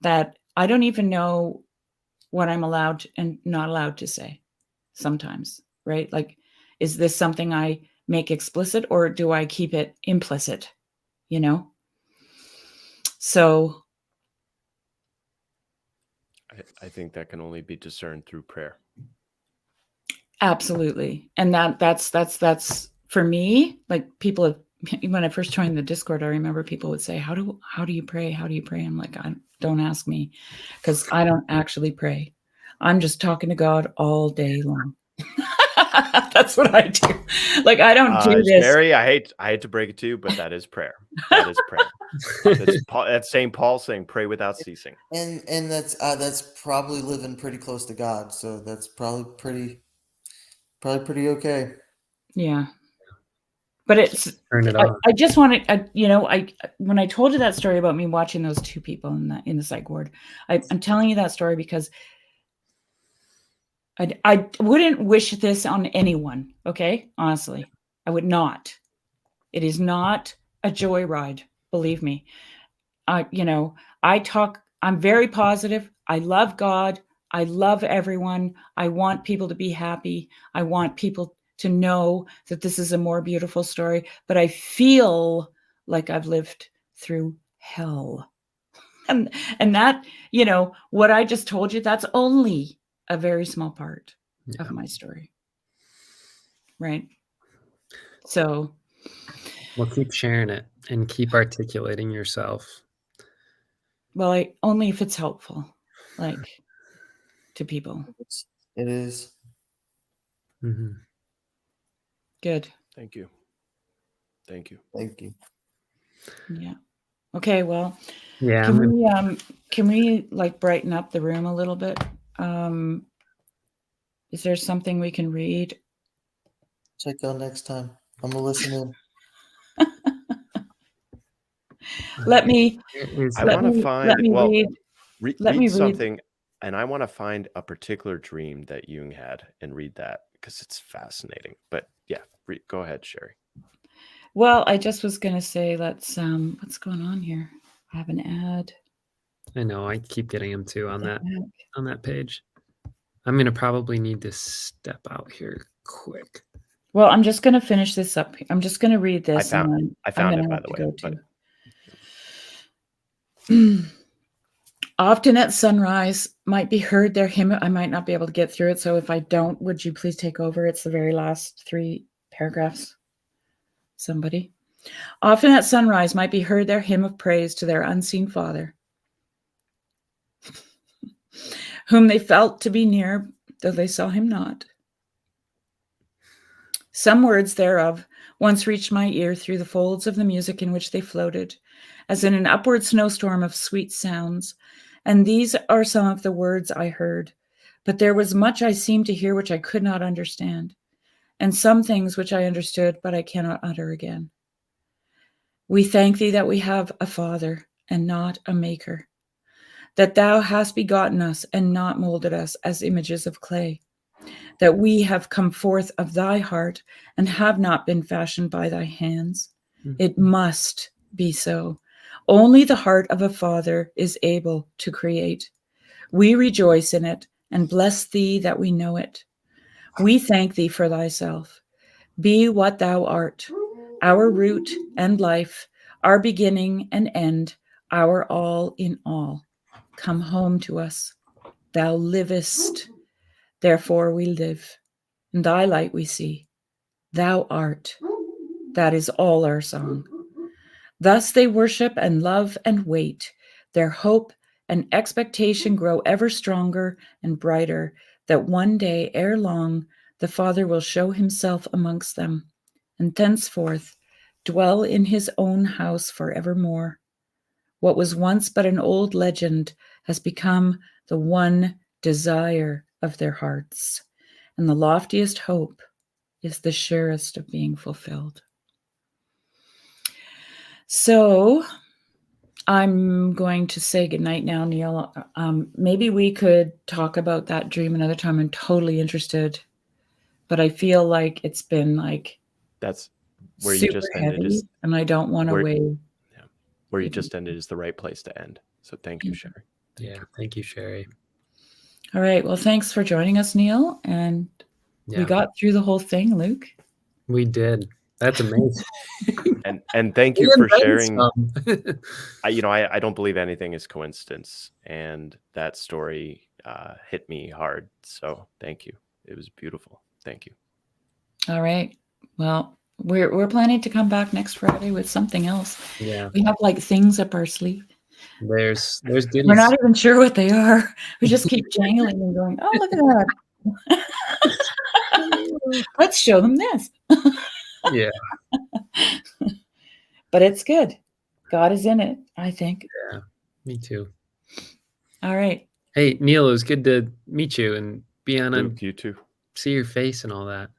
that I don't even know what I'm allowed and not allowed to say sometimes, right? Like, is this something I make explicit or do I keep it implicit? You know? So I think that can only be discerned through prayer. absolutely. And that's for me, like, people have, when I first joined the Discord, I remember people would say, how do you pray? How do you pray? I'm like, don't ask me, because I don't actually pray. I'm just talking to God all day long. That's what I do. Like, I don't do this. Sherry, I hate to break it to you, but that is prayer. That is prayer. That's St. Paul saying, "Pray without ceasing." And that's probably living pretty close to God. So that's probably pretty okay. Yeah. But it's, Turn it off. I just want to, when I told you that story about me watching those two people in the psych ward, I'm telling you that story because I wouldn't wish this on anyone. Okay. Honestly, I would not. It is not a joyride. Believe me. I'm very positive. I love God. I love everyone. I want people to be happy. I want people to know that this is a more beautiful story, but I feel like I've lived through hell. And that, what I just told you, that's only a very small part of my story. Right? So, well, keep sharing it and keep articulating yourself. Well, only if it's helpful, like, to people. It is. Mm-hmm. Good. Thank you. Thank you. Thank you. Yeah. Okay. Well, yeah. Can we like brighten up the room a little bit? Is there something we can read? Check out next time. I'm gonna listen in. Let me. I want to find. Let me read. Read something, and I want to find a particular dream that Jung had and read that because it's fascinating. But yeah, go ahead, Sherry. Well, I just was gonna say, let's. What's going on here? I have an ad. I know. I keep getting them too on that page. I'm gonna probably need to step out here quick. Well, I'm just gonna finish this up. I'm just gonna read this. I found it, by the way. Often at sunrise might be heard their hymn. I might not be able to get through it, so if I don't, would you please take over? It's the very last 3 paragraphs. Somebody. Often at sunrise might be heard their hymn of praise to their unseen Father, whom they felt to be near, though they saw him not. Some words thereof once reached my ear through the folds of the music in which they floated, as in an upward snowstorm of sweet sounds. And these are some of the words I heard. But there was much I seemed to hear which I could not understand, and some things which I understood, but I cannot utter again. We thank thee that we have a Father and not a maker, that thou hast begotten us and not molded us as images of clay, that we have come forth of thy heart and have not been fashioned by thy hands. Mm-hmm. It must be so. Only the heart of a father is able to create. We rejoice in it and bless thee that we know it. We thank thee for thyself. Be what thou art, our root and life, our beginning and end, our all in all. Come home to us. Thou livest, therefore we live. In thy light we see. Thou art. That is all our song. Thus they worship and love and wait. Their hope and expectation grow ever stronger and brighter, that one day, ere long, the Father will show himself amongst them, and thenceforth dwell in his own house forevermore. What was once but an old legend has become the one desire of their hearts, and the loftiest hope is the surest of being fulfilled. So I'm going to say goodnight now, Neil. Maybe we could talk about that dream another time. I'm totally interested, but I feel like it's been like that's where super you just ended heavy, and I don't want to weigh. Yeah, where you just ended is the right place to end. So thank you, Sherry. Thank you, Sherry. All right. Well, thanks for joining us, Neil. And we got through the whole thing, Luke. We did. That's amazing. and thank you for sharing. I don't believe anything is coincidence, and that story hit me hard. So thank you. It was beautiful. Thank you. All right. Well, we're planning to come back next Friday with something else. Yeah. We have like things up our sleeve. There's goodies. We're not even sure what they are. We just keep jangling and going, oh, look at that. Let's show them this. Yeah. But it's good. God is in it, I think. Yeah, me too. All right. Hey, Neil, it was good to meet you and be on Luke, you too. See your face and all that.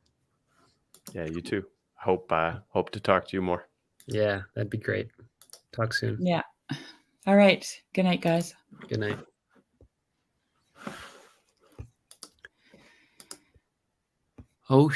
Yeah, you too. Hope to talk to you more. Yeah, that'd be great. Talk soon. Yeah. All right. Good night, guys. Good night. Oh,